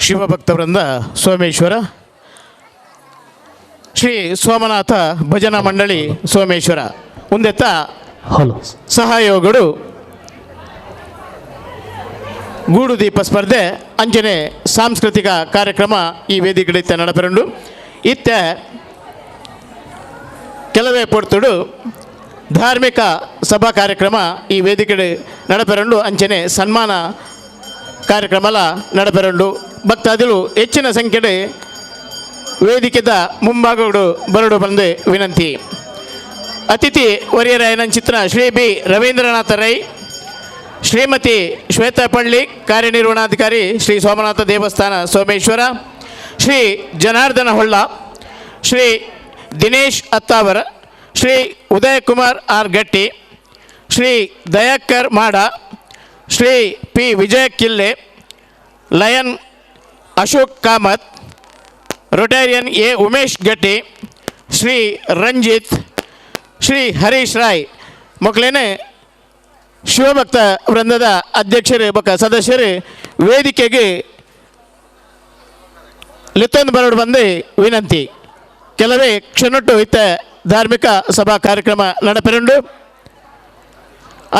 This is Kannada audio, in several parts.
ಶಿವಭಕ್ತವೃಂದ ಸೋಮೇಶ್ವರ, ಶ್ರೀ ಸೋಮನಾಥ ಭಜನಾ ಮಂಡಳಿ ಸೋಮೇಶ್ವರ ಉಂದೆತ್ತ ಸಹಯೋಗಗಳು ಗೂಡು ದೀಪ ಸ್ಪರ್ಧೆ ಅಂಚನೆ ಸಾಂಸ್ಕೃತಿಕ ಕಾರ್ಯಕ್ರಮ ಈ ವೇದಿಕೆ ನಡಪೆರಂಡು ಇತ್ತ ಕೆಲವೇ ಪೊರ್ತುಡು ಧಾರ್ಮಿಕ ಸಭಾ ಕಾರ್ಯಕ್ರಮ ಈ ವೇದಿಕೆ ನಡಪೆರಂಡು ಅಂಚನೆ ಸನ್ಮಾನ ಕಾರ್ಯಕ್ರಮ ನಡಪೆರಂಡು ಭಕ್ತಾದಿಗಳು ಹೆಚ್ಚಿನ ಸಂಖ್ಯೆಡೆ ವೇದಿಕೆದ ಮುಂಭಾಗಗಳು ಬರಡು ಬಂದು ವಿನಂತಿ. ಅತಿಥಿ ವರಿಯರಾಯನ ಚಿತ್ರ ಶ್ರೀ ಬಿ ರವೀಂದ್ರನಾಥ ರೈ, ಶ್ರೀಮತಿ ಶ್ವೇತಾ ಪಳ್ಳಿ ಕಾರ್ಯನಿರ್ವಹಣಾಧಿಕಾರಿ ಶ್ರೀ ಸೋಮನಾಥ ದೇವಸ್ಥಾನ Someshwara, Shri Janardhana Holla, Shri Dinesh Attavar, Shri Udayakumar R Gatti, Shri Dayakar Mada, Shri P Vijaya Kille, Lion Ashok Kamath, Rotarian A Umesh Gatti, Shri Ranjit, Shri Harish Roy ಮಕ್ಕಳೇನೆ ಶಿವಭಕ್ತ ವೃಂದದ ಅಧ್ಯಕ್ಷರು ಬಕ ಸದಸ್ಯರು ವೇದಿಕೆಗೆ ಲಿತ್ತೊಂದು ಬರಡು ಬಂದು ವಿನಂತಿ. ಕೆಲವೇ ಕ್ಷಣೊಟ್ಟು ಇತ್ತ ಧಾರ್ಮಿಕ ಸಭಾ ಕಾರ್ಯಕ್ರಮ ನಡಪೆರಂಡು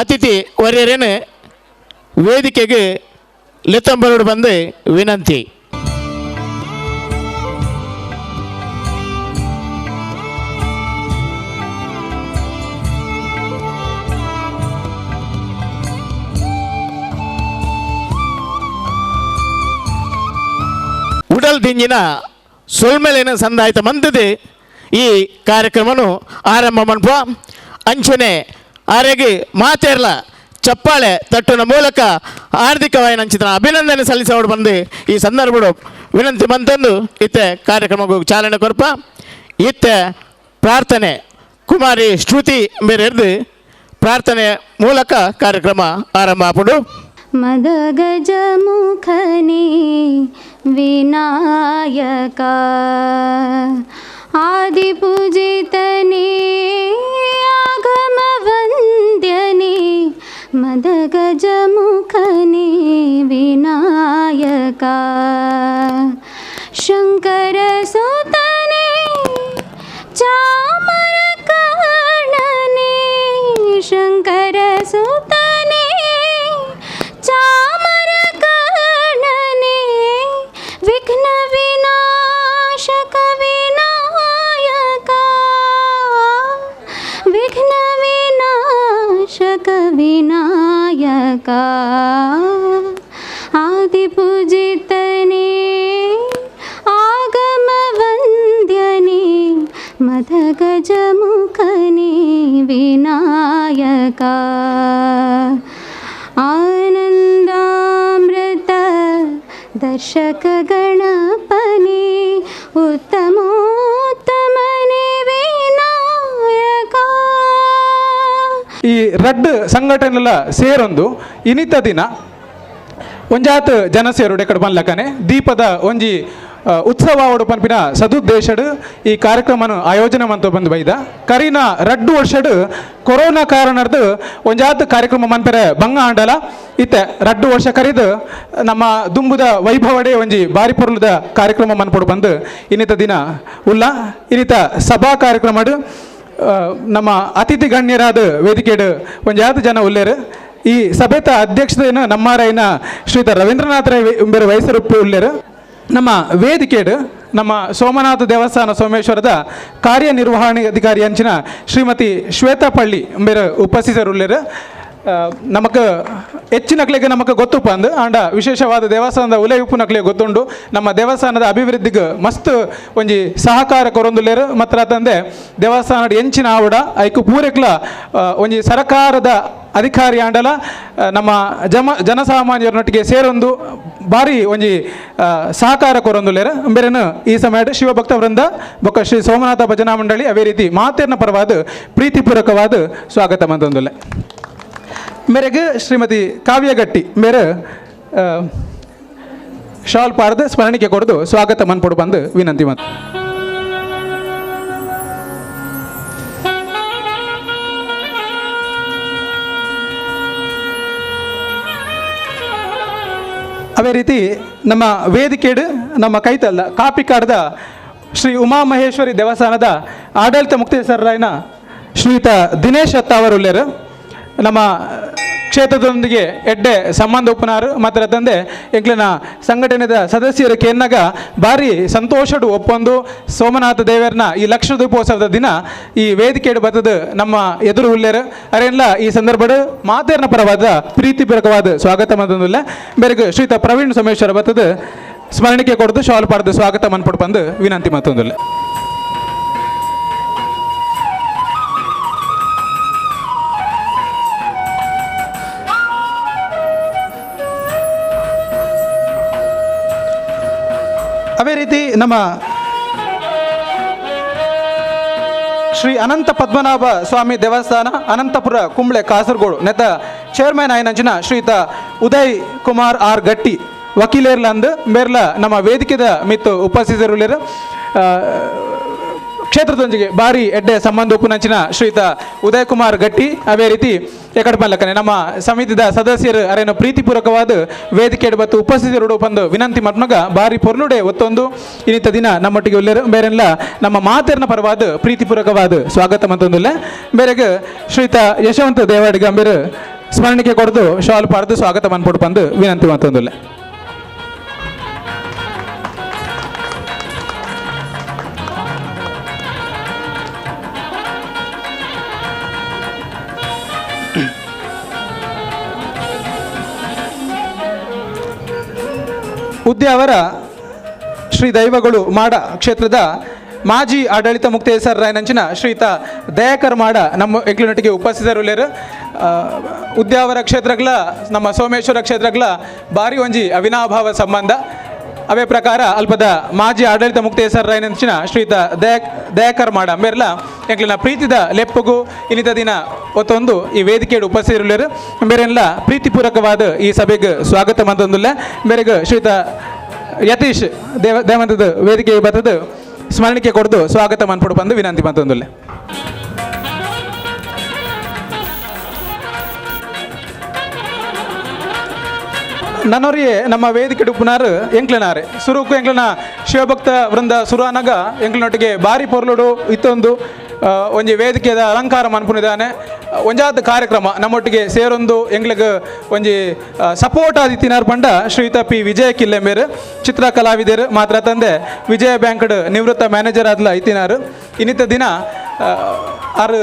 ಅತಿಥಿ ವರಿಯರೇನು ವೇದಿಕೆಗೆ ಲಿತ್ತೊಂಬರಡು ಬಂದು ವಿನಂತಿ. ಉಡಲ್ ದಿಂಜಿನ ಸೊಲ್ಮೆಲಿನ ಸಂದಾಯಿತ ಮಂತದೆ ಈ ಕಾರ್ಯಕ್ರಮನು ಆರಂಭ ಮನ್ಪ ಅಂಚನೆ ಆರೆಗೆ ಮಾತೇರ್ಲ ಚಪ್ಪಾಳೆ ತಟ್ಟುನ ಮೂಲಕ ಹಾರ್ದಿಕವಾಗಿ ನಂಚಿನ ಅಭಿನಂದನೆ ಸಲ್ಲಿಸೋಡು ಬಂದು ಈ ಸಂದರ್ಭಗಳು ವಿನಂತಿ ಬಂತಂದು ಇತ್ತೆ ಕಾರ್ಯಕ್ರಮಕ್ಕೂ ಚಾಲನೆ ಕೊರಪ ಇತ್ತೆ ಪ್ರಾರ್ಥನೆ ಕುಮಾರಿ ಶ್ರುತಿ ಮೇರೆದು ಪ್ರಾರ್ಥನೆ ಮೂಲಕ ಕಾರ್ಯಕ್ರಮ ಆರಂಭ ಆಪುಡು. ಮದಗಜ ಮುಖನೇ ವಿನಾಯಕ ಆದಿಪೂಜಿತನೇ ಆಗಮ ವಂದ್ಯನೇ ಮದಗಜ ಮುಖನೇ ವಿನಾಯಕ ಶಂಕರ ಸುತನೇ ಚಾಮರ ಕರ್ಣನೇ ಶಂಕರ ಸುತನೇ ಚಾಮರ ಕರ್ಣನೇ ವಿಘ್ನ ವಿನಾಶಕ ವಿನಾಯಕ ವಿಘ್ನ ವಿನಾಶಕ ವಿನಾಯಕ ಆದಿಪೂಜಿತನೇ ಆಗಮ ವಂದ್ಯನೇ ಮದಗಜ ಮುಖನೇ ವಿನಾಯಕ ಆನಂದಾಮೃತ ದರ್ಶಕ ಗಣಪನೇ ಉತ್ತಮೋತ್ತಮನೇ ವಿನಾಯಕ. ಈ ರಡ್ ಸಂಘಟನೆಲ್ಲ ಸೇರೊಂದು ಇನಿತ ದಿನ ಒಂಜಾತ್ ಜನ ಸೇರುಡು ಎಕಡೆ ಬಂದ್ಲಕ್ಕನೆ ದೀಪದ ಒಂಜಿ ಉತ್ಸವ ಅವಡು ಪನ್ಪಿನ ಸದುದ್ದೇಶಡು ಈ ಕಾರ್ಯಕ್ರಮನ ಆಯೋಜನೆ ಮಂತ ಬಂದು ಬೈದ ಕರಿನ ರಡ್ಡು ವರ್ಷಡು ಕೊರೋನಾ ಕಾರಣರ್ದು ಒಂಜಾತ್ ಕಾರ್ಯಕ್ರಮ ಮನ್ಪೆರೆ ಬಂಗ ಆಂಡಲ ಇತ್ತೆ ರಡ್ಡು ವರ್ಷ ಕರಿದು ನಮ್ಮ ದುಂಬುದ ವೈಭವಡೆ ಒಂಜಿ ಬಾರಿ ಪೊರ್ಲುದ ಕಾರ್ಯಕ್ರಮ ಮನ್ಪೊಡು ಬಂದು ಇನ್ನಿತ ದಿನ ಉಲ್ಲ ಇನ್ನಿತ ಸಭಾ ಕಾರ್ಯಕ್ರಮಡು ನಮ್ಮ ಅತಿಥಿ ಗಣ್ಯರಾದ ವೇದಿಕೆಡು ಒಂಜಾತ್ ಜನ ಉಲ್ಲೇರು. ಈ ಸಭೆತ ಅಧ್ಯಕ್ಷತೆಯನ್ನು ನಮ್ಮಾರೈನ ಶ್ರೀತ ರವೀಂದ್ರನಾಥ ರೈ ಎಂಬರ ವಯಸ್ಸರುಪ್ಪಿ ಉಲ್ಲೇರು. ನಮ್ಮ ವೇದಿಕೆಡು ನಮ್ಮ ಸೋಮನಾಥ ದೇವಸ್ಥಾನ ಸೋಮೇಶ್ವರದ ಕಾರ್ಯನಿರ್ವಹಣೆ ಅಧಿಕಾರಿ ಅಂಚಿನ ಶ್ರೀಮತಿ ಶ್ವೇತಾ ಪಳ್ಳಿ ಎಂಬರ ಉಪಸ್ಥಿತರುಲ್ಲೇರು. ನಮಗೆ ಹೆಚ್ಚಿನಕ್ಲೆಗೆ ನಮಗೆ ಗೊತ್ತುಪ್ಪ ಅಂದು ಆಂಡ ವಿಶೇಷವಾದ ದೇವಸ್ಥಾನದ ಉಲೆಯುಪ್ಪು ನಕ್ಲಿಗೆ ಗೊತ್ತುಂಡು ನಮ್ಮ ದೇವಸ್ಥಾನದ ಅಭಿವೃದ್ಧಿಗೆ ಮಸ್ತ್ ಒಂಜಿ ಸಹಕಾರ ಕೊರೊಂದುಲ್ಲೇರು. ಮಾತ್ರ ತಂದೆ ದೇವಸ್ಥಾನದ ಎಂಚಿನ ಆವಡ ಐಕು ಪೂರೆಕ್ಲ ಒಂಜಿ ಸರ್ಕಾರದ ಅಧಿಕಾರಿ ಆಂಡಲ ನಮ್ಮ ಜನಸಾಮಾನ್ಯರೊಟ್ಟಿಗೆ ಸೇರೊಂದು ಭಾರಿ ಒಂಜಿ ಸಹಕಾರ ಕೊರೊಂದುಲ್ಲೇರು. ಬೇರೆನು ಈ ಸಮಯ ಶಿವಭಕ್ತ ವೃಂದ ಬೊಕ್ಕ ಶ್ರೀ ಸೋಮನಾಥ ಭಜನಾ ಮಂಡಳಿ ಅವೇ ರೀತಿ ಮಾತೇರ್ನ ಪರವಾದ ಪ್ರೀತಿಪೂರ್ವಕವಾದ ಸ್ವಾಗತ ಮಂತೊಂದುಲ್ಲೆ. ಮೇರೆಗೆ ಶ್ರೀಮತಿ ಕಾವ್ಯಗಟ್ಟಿ ಮೇರೆ ಶಾಲ್ ಪಾರ್ದು ಸ್ಮರಣಿಕೆ ಕೊಡದು ಸ್ವಾಗತ ಮನ್ಪೊಡು ಬಂದು ವಿನಂತಿ ಮತ್ತು ಅವೇ ರೀತಿ ನಮ್ಮ ವೇದಿಕೆಡು ನಮ್ಮ ಕೈತಲ್ಲ ಕಾಪಿಕಾಡದ ಶ್ರೀ ಉಮಾಮಹೇಶ್ವರಿ ದೇವಸ್ಥಾನದ ಆಡಳಿತ ಮುಕ್ತೇಶ್ವರರಾಯನ ಶ್ರೀಯುತ ದಿನೇಶ್ ಅತ್ತಾವರುಲ್ಲೇರು ನಮ್ಮ ಕ್ಷೇತ್ರದೊಂದಿಗೆ ಎಡ್ಡೆ ಸಂಬಂಧ ಉಪ್ಪನಾರು ಮಾತ್ರ ತಂದೆ ಎಂಕ್ಲಿನ ಸಂಘಟನೆದ ಸದಸ್ಯರು ಕೇನ್ನಾಗ ಭಾರಿ ಸಂತೋಷಡು ಒಪ್ಪೊಂದು ಸೋಮನಾಥ ದೇವರನ ಈ ಲಕ್ಷ ದೀಪೋತ್ಸವದ ದಿನ ಈ ವೇದಿಕೆಡು ಬರ್ತದ ನಮ್ಮ ಎದುರು ಉಳ್ಳೇರು ಅರೆಲ್ಲ ಈ ಸಂದರ್ಭದ ಮಾತೇರ್ನ ಪರವಾದ ಪ್ರೀತಿಪೂರ್ವಕವಾದ ಸ್ವಾಗತ ಮಂದಿಲ್ಲ ಬೇರೆಗೆ ಶ್ರೀಯುತ ಪ್ರವೀಣ್ ಸೋಮೇಶ್ವರ ಬರ್ತದ ಸ್ಮರಣಿಕೆ ಕೊಡ್ದು ಶಾಲ್ ಪಾಡ್ದು ಸ್ವಾಗತ ಮನ್ಪಡು ಬಂದು ವಿನಂತಿ ಮತ್ತೊಂದಿಲ್ಲ. ಅದೇ ರೀತಿ ನಮ್ಮ ಶ್ರೀ ಅನಂತ ಪದ್ಮನಾಭ ಸ್ವಾಮಿ ದೇವಸ್ಥಾನ ಅನಂತಪುರ ಕುಂಬ್ಳೆ ಕಾಸರಗೋಡು ನೆತ್ತ ಚೇರ್ಮನ್ ಆಯ್ನಂಚಿನ ಶ್ರೀಯುತ ಉದಯ್ ಕುಮಾರ್ ಆರ್ ಗಟ್ಟಿ ವಕೀಲೇರ್ಲಂದು ಮೇರ್ಲ ನಮ್ಮ ವೇದಿಕೆದ ಮಿತ್ತು ಉಪಸ್ಥಿತರುಳ್ಳರು ಕ್ಷೇತ್ರದೊಂದಿಗೆ ಭಾರಿ ಎಡ್ಡೆ ಸಂಬಂಧ ಉಪನಂಚಿನ ಶ್ರೀಯುತ ಉದಯ್ ಕುಮಾರ್ ಗಟ್ಟಿ ಅದೇ ರೀತಿ ಎಕಡೆ ಮಲ್ಲಕ್ಕನೆ ನಮ್ಮ ಸಮಿತಿದ ಸದಸ್ಯರು ಅರೇನು ಪ್ರೀತಿಪೂರ್ವಕವಾದ ವೇದಿಕೆ ಬತ್ತು ಉಪಸ್ಥಿತರು ಬಂದು ವಿನಂತಿ ಮತ್ಮಗ ಭಾರಿ ಪೊರ್ಲುಡೆ ಒತ್ತೊಂದು ಇನ್ನಿತ ದಿನ ನಮ್ಮೊಟ್ಟಿಗೆ ಉಳ್ಳರು ಬೇರೆಲ್ಲ ನಮ್ಮ ಮಾತೇರ್ನ ಪರವಾದ ಪ್ರೀತಿಪೂರ್ವಕವಾದ ಸ್ವಾಗತ ಮತ್ತೊಂದಿಲ್ಲ ಬೇರೆಗೆ ಶ್ರೀಯುತ ಯಶವಂತ ದೇವಾಡಿಗ ಅಂಬೇರು ಸ್ಮರಣಿಕೆ ಕೊಡ್ದು ಶಾಲ್ ಪಾಡ್ದು ಸ್ವಾಗತ ಮನ್ಪೊಡು ಬಂದು ವಿನಂತಿ ಮತ್ತೊಂದಿಲ್ಲ. ಉದ್ಯಾವರ ಶ್ರೀ ದೈವಗಳು ಮಾಡ ಕ್ಷೇತ್ರದ ಮಾಜಿ ಆಡಳಿತ ಮುಕ್ತೇಶ್ವರರಾಯನಂಚಿನ ಶ್ರೀಯುತ ದಯಾಕರ್ ಮಾಡ ನಮ್ಮ ಎಂಕ್ಲಿನೊಟ್ಟಿಗೆ ಉಪಸ್ಥಿತರುಳ್ಳೇರು ಉದ್ಯಾವರ ಕ್ಷೇತ್ರಗಳ ನಮ್ಮ ಸೋಮೇಶ್ವರ ಕ್ಷೇತ್ರಗಳ ಭಾರಿ ಒಂಜಿ ಅವಿನಾಭಾವ ಸಂಬಂಧ ಅವೇ ಪ್ರಕಾರ ಅಲ್ಪದ ಮಾಜಿ ಆಡಳಿತ ಮುಕ್ತೇಶ್ವರರಾಯನಂಚಿನ ಶ್ರೀಯುತ ದಯಾಕರ್ ಮಾಡ ಮೇರ್ಲ ಎಂಕ್ಲಿನ ಪ್ರೀತಿದ ಲೆಪ್ಪಗೂ ಇನ್ನಿತ ದಿನ ಒತ್ತೊಂದು ಈ ವೇದಿಕೆಯ ಉಪಸ್ಥಿತರುಳ್ಳೇರು ಬೇರೆಲ್ಲ ಪ್ರೀತಿಪೂರ್ವಕವಾದ ಈ ಸಭೆಗೆ ಸ್ವಾಗತ ಮಂತೊಂದಿಲ್ಲ ಬೇರೆಗೆ ಶ್ರೀಯುತ ಯತೀಶ್ ದೇವಂತದ ವೇದಿಕೆಗೆ ಬರ್ತದ ಸ್ಮರಣಿಕೆ ಕೊಡ್ದು ಸ್ವಾಗತ ಮನ್ಪಡು ಬಂದು ವಿನಂತಿ ಮಂತೊಂದಿಲ್ಲ. ನನ್ನೋರಿಗೆ ನಮ್ಮ ವೇದಿಕೆ ಡುಪ್ಪುನಾರು ಎಂಕ್ಲನಾರೆ ಸುರುಕು ಎಂಕ್ಲನ ಶಿವಭಕ್ತ ವೃಂದ ಸುರಾನಗ ಎಂಕ್ಲನೊಟ್ಟಿಗೆ ಭಾರಿ ಪೊರ್ಲುಡು ಇತ್ತೊಂದು ಒಂಜಿ ವೇದಿಕೆದ ಅಲಂಕಾರ ಮನ್ಪುನಿದ್ದಾನೆ ಒಂಜಾದ ಕಾರ್ಯಕ್ರಮ ನಮ್ಮೊಟ್ಟಿಗೆ ಸೇರೊಂದು ಎಂಗ್ಲಿಗೆ ಒಂಜಿ ಸಪೋರ್ಟ್ ಆದಿತ್ತಿನಾರು ಪಂಡ ಶ್ರೀಯುತ ಪಿ ವಿಜಯ ಕಿಲ್ಲೆಮೇರು ಚಿತ್ರ ಕಲಾವಿದರು ಮಾತ್ರ ತಂದೆ ವಿಜಯ ಬ್ಯಾಂಕ್ಡ್ ನಿವೃತ್ತ ಮ್ಯಾನೇಜರ್ ಆದ್ಲ ಐತಿನಾರು ಇನ್ನಿತ ದಿನ ಆರು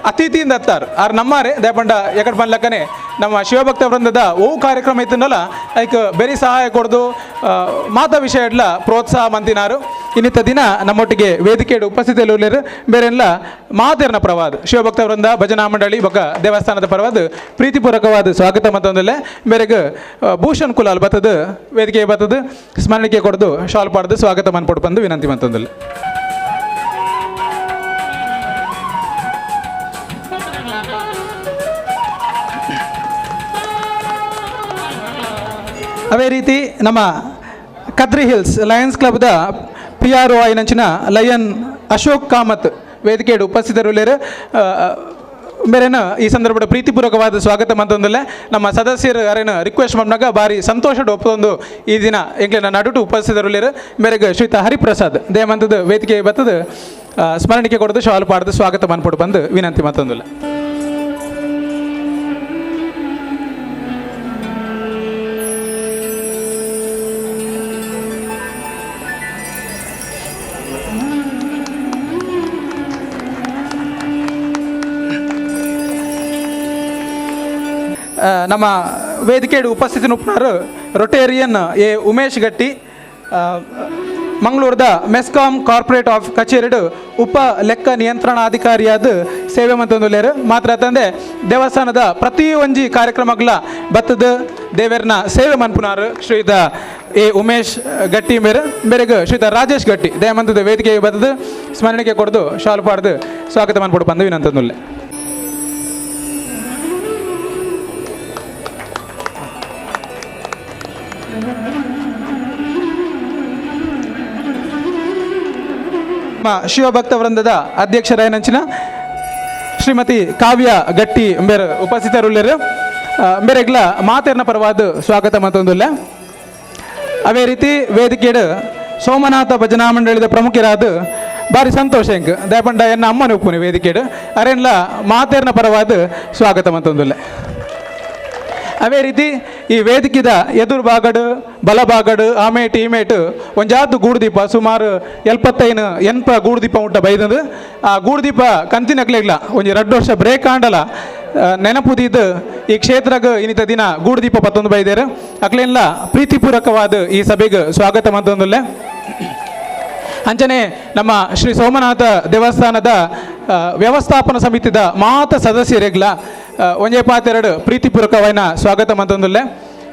ಅತಿಥಿಯಿಂದ ಹತ್ತಾರು ಆರು ನಮ್ಮಾರೆ ದೇಪಂಡ ಎಕಡೆ ಬಂದ್ಲಕ್ಕನೆ ನಮ್ಮ ಶಿವಭಕ್ತ ವೃಂದದ ಓವು ಕಾರ್ಯಕ್ರಮ ಇತ್ತನಲ್ಲ ಅದಕ್ಕೆ ಬೆರಿ ಸಹಾಯ ಕೊಡ್ದು ಮಾತಾ ವಿಷಯ ಇಡ್ಲ ಪ್ರೋತ್ಸಾಹ ಮಂತಿನಾರು ಇನ್ನಿತ ದಿನ ನಮ್ಮೊಟ್ಟಿಗೆ ವೇದಿಕೆ ಉಪಸ್ಥಿತಿಯಲ್ಲಿ ಉಳ್ಳೇರು ಬೇರೆಲ್ಲ ಮಾತೇರ್ನ ಪರವಾದ ಶಿವಭಕ್ತ ವೃಂದ ಭಜನಾ ಮಂಡಳಿ ಬೊಕ್ಕ ದೇವಸ್ಥಾನದ ಪರವಾದ ಪ್ರೀತಿಪೂರ್ವಕವಾದ ಸ್ವಾಗತ ಮತ್ತೊಂದಿಲ್ಲ ಬೇರೆಗೆ ಭೂಷಣ್ ಕುಲಾಲ್ ಬತ್ತದ ವೇದಿಕೆ ಬತ್ತದ ಸ್ಮರಣಿಕೆ ಕೊಡ್ದು ಶಾಲ್ ಪಾಡ್ದು ಸ್ವಾಗತ ಮನ್ಪೊಡು ಬಂದು ವಿನಂತಿ ಮತ್ತೊಂದಿಲ್ಲ. ಅದೇ ರೀತಿ ನಮ್ಮ ಕದ್ರಿ ಹಿಲ್ಸ್ ಲಯನ್ಸ್ ಕ್ಲಬ್ದ PRO ಆಯ್ನಂಚಿನ ಲಯನ್ ಅಶೋಕ್ ಕಾಮತ್ ವೇದಿಕೆ ಉಪಸ್ಥಿತರುಳ್ಳೇರು ಬೇರೆನ ಈ ಸಂದರ್ಭದ ಪ್ರೀತಿಪೂರ್ವಕವಾದ ಸ್ವಾಗತ ಮಂತೊಂದಿಲ್ಲ ನಮ್ಮ ಸದಸ್ಯರು ಅರೇನು ರಿಕ್ವೆಸ್ಟ್ ಮಾಡ್ನಾಗ ಭಾರಿ ಸಂತೋಷ ಒಪ್ಪೊಂದು ಈ ದಿನ ಎಂಗ್ಲಿನ ನಡುಟು ಉಪಸ್ಥಿತರುಳ್ಳೇರು ಬೇರೆಗೆ ಶ್ರೀಯುತ ಹರಿಪ್ರಸಾದ್ ದೇವಂತದ ವೇದಿಕೆ ಬತ್ತದ ಸ್ಮರಣಿಕೆ ಕೊಡೋದು ಶಾಲು ಪಾಡ್ದು ಸ್ವಾಗತ ಮನ್ಪೊಡು ಬಂದು ವಿನಂತಿ ಮತ್ತೊಂದಿಲ್ಲ. ನಮ್ಮ ವೇದಿಕೆ ಉಪಸ್ಥಿತಿ ಉಪ್ಪನಾರು ರೊಟೇರಿಯನ್ ಎ ಉಮೇಶ್ ಗಟ್ಟಿ ಮಂಗಳೂರದ ಮೆಸ್ಕಾಂ ಕಾರ್ಪೊರೇಟ್ ಆಫ್ ಕಚೇರಿಡು ಉಪ ಲೆಕ್ಕ ನಿಯಂತ್ರಣಾಧಿಕಾರಿಯಾದ ಸೇವೆ ಮಂತೊಂದುಲ್ಲೇರು ಮಾತ್ರ ತಂದೆ ದೇವಸ್ಥಾನದ ಪ್ರತಿ ಒಂಜಿ ಕಾರ್ಯಕ್ರಮಗಳ ಬತ್ತದ ದೇವರನ ಸೇವೆ ಮನ್ಪುನಾರು ಶ್ರೀಯುತ ಎ ಉಮೇಶ್ ಗಟ್ಟಿ ಮೇರೆ ಬೇರೆಗೆ ಶ್ರೀಯುತ ರಾಜೇಶ್ ಗಟ್ಟಿ ದಯಮಂತದ ವೇದಿಕೆಗೆ ಬತ್ತದ ಸ್ಮರಣಿಕೆ ಕೊಡ್ದು ಶಾಲು ಪಾಡ್ದು ಸ್ವಾಗತ ಮನ್ಪೊಡು ಬಂದು ವಿನಂತಂದುಲ್ಲೆ. ಶಿವಭಕ್ತ ವೃಂದದ ಅಧ್ಯಕ್ಷರಾಯನಂಚಿನ ಶ್ರೀಮತಿ ಕಾವ್ಯ ಗಟ್ಟಿ ಬೇರೆ ಉಪಸ್ಥಿತರುಳ್ಳರು ಬೇರೆಗ್ಲ ಮಾತೇರ್ನ ಪರವಾದ ಸ್ವಾಗತ ಮತ್ತೊಂದುಲ್ಲ. ಅವೇ ರೀತಿ ವೇದಿಕೆಡು ಸೋಮನಾಥ ಭಜನಾ ಮಂಡಳಿದ ಪ್ರಮುಖರಾದ ಬಾರಿ ಸಂತೋಷ ಎಂಕ್ ದಯಪಂಡ ಎನ್ನ ಅಮ್ಮನ ಉಪ್ಪುನಿ ವೇದಿಕೆಡು ಅರೆನ್ಲ ಮಾತೇರ್ನ ಪರವಾದ ಸ್ವಾಗತ ಮಂತೊಂದುಲ್ಲೆ. ಅವೇ ರೀತಿ ಈ ವೇದಿಕೆದ ಎದುರು ಬಾಗಡು ಬಲಭಾಗಡು ಆಮೇಟ್ ಈಮೇಟ್ ಒಂಜಾತು ಗೂಡುದೀಪ ಸುಮಾರು 75 ಗೂಡುದೀಪ ಉಂಟ ಬೈದಂದು ಆ ಗೂಡುದೀಪ ಕಂತಿನಕ್ಲೆಗ್ಲ ಒಂಜಿ 2 ವರ್ಷ ಬ್ರೇಕ್ ಆಂಡಲ ನೆನಪುದಿದ್ದು ಈ ಕ್ಷೇತ್ರಗ ಇನ್ನಿತ ದಿನ ಗೂಡುದೀಪ ಪತ್ತೊಂದು ಬೈದೇರು ಅಕ್ಲೆಲ್ಲ ಪ್ರೀತಿಪೂರ್ವಕವಾದ ಈ ಸಭೆಗೆ ಸ್ವಾಗತ ಮಂತೊಂದುಲ್ಲೆ. ಅಂಚನೆ ನಮ್ಮ ಶ್ರೀ ಸೋಮನಾಥ ದೇವಸ್ಥಾನದ ವ್ಯವಸ್ಥಾಪನಾ ಸಮಿತಿದ ಮಾತ ಸದಸ್ಯರೆಗ್ಲ ಒಂಜೇ ಪಾತೆರಡು ಪ್ರೀತಿಪೂರ್ವಕವಾದ ಸ್ವಾಗತ ಮಂತೊಂದುಲ್ಲೆ.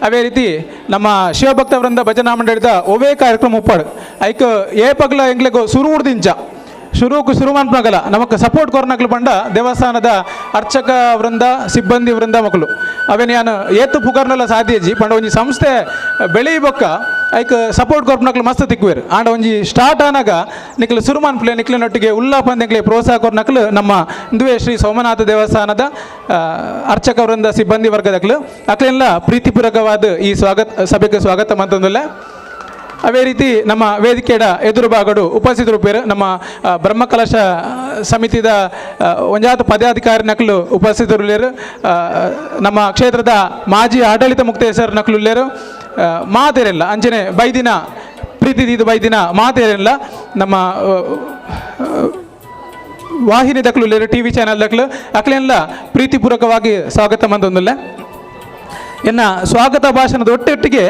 ಅವೇ ರೀತಿ ನಮ್ಮ ಶಿವಭಕ್ತ ವೃಂದ ಭಜನಾ ಮಂಡಳಿದ ಒವೇ ಕಾರ್ಯಕ್ರಮ ಉಪ್ಪಾಡು ಐಕ್ ಏ ಪಗ್ಲ ಎಂಗ್ಲೆಗೋ ಶುರು ಉಡ್ದಿಂಚ ಶುರುಕು ಶುರು ಮನ್ಪನಗಲ ನಮಕ್ ಸಪೋರ್ಟ್ ಕೊರ್ನಕ್ಲು ಬಂಡ ದೇವಸ್ಥಾನದ ಅರ್ಚಕ ವೃಂದ ಸಿಬ್ಬಂದಿ ವೃಂದ ಮಕ್ಕಳು ಅವೇನು ನಾನು ಏತು ಪುಗರ್ನೆಲ್ಲ ಸಾಧ್ಯಜಿ ಪಂಡ ಒಂಜಿ ಸಂಸ್ಥೆ ಬೆಳೆಯಬೊಕ್ಕ ಐಕ್ ಸಪೋರ್ಟ್ ಕೊರ್ಪನಕ್ಲು ಮಸ್ತ್ ತಿಕ್ಕುವೇರು ಆಂಡ ಒಂಜಿ ಸ್ಟಾರ್ಟ್ ಆನಾಗ ನಿಕ್ಲು ಶುರು ಮನ್ಪಲೆ ನಿಕ್ಲಿನೊಟ್ಟಿಗೆ ಉಲ್ಲಾಪಂದೆಂಗ್ಲೆ ಪ್ರೋತ್ಸಾಹ ಕೊರ್ನಕ್ಲು ನಮ್ಮ ಇಂದುವೆ ಶ್ರೀ ಸೋಮನಾಥ ದೇವಸ್ಥಾನದ ಅರ್ಚಕ ವೃಂದ ಸಿಬ್ಬಂದಿ ವರ್ಗದಕ್ಲು ಅಕ್ಲೆಲ್ಲ ಪ್ರೀತಿಪೂರ್ವಕವಾದ ಈ ಸಭೆಗೆ ಸ್ವಾಗತ ಮಂತೊಂದುಲ್ಲೆ. ಅವೇ ರೀತಿ ನಮ್ಮ ವೇದಿಕೆಯ ಎದುರು ಬಾಗಡು ಉಪಸ್ಥಿತರು ಪೇರು ನಮ್ಮ ಬ್ರಹ್ಮಕಲಶ ಸಮಿತಿದ ಒಂಜಾತು ಪದಾಧಿಕಾರಿ ನಕಲು ಉಪಸ್ಥಿತರುಲ್ಲೇರು ನಮ್ಮ ಕ್ಷೇತ್ರದ ಮಾಜಿ ಆಡಳಿತ ಮುಕ್ತೇಶ್ವರ ನಕಲುಲ್ಲೇರು ಮಾತೇರಿಲ್ಲ ಅಂಚನೆ ಬೈದಿನ ಪ್ರೀತಿ ಇದು ಬೈದಿನ ಮಾತೇರಿಲ್ಲ ನಮ್ಮ ವಾಹಿನಿ ದಕ್ಲುಲ್ಲೇರು ಟಿ ವಿ ಚಾನಲ್ ದಕ್ಲು ಅಕ್ಲೆಲ್ಲ ಪ್ರೀತಿಪೂರ್ವಕವಾಗಿ ಸ್ವಾಗತ ಮಂದೊಂದುಲ್ಲೆ. ಎನ್ನ ಸ್ವಾಗತ ಭಾಷಣದ ಒಟ್ಟೊಟ್ಟಿಗೆ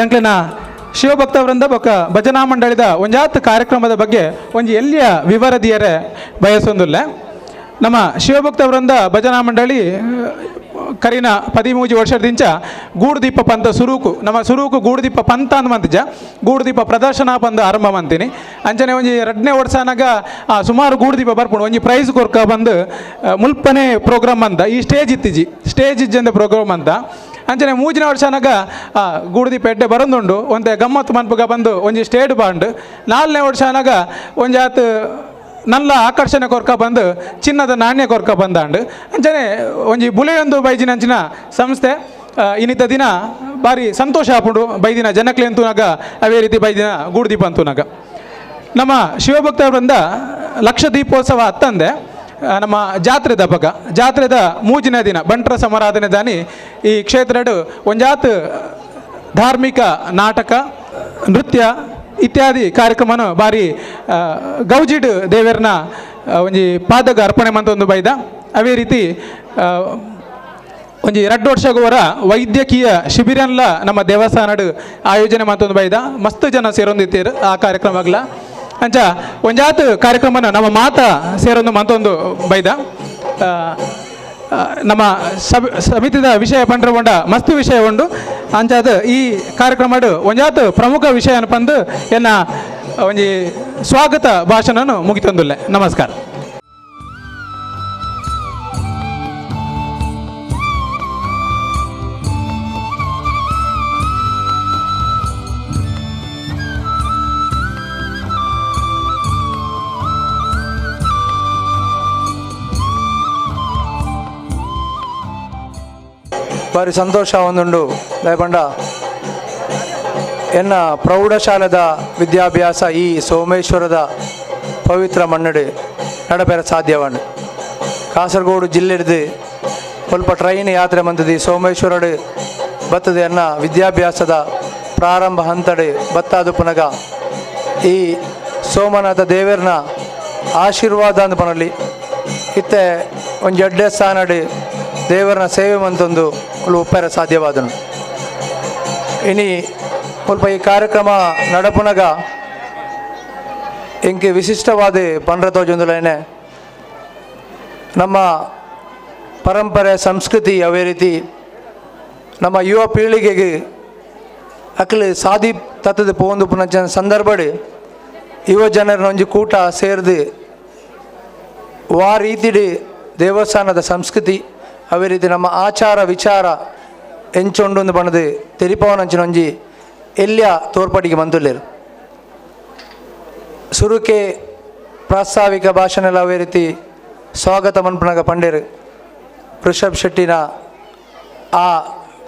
ಎಂಕ್ಲೆನ ಶಿವಭಕ್ತ ವೃಂದ ಬೊಕ್ಕ ಭಜನಾ ಮಂಡಳಿದ ಒಂಜಾತ್ ಕಾರ್ಯಕ್ರಮದ ಬಗ್ಗೆ ಒಂಜಿ ಎಲ್ಲಿಯ ವಿವರದಿಯರೆ ಬಯಸೊಂದುಲ್ಲೆ. ನಮ್ಮ ಶಿವಭಕ್ತ ವೃಂದ ಭಜನಾ ಮಂಡಳಿ ಕರಿನ 13 ವರ್ಷದಿಂಚ ಗೂಡುದೀಪ ಪಂತ ಸುರೂಕು ನಮ್ಮ ಸುರೂಕು ಗೂಡುದೀಪ ಪಂತ ಅಂದ್ ಮಂತಿಜ ಗೂಡುದೀಪ ಪ್ರದರ್ಶನ ಪಂದ ಆರಂಭ ಮಂತೀನಿ ಅಂಚನೆ ಒಂಜಿ 2ನೇ ವರ್ಷನಾಗ ಸುಮಾರು ಗೂಡುದೀಪ ಬರ್ಪುಂಡು ಒಂಜಿ ಪ್ರೈಸ್ ಕೊರ್ಕ ಬಂದು ಮುಲ್ಪನೆ ಪ್ರೋಗ್ರಾಮ್ ಅಂತ ಈ ಸ್ಟೇಜ್ ಇತ್ತಿಜಿ ಸ್ಟೇಜ್ ಇಜ್ಜಂದ ಪ್ರೋಗ್ರಾಮ್ ಅಂತ ಅಂಚನೆ 3ನೇ ವರ್ಷನಾಗ ಗೂಡುದೀಪ ಎಡ್ಡೆ ಬರೊಂದುಂಡು ಒಂತೆ ಗಮ್ಮತ್ತು ಮನ್ಪುಗ ಬಂದು ಒಂಜಿ ಸ್ಟೇಡ್ ಬಾಂಡ್ 4ನೇ ವರ್ಷನಾಗ ಒಂಜಾತ್ ನಲ್ಲ ಆಕರ್ಷಣೆ ಕೊರ್ಕ ಬಂದು ಚಿನ್ನದ ನಾಣ್ಯ ಕೊರ್ಕ ಬಂದಾಂಡು ಅಂಚನೆ ಒಂಜಿ ಬುಲೆಯೊಂದು ಬೈಜಿನಂಚಿನ ಸಂಸ್ಥೆ ಇನ್ನಿತ ದಿನ ಬಾರಿ ಸಂತೋಷ ಆಪುಂಡು ಬೈದಿನ ಜನಕ್ಲೆ ಅಂತೂನಾಗ ಅವೇ ರೀತಿ ಬೈದಿನ ಗೂಡುದೀಪ ಅಂತೂನಾಗ ನಮ್ಮ ಶಿವಭಕ್ತರಿಂದ ಲಕ್ಷ ದೀಪೋತ್ಸವ ಹತ್ತಂದೆ ನಮ್ಮ ಜಾತ್ರೆದ ಹಬ್ಬಗ ಜಾತ್ರೆದ 3ನೇ ದಿನ ಬಂಟ್ರ ಸಮಾರಾಧನೆ ದಾನಿ ಈ ಕ್ಷೇತ್ರಡು ಒಂಜಾತ್ ಧಾರ್ಮಿಕ ನಾಟಕ ನೃತ್ಯ ಇತ್ಯಾದಿ ಕಾರ್ಯಕ್ರಮನ ಬಾರಿ ಗೌಜಿಡ್ ದೇವರನ್ನ ಒಂಜಿ ಪಾದಗ ಅರ್ಪಣೆ ಮಂತೊಂದು ಬೈದ ಅವೇ ರೀತಿ ಒಂಜಿ 2 ವರ್ಷಗೋರ ವೈದ್ಯಕೀಯ ಶಿಬಿರನ್ಲ ನಮ್ಮ ದೇವಸ್ಥಾನಡು ಆಯೋಜನೆ ಮಂತೊಂದು ಬೈದ ಮಸ್ತ್ ಜನ ಸೇರೊಂದಿತ್ತೀರು ಆ ಕಾರ್ಯಕ್ರಮಗ್ಲ ಅಂಚ ಒಂಜಾತ್ ಕಾರ್ಯಕ್ರಮನ ನಮ್ಮ ಮಾತ ಸೇರೊಂದು ಮಂತೊಂದು ಬೈದ ನಮ್ಮ ಸಮಿತಿದ ವಿಷಯ ಪಂಡ್ರಗೊಂಡ ಮಸ್ತ್ ವಿಷಯ ಉಂಡು ಅಂಚಾದ ಈ ಕಾರ್ಯಕ್ರಮಡು ಒಂಜಾತ್ ಪ್ರಮುಖ ವಿಷಯ ಪಂದು ಎನ್ನ ಒಂಜಿ ಸ್ವಾಗತ ಭಾಷಣನು ಮುಗಿತೊಂದುಲ್ಲೆ. ನಮಸ್ಕಾರ. ಬಾರಿ ಸಂತೋಷ ಒಂದುಂಡು ದಯಪಂಡ ಎನ್ನ ಪ್ರೌಢಶಾಲೆದ ವಿದ್ಯಾಭ್ಯಾಸ ಈ ಸೋಮೇಶ್ವರದ ಪವಿತ್ರ ಮಣ್ಣಡು ನಡಪೆರ ಸಾಧ್ಯವಂಡು ಕಾಸರಗೋಡು ಜಿಲ್ಲೆಡ್ದು ಸ್ವಲ್ಪ ಟ್ರೈನ್ ಯಾತ್ರೆ ಮಂತದಿ ಸೋಮೇಶ್ವರಡು ಬತ್ತದ ಎನ್ನ ವಿದ್ಯಾಭ್ಯಾಸದ ಪ್ರಾರಂಭ ಹಂತಡು ಬತ್ತಾದು ಪುನಗ ಈ ಸೋಮನಾಥ ದೇವರನ ಆಶೀರ್ವಾದ ಅಂದ್ ಪನಲ್ಲಿ ಇತ್ತೆ ಒಂದು 2 ಸ್ಥಾನಡು ದೇವರನ ಸೇವೆ ಮಂತೊಂದು ಉಪ್ಪೆರ ಸಾಧ್ಯವಾದನು. ಇನಿ ಸ್ವಲ್ಪ ಈ ಕಾರ್ಯಕ್ರಮ ನಡಪುನಗ ಇಂಕೆ ವಿಶಿಷ್ಟವಾದ ಪಂಡ್ರ ತೋಜೊಂದುಲೇನೆ ನಮ್ಮ ಪರಂಪರೆ ಸಂಸ್ಕೃತಿ ಅವೇ ರೀತಿ ನಮ್ಮ ಯುವ ಪೀಳಿಗೆಗೆ ಅಕ್ಲು ಸಾಧಿ ತತ್ತದ ಪೋಂದು ಪುನಃ ಸಂದರ್ಭಡು ಯುವ ಜನರನ್ನ ಒಂಜಿ ಕೂಟ ಸೇರಿದು ವಾ ರೀತಿಡು ದೇವಸ್ಥಾನದ ಸಂಸ್ಕೃತಿ ಅವೇ ರೀತಿ ನಮ್ಮ ಆಚಾರ ವಿಚಾರ ಎಂಚೊಂಡು ಬಣ್ಣದು ತೆರಿಪವನಂಚಿನ ಒಂಜಿ ಎಲ್ಯ ತೋರ್ಪಡಿಗೆ ಮಂತುಲ್ಲೇರು ಸುರುಕೆ ಪ್ರಾಸ್ತಾವಿಕ ಭಾಷಣ ಅವೇ ರೀತಿ ಸ್ವಾಗತ ಮನ್ಪನಾಗ ಪಂಡೇರು ಋಷಭ್ ಶೆಟ್ಟಿನ ಆ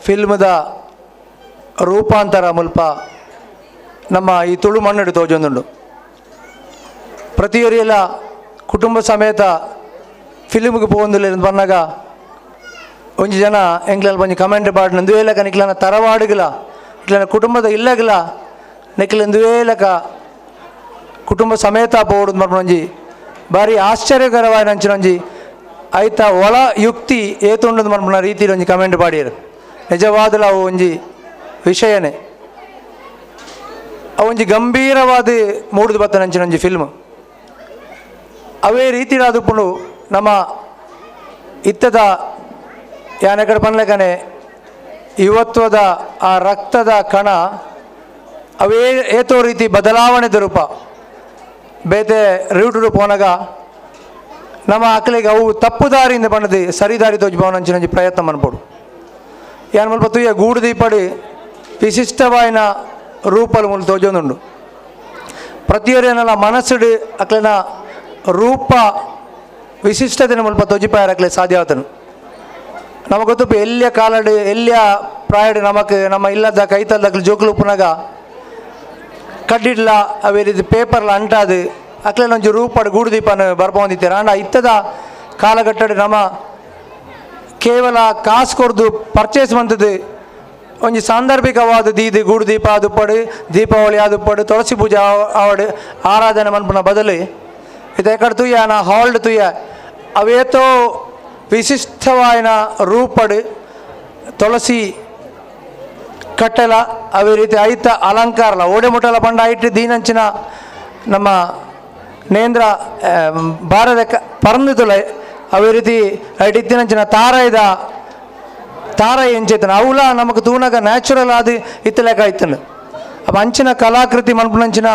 ಫಿಲ್ಮ್ದ ರೂಪಾಂತರ ಮುಲ್ಪ ನಮ್ಮ ಈ ತುಳು ಮಣ್ಣಡು ತೋಜೊಂದುಂಡು. ಪ್ರತಿಯೊರಿಯೆಲ್ಲ ಕುಟುಂಬ ಸಮೇತ ಫಿಲ್ಮ್ಗೆ ಪೋಂದುಲ್ಲೆ ಬಂದಾಗ ಒಂಜಿ ಜನ ಎಂಕ್ಲೆಲ್ಲ ಬಂದು ಕಮೆಂಟ್ ಪಾಡ್ ನಂದುವೇಲಕ ನಿಕ್ಲನ ತರವಾಡುಗಿಲ್ಲ ಇಕ್ಲನ ಕುಟುಂಬದ ಇಲ್ಲಗಿಲ್ಲ ನಿಕ್ಲ ನಂದುವೇಲಕ ಕುಟುಂಬ ಸಮೇತ ಪೋಡುದು ಮರ್ಪಣೊಂಜಿ ಭಾರಿ ಆಶ್ಚರ್ಯಕರವಾದ ನಂಚಿನೊಂಜಿ ಐತ ಒಳ ಯುಕ್ತಿ ಏತುಂಡದು ಮರ್ಪಣ ರೀತಿಯಲ್ಲಿ ಒಂಜಿ ಕಮೆಂಟ್ ಪಾಡಿಯರು. ನಿಜವಾದಲು ಅವು ಒಂಜಿ ವಿಷಯನೇ, ಅವೊಂಜಿ ಗಂಭೀರವಾದ ಮೂಡುದು ಬತ್ತ ನಂಚಿನೊಂಜಿ ಫಿಲ್ಮ್. ಅವೇ ರೀತಿಯಲ್ಲಿ ಆದುಕೊಂಡು ನಮ್ಮ ಇತ್ತದ ಯಾನೆಕಡೆ ಪನ್ಲೆಕನೆ ಯುವತ್ವದ ಆ ರಕ್ತದ ಕಣ ಅವೇ ಏತೋ ರೀತಿ ಬದಲಾವಣೆದ ರೂಪ ಬೇತೆ ರೂಟು ಪೋನಾಗ ನಮ್ಮ ಅಕ್ಕಲಿಗೆ ಅವು ತಪ್ಪು ದಾರಿಯಿಂದ ಬಣ್ಣದು ಸರಿ ದಾರಿ ತೋಜ್ಭವನ ಅಂಚಿನಂಜಿ ಪ್ರಯತ್ನ ಮನ್ಪೋಡು. ಯಾನ್ ಮಲ್ಪ ತುಯ್ಯ ಗೂಡು ದೀಪಡಿ ವಿಶಿಷ್ಟವಾಯಿನ ರೂಪಲು ಮುಲ್ ತೋಜೊಂದುಂಡು. ಪ್ರತಿಯೊರೇನಲ್ಲ ಮನಸ್ಸುಡು ಅಕ್ಲೆನ ರೂಪ ವಿಶಿಷ್ಟತೆನ ಮುಲ್ಪ ತೋಜಿಪಾಯರ್ ಅಕ್ಲೆ ಸಾಧ್ಯ ಆತನು. ನಮಗೆ ಗೊತ್ತು ಎಲ್ಲಿಯ ಕಾಲಡು ಎಲ್ಲಿಯ ಪ್ರಾಯಡು ನಮಕ್ ನಮ್ಮ ಇಲ್ಲದ ಕೈತಲ್ದಕ್ಲು ಜೋಕುಲು ಉಪ್ಪುನಾಗ ಕಡ್ಡಿಡ್ಲ ಅವೇ ರೀತಿ ಪೇಪರ್ಲ ಅಂಟಾದು ಅಕ್ಲೆನ ಒಂಚೂರು ರೂಪಡು ಗೂಡು ದೀಪನ ಬರ್ಬಂದಿತ್ತಾರೆ. ಆಂಡ ಇತ್ತದ ಕಾಲಘಟ್ಟಡು ನಮ್ಮ ಕೇವಲ ಕಾಸು ಕೊಡ್ದು ಪರ್ಚೇಸ್ ಬಂದದ್ದು ಒಂಜಿ ಸಾಂದರ್ಭಿಕವಾದ ದೀದು ಗೂಡು ದೀಪ ಆದುಪ್ಪಡು ದೀಪಾವಳಿ ಆದುಪ್ಪಡು ತುಳಸಿ ಪೂಜೆ ಆವಡು ಆರಾಧನೆ ಮನ್ಪುನ ಬದಲು ಇದು ಎಕಡೆ ತುಯ್ಯ ನಾ ಹಾಲ್ಡ್ ತುಯ್ಯ ಅವೇತೋ ವಿಶಿಷ್ಟವಾಯಿನ ರೂಪಡು ತುಳಸಿ ಕಟ್ಟೆಲ ಅವೇ ರೀತಿ ಐತ ಅಲಂಕಾರಲ ಓಡೆ ಮುಟ್ಟಲ ಪಂಡ ಐಟ್ಟು ದೀನಂಚಿನ ನಮ್ಮ ನೇಂದ್ರ ಭಾರತ ಪರಂದು ತುಲೆ ಅವೇ ರೀತಿ ಐಟ್ ಇತ್ತಿನಂಚಿನ ತಾರ ಎಂಚೈತನ ಅವಲ ನಮಗೆ ತೂನಾಗ ನ್ಯಾಚುರಲ್ ಆದ ಇತ್ತಲೆಕ ಆಯ್ತನು ಅಪ್ಪ ಅಂಚಿನ ಕಲಾಕೃತಿ ಮನ್ಪುನಂಚಿನ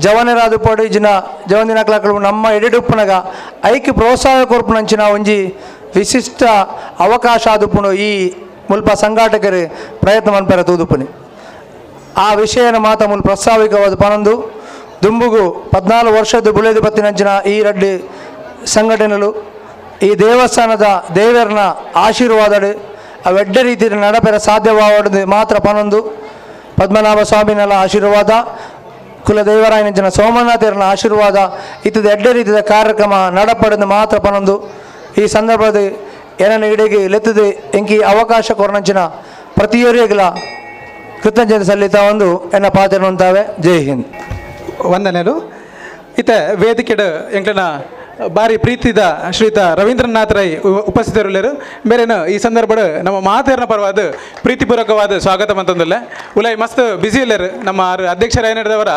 ಜವನರಾದು ಪಡು ಇಜಿನ ಜವನಿನ ಕಲಾಕೃತಿ ನಮ್ಮ ಎಡೆಡುಪ್ಪುನಗ ಐಕ್ಯ ಪ್ರೋತ್ಸಾಹ ಕೊರ್ಪುನಂಚಿನ ಒಂಜಿ ವಿಶಿಷ್ಟ ಅವಕಾಶ ಆದುಪ್ಪುನು ಈ ಮುಲ್ಪ ಸಂಘಾಟಕರು ಪ್ರಯತ್ನ ಮನ್ಪೆರ ತೂದುಪ್ಪುನಿ. ಆ ವಿಷಯನ ಮಾತ ಮುಲ್ ಪ್ರಸ್ತಾವಿಕವಾದ ಪನೊಂದು ದುಂಬುಗು 14 ವರ್ಷದ ಬುಳೆದು ಬತ್ತಿನಂಚಿನ ಈ ರಡ್ಡು ಸಂಘಟನೆಗಳು ಈ ದೇವಸ್ಥಾನದ ದೇವರನ ಆಶೀರ್ವಾದಡು ಅವೆಡ್ಡ ರೀತಿಯ ನಡಪೆರ ಸಾಧ್ಯವಾವಡು ಮಾತ್ರ ಪನೊಂದು ಪದ್ಮನಾಭ ಸ್ವಾಮಿನಲ್ಲ ಆಶೀರ್ವಾದ ಕುಲದೇವರಾಯನಂಚಿನ ಸೋಮನಾಥರನ ಆಶೀರ್ವಾದ ಇತ್ತದ ಎಡ್ಡ ರೀತಿಯ ಕಾರ್ಯಕ್ರಮ ನಡಪಡದು ಮಾತ್ರ ಪನೊಂದು ಈ ಸಂದರ್ಭದ ಏನನ್ನ ಇಡೆಗೆ ಲೆತ್ತದು ಎಂಕಿ ಅವಕಾಶ ಕೊರನಂಚಿನ ಪ್ರತಿಯೊರಿಯಗಲ ಕೃತಜ್ಞತೆ ಸಲ್ಲಿತಾ ಒಂದು ಎನ್ನ ಪಾತ್ರ ಅಂತಾವೆ. ಜೈ ಹಿಂದ್. ವಂದನೆಗಳು. ಇತ್ತೆ ವೇದಿಕೆಡು ಎಂಕ್ಲನ ಭಾರಿ ಪ್ರೀತಿದ ಶ್ರೀಯುತ ರವೀಂದ್ರನಾಥ್ ರೈ ಉಪಸ್ಥಿತರಿಲ್ಲರು. ಬೇರೆನು ಈ ಸಂದರ್ಭಡು ನಮ್ಮ ಮಾತೇರ್ನ ಪರವಾದ ಪ್ರೀತಿಪೂರ್ವಕವಾದ ಸ್ವಾಗತ ಅಂತಂದಿಲ್ಲ. ಉಲೈ ಮಸ್ತ್ ಬ್ಯುಸಿ ಇಲ್ಲರು ನಮ್ಮ ಅಧ್ಯಕ್ಷರ ಏನಿಡಿದವರ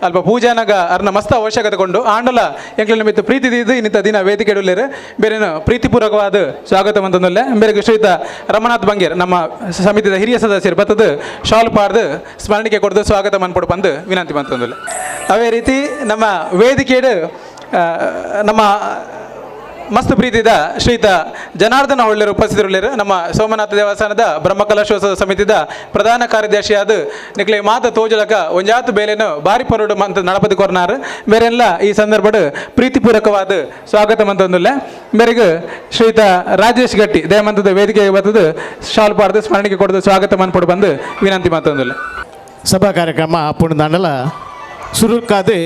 ಅಲ್ಪ ಪೂಜಾನಾಗ ಅರ್ನ ಮಸ್ತ್ ಅವಶ್ಯಕತೆ ಕೊಂಡು ಆಂಡಲ ಎಂಕ್ಲ ಮಿತ್ತು ಪ್ರೀತಿ ಇದು ಇನ್ನಿತ ದಿನ ವೇದಿಕೆ ಇಡಲಿರು. ಬೇರೆನು ಪ್ರೀತಿಪೂರ್ವಕವಾದ ಸ್ವಾಗತ ಅಂತಂದಿಲ್ಲ. ಬೇರೆ ಶ್ರೀಯುತ ರಮನಾಥ್ ಬಂಗೇರ್ ನಮ್ಮ ಸಮಿತಿಯ ಹಿರಿಯ ಸದಸ್ಯರು ಬತ್ತದು ಶಾಲ್ ಪಾರ್ದು ಸ್ಮರಣಿಕೆ ಕೊಡ್ದು ಸ್ವಾಗತ ಮನ್ಪಡು ಬಂದು ವಿನಂತಿ ಅಂತಂದಿಲ್ಲ. ಅವೇ ರೀತಿ ನಮ್ಮ ವೇದಿಕೆಡು ನಮ್ಮ ಮಸ್ತ್ ಪ್ರೀತಿದ ಶ್ರೀಯುತ ಜನಾರ್ದನ ಹೊಳ್ಳೆರು ಉಪಸ್ಥಿತರಿಲ್ಲರು. ನಮ್ಮ ಸೋಮನಾಥ ದೇವಸ್ಥಾನದ ಬ್ರಹ್ಮಕಲಶೋತ್ಸವ ಸಮಿತಿದ ಪ್ರಧಾನ ಕಾರ್ಯದರ್ಶಿಯಾದ ನಿಕ್ಲೆ ಮಾತ ತೋಜಲಕ ಒಂಜಾತು ಬೇಲೆನು ಬಾರಿ ಪೊರಡು ಮಂತ ನಡಪದು ಕೊರ್ನಾರು. ಬೇರೆಲ್ಲ ಈ ಸಂದರ್ಭಡು ಪ್ರೀತಿಪೂರ್ವಕವಾದ ಸ್ವಾಗತ ಮಂತಂದಿಲ್ಲ. ಬೇರೆಗೆ ಶ್ರೀಯುತ ರಾಜೇಶ್ ಗಟ್ಟಿ ದಯಮಂತದ ವೇದಿಕೆಗೆ ಬರ್ತದು ಶಾಲ್ ಪಾಡ್ದು ಸ್ಮರಣಿಕೆ ಕೊಡದು ಸ್ವಾಗತ ಮನ್ಪಡು ಬಂದು ವಿನಂತಿ ಮಂತಂದಿಲ್ಲ. ಸಭಾ ಕಾರ್ಯಕ್ರಮ ಅಪ್ಪುಂಡು ದಾಂಡಲ ಸುರುಕಾದು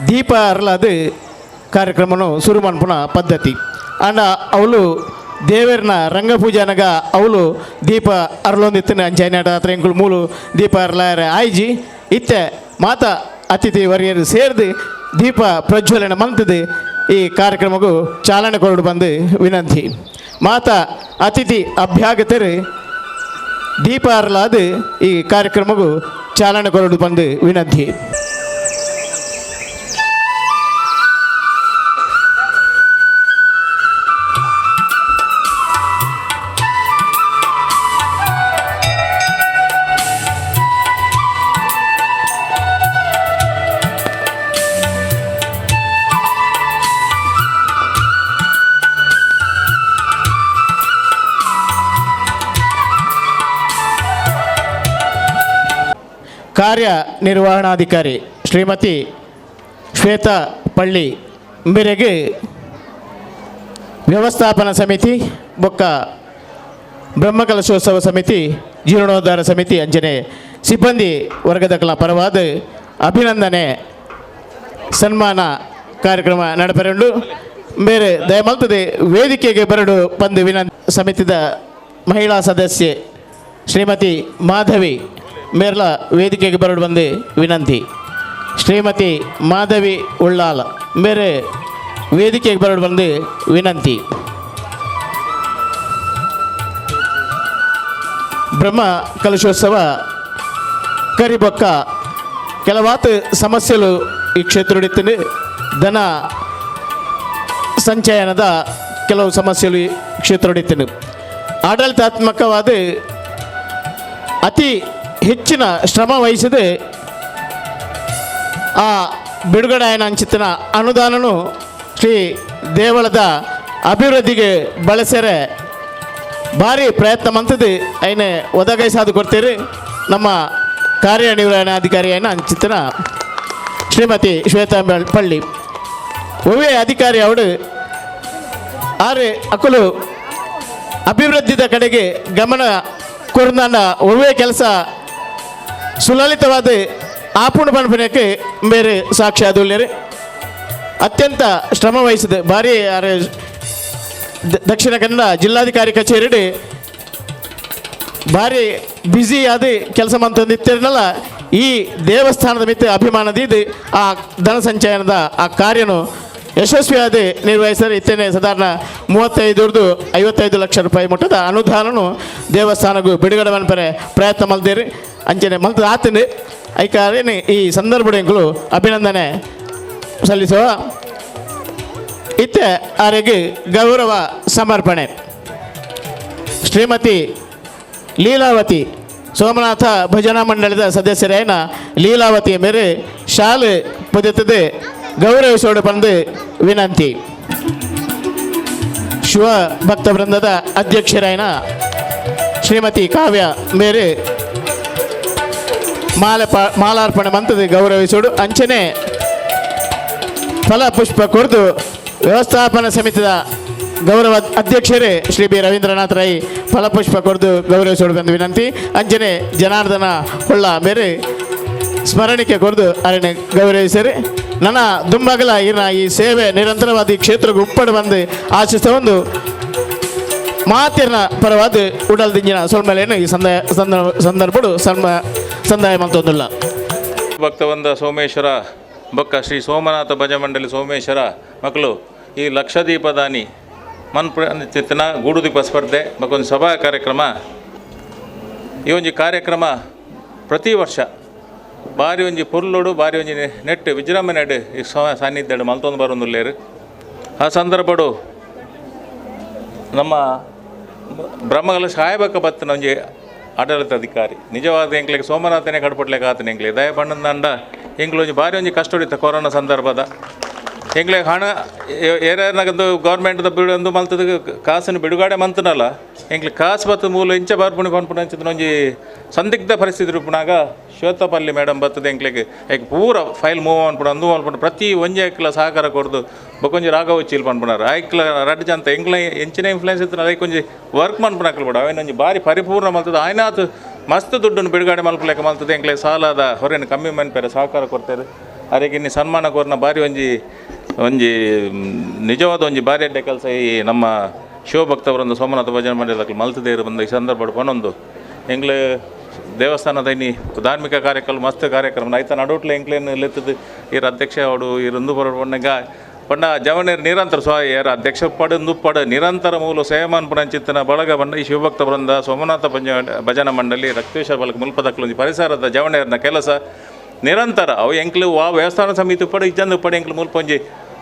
ದೀಪ ಅರ್ಲಾದು ಕಾರ್ಯಕ್ರಮನು ಶುರು ಮನ್ಪುನ ಪದ್ಧತಿ ಅಂಡ ಅವಳು ದೇವರನ ರಂಗಪೂಜಾನಾಗ ಅವಳು ದೀಪ ಅರ್ಲೊಂದಿತ್ತನ ಅಂಚೈನಾಟ ಹತ್ರ ಎಂಕುಳು ಮೂಲು ದೀಪ ಅರ್ಲಾರ ಆಯ್ಜಿ ಇತ್ತೆ ಮಾತ ಅತಿಥಿ ವರ್ಯರು ಸೇರಿದು ದೀಪ ಪ್ರಜ್ವಲನ ಮಂತದು ಈ ಕಾರ್ಯಕ್ರಮಕ್ಕೂ ಚಾಲನೆ ಕೊರಡು ಬಂದು ವಿನಂತಿ. ಮಾತ ಅತಿಥಿ ಅಭ್ಯಾಗತರು ದೀಪ ಅರ್ಲಾದು ಈ ಕಾರ್ಯಕ್ರಮಕ್ಕೂ ಚಾಲನೆ ಕೊರಡು ಬಂದು ವಿನಂತಿ. ಕಾರ್ಯನಿರ್ವಹಣಾಧಿಕಾರಿ ಶ್ರೀಮತಿ ಶ್ವೇತಾ ಪಳ್ಳಿ ಮೇರೆಗೆ ವ್ಯವಸ್ಥಾಪನಾ ಸಮಿತಿ ಬೊಕ್ಕ ಬ್ರಹ್ಮಕಲಶೋತ್ಸವ ಸಮಿತಿ ಜೀರ್ಣೋದ್ಧಾರ ಸಮಿತಿ ಅಂಜನೆ ಸಿಬ್ಬಂದಿ ವರ್ಗದ ಪರವಾದ ಅಭಿನಂದನೆ ಸನ್ಮಾನ ಕಾರ್ಯಕ್ರಮ ನಡಪೆರಡು ಬೇರೆ ದಯಮಲ್ತದೆ ವೇದಿಕೆಗೆ ಬರಡು ಬಂದು ಸಮಿತಿದ ಮಹಿಳಾ ಸದಸ್ಯೆ ಶ್ರೀಮತಿ ಮಾಧವಿ ಮೇರ್ಲ ವೇದಿಕೆಗೆ ಬರಡು ಬಂದು ವಿನಂತಿ. ಶ್ರೀಮತಿ ಮಾಧವಿ ಉಳ್ಳಾಲ ಬೇರೆ ವೇದಿಕೆಗೆ ಬರಡು ಬಂದು ವಿನಂತಿ. ಬ್ರಹ್ಮ ಕಲಶೋತ್ಸವ ಕರಿಬೊಕ್ಕ ಕೆಲವಾತು ಸಮಸ್ಯೆಗಳು ಈ ಕ್ಷೇತ್ರಡಿತ್ತು. ಧನ ಸಂಚಯನದ ಕೆಲವು ಸಮಸ್ಯೆಗಳು ಈ ಕ್ಷೇತ್ರಡಿತ್ತು. ಆಡಳಿತಾತ್ಮಕವಾದ ಅತಿ ಹೆಚ್ಚಿನ ಶ್ರಮ ವಹಿಸಿದ ಆ ಬಿಡುಗಡೆಯನ ಅಂಚಿತ್ತಿನ ಅನುದಾನನು ಶ್ರೀ ದೇವಳದ ಅಭಿವೃದ್ಧಿಗೆ ಬಳಸ್ಯಾರೆ. ಭಾರಿ ಪ್ರಯತ್ನ ಮಂತದ್ದು ಐನೆ ಒದಗಿಸಾದು ಕೊಡ್ತೀರಿ. ನಮ್ಮ ಕಾರ್ಯನಿರ್ವಹಣಾಧಿಕಾರಿಯನ್ನು ಅಂಚಿತ್ತಿನ ಶ್ರೀಮತಿ ಶ್ವೇತಾ ಪಳ್ಳಿ ಒವ್ವೇ ಅಧಿಕಾರಿ ಅವಡು ಆರು ಅಕ್ಕಲು ಅಭಿವೃದ್ಧಿದ ಕಡೆಗೆ ಗಮನ ಕೊಡ್ದಾಂಡ ಒವ್ವೇ ಕೆಲಸ ಸುಲಲಿತವಾದ ಆಪುಣ ಪಣಪಣಕ್ಕೆ ಬೇರೆ ಸಾಕ್ಷಿ ಆದುಳ್ಳೇರಿ ಅತ್ಯಂತ ಶ್ರಮ ವಹಿಸಿದೆ. ಭಾರಿ ದಕ್ಷಿಣ ಕನ್ನಡ ಜಿಲ್ಲಾಧಿಕಾರಿ ಕಚೇರಿ ಭಾರಿ ಬ್ಯುಸಿ ಆದ ಕೆಲಸ ಮಂತಂದಿತ್ತಿರನಲ್ಲ. ಈ ದೇವಸ್ಥಾನದ ಮಿತ್ತ ಅಭಿಮಾನದಿದ್ದು ಆ ಧನ ಸಂಚಯನದ ಆ ಕಾರ್ಯನು ಯಶಸ್ವಿಯಾದ ನಿರ್ವಹಿಸಿದರೆ ಇತ್ತೇನೆ ಸಾಧಾರಣ 35-55 ಲಕ್ಷ ರೂಪಾಯಿ ಮಟ್ಟದ ಅನುದಾನನು ದೇವಸ್ಥಾನಕ್ಕೂ ಬಿಡುಗಡೆ ಮನ್ಪರೆ ಪ್ರಯತ್ನ ಮಲ್ದೇರಿ ಅಂಚನೆ ಮಲ್ತದ ಆತಂದು ಐಕಾರೇನೆ ಈ ಸಂದರ್ಭಗಳು ಅಭಿನಂದನೆ ಸಲ್ಲಿಸುವ ಇತ್ತೆ ಆರೆಗೆ ಗೌರವ ಸಮರ್ಪಣೆ. ಶ್ರೀಮತಿ ಲೀಲಾವತಿ ಸೋಮನಾಥ ಭಜನಾ ಮಂಡಳದ ಸದಸ್ಯರಾಯನ ಲೀಲಾವತಿಯ ಮೇರೆ ಶಾಲೆ ಪದ್ಧತಿ ಗೌರವಿಸೋಡು ಬಂದು ವಿನಂತಿ. ಶಿವ ಭಕ್ತ ವೃಂದದ ಅಧ್ಯಕ್ಷರಾಯನ ಶ್ರೀಮತಿ ಕಾವ್ಯ ಮೇರೆ ಮಾಲಾರ್ಪಣೆ ಮಂತದ ಗೌರವಿಸೋಡು ಅಂಚನೆ ಫಲ ಪುಷ್ಪ ಕೊಡ್ದು ವ್ಯವಸ್ಥಾಪನಾ ಸಮಿತಿಯ ಗೌರವ ಅಧ್ಯಕ್ಷರೇ ಶ್ರೀ ಬಿ ರವೀಂದ್ರನಾಥ್ ರೈ ಫಲಪುಷ್ಪ ಕೊಡ್ದು ಗೌರವಿಸೋಡು ಬಂದು ವಿನಂತಿ. ಅಂಚನೆ ಜನಾರ್ದನ ಹೊಳ್ಳ ಮೇರೆ ಸ್ಮರಣಿಕೆ ಕೊಡ್ದು ಅರಣ್ಯ ಗೌರವಿಸರಿ. ನನ್ನ ದುಂಬಗಲ ಈ ಸೇವೆ ನಿರಂತರವಾದ ಈ ಕ್ಷೇತ್ರಕ್ಕೆ ಉಪ್ಪಡು ಬಂದು ಆಶಿಸ್ತಾ ಒಂದು ಮಾತಿನ ಪರವಾದ ಉಡಲ್ದಿಂಜಿನ ಸೊಲ್ಮೇಲೆಯನ್ನು ಈ ಸಂದರ್ಭಡು ಸಂದಾಯ ಮಂತೊಂದುಲ್ಲ. ಭಕ್ತವಂದ ಸೋಮೇಶ್ವರ ಬೊಕ್ಕ ಶ್ರೀ ಸೋಮನಾಥ ಭಜಮಂಡಲಿ ಸೋಮೇಶ್ವರ ಮಕ್ಕಳು ಈ ಲಕ್ಷದೀಪದಾನಿ ಚಿತ್ತನ ಗೂಡುದೀಪ ಸ್ಪರ್ಧೆ ಮತ್ತೊಂದು ಸಭಾ ಕಾರ್ಯಕ್ರಮ ಈ ಒಂದು ಕಾರ್ಯಕ್ರಮ ಪ್ರತಿ ವರ್ಷ ಭಾರಿ ಒಂಜಿ ಪುರ್ಲುಡು ಭಾರಿ ಒಂಜಿ ನೆಟ್ಟು ವಿಜೃಂಭಣೆಡು ಈ ಸಾನ್ನಿಧ್ಯ ಮಲ್ತೊಂದು ಬರೋದಿಲ್ಲೇರು. ಆ ಸಂದರ್ಭಡು ನಮ್ಮ ಬ್ರಹ್ಮಗಲ ಸಾಯಬಕ್ಕ ಬತ್ತನ ಒಂಜಿ ಆಡಳಿತಾಧಿಕಾರಿ ನಿಜವಾದ ಎಂಕ್ಲಿಗೆ ಸೋಮನಾಥನೇ ಕಡ್ಪಟ್ಲಿಕ್ಕೆ ಆತನ ಎಂಕ್ಲಿ ದಯ ಪಣ್ಣಂದ ಎಂಕ್ಲು ಒಂಜಿ ಭಾರಿ ಒಂಜಿ ಕಷ್ಟ ಹೊಡಿತ ಕೊರೋನಾ ಸಂದರ್ಭದ ಎಂಕ್ಲಿಗೆ ಹಣ ಏರ್ಯಾರ್ನಾಗಂದು ಗೌರ್ಮೆಂಟ್ದ ಬಿಡೊಂದು ಮಲ್ತದ ಕಾಸನ್ನು ಬಿಡುಗಡೆ ಮಂತನಲ್ಲ ಎಂಕ್ಲಿ ಕಾಸು ಬತ್ತದ ಮೂಲ ಇಂಚ ಬಾರ್ಪುಣಿ ಪನ್ಪುಣ ಅಂಚಿದ ಒಂಜಿ ಸಂದಿಗ್ಧ ಪರಿಸ್ಥಿತಿ ರೂಪನಾಗ ಶ್ವೇತಪಲ್ಲಿ ಮೇಡಮ್ ಬರ್ತದೆ ಎಂಕ್ಲಿಗೆ ಈಗ ಪೂರ ಫೈಲ್ ಮೂವ್ ಅನ್ಪುಣ ಅಂದು ಅನ್ಪುಣ ಪ್ರತಿ ಒಂಜಿ ಐಕ್ಲ ಸಹಕಾರ ಕೊಡ್ದು ಬೊಕೊಂಜಿ ರಾಘವ ಚೀಲ್ ಪನ್ಪುಣಾರ ಐಕ್ಲ ರಡ್ ಜಂತ ಎಂಕ್ಲ ಎಂಚಿನ ಇನ್ಫ್ಲೂಯೆನ್ಸ್ ಇತ್ತು ಅದಕ್ಕೆ ಒಂಜಿ ವರ್ಕ್ ಮನ್ಪುಣಕ್ಲು ಬಿಡ ಅವೇನೊಂಜಿ ಭಾರಿ ಪರಿಪೂರ್ಣ ಮಲ್ತದ ಆಯ್ನಾತು ಮಸ್ತ್ ದುಡ್ಡನ್ನು ಬಿಡುಗಡೆ ಮಲ್ಪಲೆಕ್ಕ ಮಲ್ತದೆ ಎಂಕ್ಲೆ ಸಾಲದ ಹೊರೆನ ಕಮ್ಮಿ ಮನ್ಪೇರೆ ಸಹಕಾರ ಕೊಡ್ತಾರೆ. ಅದಕ್ಕೆ ಇನ್ನು ಸನ್ಮಾನ ಕೋರ್ನ ಭಾರಿ ಒಂಜಿ ನಿಜವಾದ ಒಂಜಿ ಭಾರಿ ಅಡ್ಡೆ ಕೆಲಸ ಈ ನಮ್ಮ ಶಿವಭಕ್ತವರೊಂದು ಸೋಮನಾಥ ಭಜನೆ ಮಂಡಳಿ ಮಲ್ತದೇ ಬಂದ ಈ ಸಂದರ್ಭ ಪನೊಂದು ಎಂಗ್ಲೆ ದೇವಸ್ಥಾನದ ಇನ್ನು ಧಾರ್ಮಿಕ ಕಾರ್ಯಕ್ರಮ ಮಸ್ತ್ ಕಾರ್ಯಕ್ರಮ ಐತ ನಡುಟ್ಲೆ ಎಂಕ್ಲೇನು ಲೆತ್ತದು ಈರ ಅಧ್ಯಕ್ಷ ಅವಡು ಈರೊಂದು ಬರೋಣಗ ಪಂಡ ಜವನೇರು ನಿರಂತರ ಏರ ಅಧ್ಯಕ್ಷ ಪಡ ನಿರಂತರ ಮೂಲ ಸೇವಮಾನ್ ಪುರಂಚಿತ್ತನ ಬಳಗ ಬಂಡ ಈ ಶಿವಭಕ್ತ ವೃಂದ ಸೋಮನಾಥ ಭಜನಾ ಮಂಡಳಿ ರಕ್ತೇಶ್ವರ ಬಲಕ ಮುಲ್ಪದಕ್ಲೊಂಜಿ ಪರಿಸರದ ಜವನೇರ್ನ ಕೆಲಸ ನಿರಂತರ ಅವು ಎಂಕ್ಲು ವ್ಯವಸ್ಥಾನ ಸಮಿತಿ ಪಡ ಇಜ್ಜಂದು ಪಡ ಎಂಕ್ಲು ಮುಲ್ಪೊಂಜಿ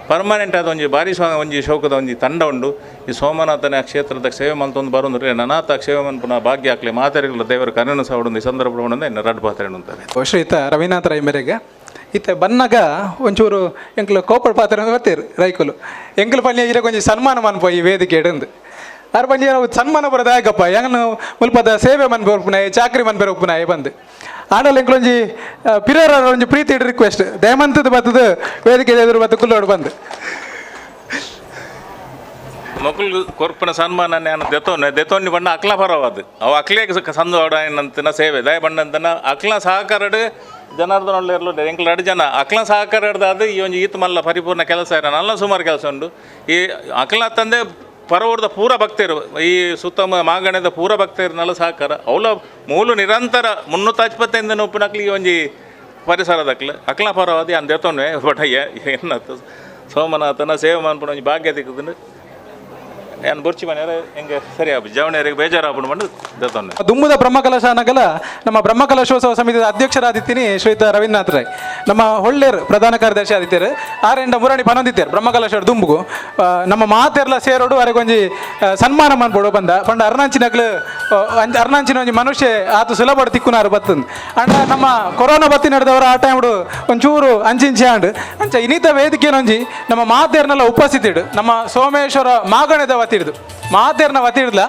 ಪರ್ಮನೆಂಟ್ ಆದ ಒಂಜಿ ಭಾರಿ ಒಂಜಿ ಶೋಕದ ಒಂಜಿ ತಂಡ ಉಂಡು ಈ ಸೋಮನಾಥನ ಕ್ಷೇತ್ರದ ಸೇವೆ ಮಲ್ತೊಂದು ಬರೋದು ನನಾಥ ಸೇವೆ ಮನ್ಪುನ ಭಾಗ್ಯ ಹಾಕ್ಲಿ ಮಾತಾಡಿಗಳ ದೇವರ ಕರ್ಣನ ಸಾವಡು ಈ ಸಂದರ್ಭ ಇನ್ನು ರಡ್ ಪಾತ್ರೆ ಅಂತಾರೆ. ಶ್ರೀಯುತ ರವೀನಾಥ ರೈ ಮೇರೆಗೆ ಇತ್ತೆ ಬನ್ನಾಗ ಒಂಚೂರು ಎಂಕ್ಲು ಕೋಪಡ ಪಾತ್ರೆ ಬರ್ತೀರು ರೈಕುಲು ಎಂಕ್ಲು ಪಂಡ್ಯ ಇರ ಕೊಂಚ ಸನ್ಮಾನ ಮನ್ಪೋ ಈ ವೇದಿಕೆ ಇಡಂದು ಆರು ಪಂಡ್ಯ ಸನ್ಮಾನ ಬರೋದಾಗಪ್ಪ ಹೆಂಗನು ಮುಲ್ಪದ ಸೇವೆ ಮನ್ಪೆ ಒಪ್ಪುನಾಯಿ ಚಾಕ್ರಿ ಮನ್ಪೆ ಒಪ್ಪುನಾಯಿ ಬಂದು ಆಡಲ್ ಎಂಕ್ಲೊಂಜಿ ಪಿರರ ಒಂಜಿ ಪ್ರೀತಿ ರಿಕ್ವೆಸ್ಟ್ ದಯಮಂತದ ಬತ್ತದ ವೇದಿಕೆ ಎದುರು ಬತ್ತು ಕುಲ್ಲೋಡು ಬಂದು ಮಕ್ಕಳು ಕೊರ್ಪನ ಸನ್ಮಾನ ನಾನು ದೆತೋನಿ ಬಣ್ಣ ಅಕ್ಲ ಪರವಾದು ಅವು ಅಕ್ಲೇಗೆ ಸಂದೋಡನಂತನ ಸೇವೆ ದಯ ಬಣ್ಣಂತನ ಅಕ್ಲ ಸಹಕಾರಡು ಜನಾರ್ದನ ಒಳ್ಳೆ ಇರಲು ಎಂಕ್ಲ 2 ಜನ ಅಕ್ಲ ಸಹಕಾರ ಹಿಡ್ದಾದು ಈ ಒಂದು ಈತ ಮಲ್ಲ ಪರಿಪೂರ್ಣ ಕೆಲಸ ಇರೋ ನಲ್ಲ ಸುಮಾರು ಕೆಲಸ ಉಂಟು ಈ ಅಕ್ಲ ತಂದೆ ಪರವರ್ದ ಪೂರ ಭಕ್ತರು ಈ ಸುತ್ತಮ ಮಾಗಣದ ಪೂರ ಭಕ್ತರನ್ನೆಲ್ಲ ಸಹಕಾರ ಅವಳ ಮೂಲು ನಿರಂತರ 355 ಉಪ್ಪಿನಕ್ಲಿ ಈ ಒಂಜಿ ಪರಿಸರದಕ್ಲ ಅಕ್ಲ ಪರವಾದಿ ಅಂದ ದೆತೋನ್ವೆ ಬಟಯ್ಯ ಏನತ್ತು ಸೋಮನಾಥನ ಸೇವೆ ಮಾಡ್ಕೊಂಡು ಒಂಜಿ ಭಾಗ್ಯ ತೆಗೆದು ಏನು ಬುರ್ಚಿ ಮನೆಯವ್ರೆ ಹೆಂಗೆ ಸರಿ ಆಗ ಜವಣಿಯರಿಗೆ ಬೇಜಾರಾಗ್ಬಿಡು ಬಂದು ದತ್ತೊಂದು ದುಮ್ಮದ ಬ್ರಹ್ಮಕಲಶ ಅನ್ನಗಲ ನಮ್ಮ ಬ್ರಹ್ಮಕಲಶೋತ್ಸವ ಸಮಿತಿಯ ಅಧ್ಯಕ್ಷರಾದಿತ್ತೀನಿ ಶ್ರೀಯುತ ರವೀಂದ್ರನಾಥ್ ರೈ ನಮ್ಮ ಹೊಳ್ಳೇರು ಪ್ರಧಾನ ಕಾರ್ಯದರ್ಶಿ ಆದಿತ್ಯರು 6 ಮುರಾಣಿ ಪನೊಂದಿತ್ತಾರೆ ಬ್ರಹ್ಮಕಲಶ ದುಂಬುಗು ನಮ್ಮ ಮಾತೆರ್ಲ ಸೇರೋಡು ಅವರಿಗೊಂಜಿ ಸನ್ಮಾನ ಮಾಡ್ಬೋಡು ಪಂಡ ಅರ್ನಾಂಚಿನಗ್ಲು ಅರ್ನಾಂಚಿನ ಒಂಜಿ ಮನುಷ್ಯ ಆತು ಸುಲಭ ತಿಕ್ಕುನಾರು ಬತ್ತಂದು ಅಂಡ ನಮ್ಮ ಕೊರೋನಾ ಬತ್ತಿ ನಡೆದವರು ಆ ಟೈಮ್ಡು ಒಂಚೂರು ಅಂಚಿಂಚೆ ಅಂಡು ಅಂಚ ಇನ್ನಿತ ವೇದಿಕೆನೊಂಜಿ ನಮ್ಮ ಮಾತೆರ್ನೆಲ್ಲ ಉಪಸ್ಥಿತಿಡು ನಮ್ಮ ಸೋಮೇಶ್ವರ ಮಾಗಣದ ವತಿರ್ದು ಮಾತೆರ್ನ ವತಿರ್ಲ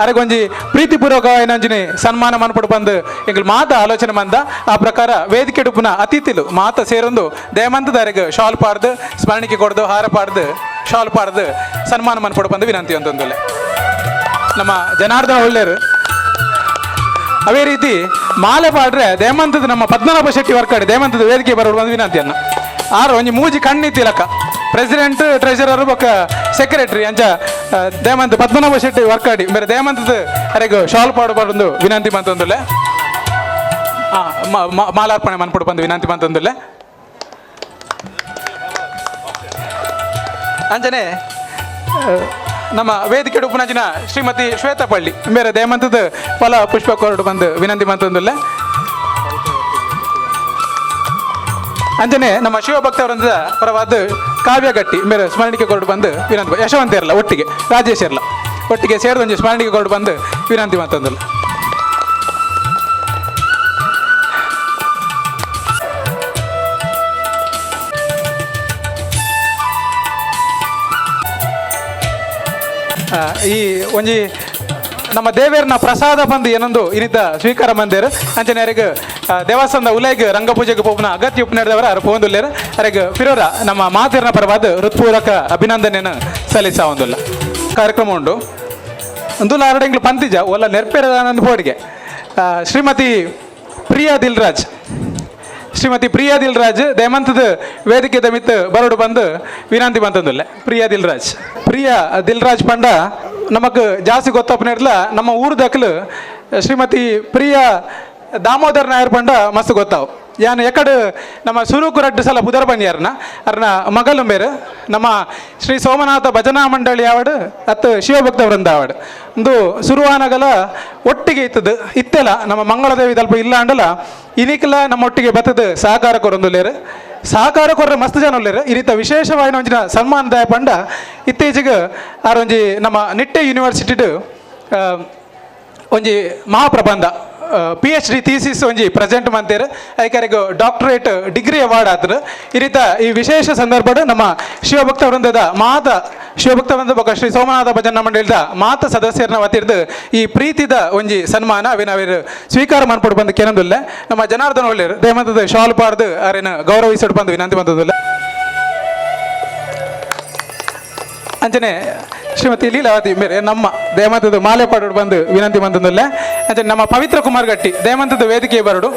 ಅರೆಗೊಂಜಿ ಪ್ರೀತಿಪೂರ್ವಕವಾಗಿ ಸನ್ಮಾನ ಮನ್ಪಡು ಬಂದು ಎಂಗ್ಲು ಮಾತ ಆಲೋಚನೆ ಮಂದ ಆ ಪ್ರಕಾರ ವೇದಿಕೆ ಡುಪುನ ಅತಿಥಿಲು ಮಾತ ಸೇರೊಂದು ದೇಮಂತದವರೆಗೆ ಶಾಲ್ ಪಾಡ್ದು ಸ್ಮರಣಿಕೆ ಕೊಡ್ದು ಹಾರ ಪಾಡ್ದು ಶಾಲ್ ಪಾಡ್ದು ಸನ್ಮಾನ ಮನ್ಪಡು ಬಂದು ವಿನಂತಿ ಒಂದೊಂದಲೆ ನಮ್ಮ ಜನಾರ್ದನ ಒಳ್ಳೆಯರು ಅವೇ ರೀತಿ ಮಾಲೆ ಪಾಡ್ರೆ ದೇಮಂತದ ನಮ್ಮ ಪದ್ಮನಾಭ ಶೆಟ್ಟಿ ವರ್ಕಾಡಿ ದೇಮಂತದ ವೇದಿಕೆ ಬರೋಡು ಬಂದು ವಿನಂತಿಯನ್ನ ಆರು ಒಂಜಿ ಮೂಜಿ ಕಣ್ಣಿತ್ತಿಲಕ ಪ್ರೆಸಿಡೆಂಟ್ ಟ್ರೆಜರರ್ ಬೊಕ್ಕ ಸೆಕ್ರೆಟರಿ ಅಂಚ ದೇಮಂತ್ ಪದ್ಮನಾಭ ಶೆಟ್ಟಿ ವರ್ಕಾಡಿ ಬೇರೆ ದೇಮಂತದ ಅರೆಗೆ ಶಾಲ್ ಪಾಡು ಬಂದು ವಿನಂತಿ ಮಂತೊಂದುಲ್ಲೆ ಮಾಲಾರ್ಪಣೆ ಮನ್ಪಡು ಬಂದು ವಿನಂತಿ ಮಂತೊಂದುಲ್ಲೆ ಅಂಚನೆ ನಮ್ಮ ವೇದಿಕೆ ಉಪನಂಚಿನ ಶ್ರೀಮತಿ ಶ್ವೇತಾ ಪಳ್ಳಿ ಬೇರೆ ದೇಮಂತದ ಫಲ ಪುಷ್ಪ ಕೊರಡು ಬಂದು ವಿನಂತಿ ಮಂತೊಂದುಲ್ಲೆ ಅಂಜನೆ ನಮ್ಮ ಶಿವಭಕ್ತವೃಂದದ ಪರವಾದ ಕಾವ್ಯ ಗಟ್ಟಿ ಮೇರೆ ಸ್ಮರಣಿಕೆ ಕೊರಡು ಬಂದು ವಿನಂತಿ ಯಶವಂತ ಇರಲ್ಲ ಒಟ್ಟಿಗೆ ರಾಜೇಶ್ ಇರಲ್ಲ ಒಟ್ಟಿಗೆ ಸೇರಿದೊಂಜಿ ಸ್ಮರಣಿಕೆ ಕೊರಡು ಬಂದು ವಿನಂತಿ ಮಾತಂದಲ್ಲ ಈ ಒಂಜಿ ನಮ್ಮ ದೇವೇರ್ನ ಪ್ರಸಾದ ಬಂದು ಏನೊಂದು ಇನ್ನಿದ್ದ ಸ್ವೀಕಾರ ಮಂದಿರ ಅಂಚನೆಯರಿಗೆ ದೇವಸ್ಥಾನದ ಉಲೆಗೆ ರಂಗಪೂಜೆಗೆ ಪೋಪನ ಅಗತ್ಯ ಉಪನಡೆದವರ ಅರ ಪೋಂದುಲ್ಲೇರ ಅರೆಗೆ ಫಿರೋರ ನಮ್ಮ ಮಾತಿರ್ನ ಪರವಾದ ಹೃತ್ಪೂರ್ವಕ ಅಭಿನಂದನೆಯನ್ನು ಸಲ್ಲಿಸ ಒಂದುಲ್ಲ ಕಾರ್ಯಕ್ರಮ ಉಂಟು ಒಂದುಲ್ಲ ಅರಡೆಂಗ್ಲು ಪಂತಿಜ ಒಲ್ಲ ನೆರ್ಪೆರದ ಬೋರ್ಡ್ಗೆ ಶ್ರೀಮತಿ ಪ್ರಿಯಾ ದಿಲ್ರಾಜ್ ದೇಮಂತದ ವೇದಿಕೆ ದಮಿತ್ ಬರೋಡು ಬಂದು ವಿನಂತಿ ಬಂತಂದುಲ್ಲೆ ಪ್ರಿಯಾ ದಿಲ್ರಾಜ್ ಪಂಡ ನಮಕ್ ಜಾಸ್ತಿ ಗೊತ್ತಪ್ಪನಿರ್ಲ ನಮ್ಮ ಊರು ದಕ್ಕಲು ಶ್ರೀಮತಿ ಪ್ರಿಯಾ ದಾಮೋದರ್ ನಾಯರ್ ಪಂಡ ಮಸ್ತ್ ಗೊತ್ತಾವು ಯಾನ್ ಎಕಡೆ ನಮ್ಮ ಸುರೂಕು 2 ಸಲ ಬುಧರ್ ಬಂದಿಯಾರನ ಅರ್ನ ಮಗಲು ಬೇರೆ ನಮ್ಮ ಶ್ರೀ ಸೋಮನಾಥ ಭಜನಾ ಮಂಡಳಿ ಆವಡು ಅತ್ತು ಶಿವಭಕ್ತ ವೃಂದ ಆವಡು ಒಂದು ಸುರುವಾನಗಲ ಒಟ್ಟಿಗೆ ಇತ್ತದು ಇತ್ತೆಲ್ಲ ನಮ್ಮ ಮಂಗಳದೇವಿ ತಲ್ಪ ಇಲ್ಲ ಅಂಡಲ ಇನಿಕಲ ನಮ್ಮ ಒಟ್ಟಿಗೆ ಬತ್ತದ ಸಹಕಾರ ಕೊರೊಂದುಲ್ಲೇರು ಸಹಕಾರ ಕೊರ್ರೆ ಮಸ್ತ್ ಜನ ಉಳ್ಳೇರು ಈ ರೀತಿ ವಿಶೇಷವಾಗಿ ಒಂಜಿನ ಸನ್ಮಾನದಾಯ ಪಂಡ ಇತ್ತೀಚೆಗೆ ಆರೊಂಜಿ ನಮ್ಮ ನಿಟ್ಟೆ ಯೂನಿವರ್ಸಿಟಿಡು ಒಂಜಿ ಮಹಾಪ್ರಬಂಧ PhD ಥೀಸಿಸ್ ಒಂಜಿ ಪ್ರೆಸೆಂಟ್ ಮಂತೇರು ಐಕರೆಗೆ ಡಾಕ್ಟರೇಟ್ ಡಿಗ್ರಿ ಅವಾರ್ಡ್ ಆತರು ಈ ರೀತಿ ಈ ವಿಶೇಷ ಸಂದರ್ಭಡು ನಮ್ಮ ಶಿವಭಕ್ತ ವೃಂದದ ಶಿವಭಕ್ತ ವೃಂದ ಬೊಕ್ಕ ಶ್ರೀ ಸೋಮನಾಥ ಭಜನಾ ಮಂಡಳಿದ ಮಾತ ಸದಸ್ಯರನ್ನ ವತಿರ್ದು ಈ ಪ್ರೀತಿದ ಒಂಜಿ ಸನ್ಮಾನ ಅವಿನಾವಿರು ಸ್ವೀಕಾರ ಮಾಡ್ಪಡು ಬಂದು ಕೆನಂದುಲ್ಲ ನಮ್ಮ ಜನಾರ್ದನ ಒಳ್ಳೆಯರು ದೇಮಂತದ ಶಾಲ್ ಪಾಡ್ದು ಅವರೇನು ಗೌರವಿಸಿಟ್ಟು ಬಂದು ವಿನಂತಿ ಬಂದದಿಲ್ಲ ಅಂಚನೆ ಶ್ರೀಮತಿ ಲೀಲಾವತಿ ಮೇರೆ ನಮ್ಮ ದೇಮಂತದ ಮಾಲೆ ಪಾಡು ಬಂದು ವಿನಂತಿ ಬಂದಲ್ಲ ಅಂಚನೆ ನಮ್ಮ ಪವಿತ್ರ ಕುಮಾರ್ ಗಟ್ಟಿ ದೇಮಂತದ ವೇದಿಕೆ ಬರಡು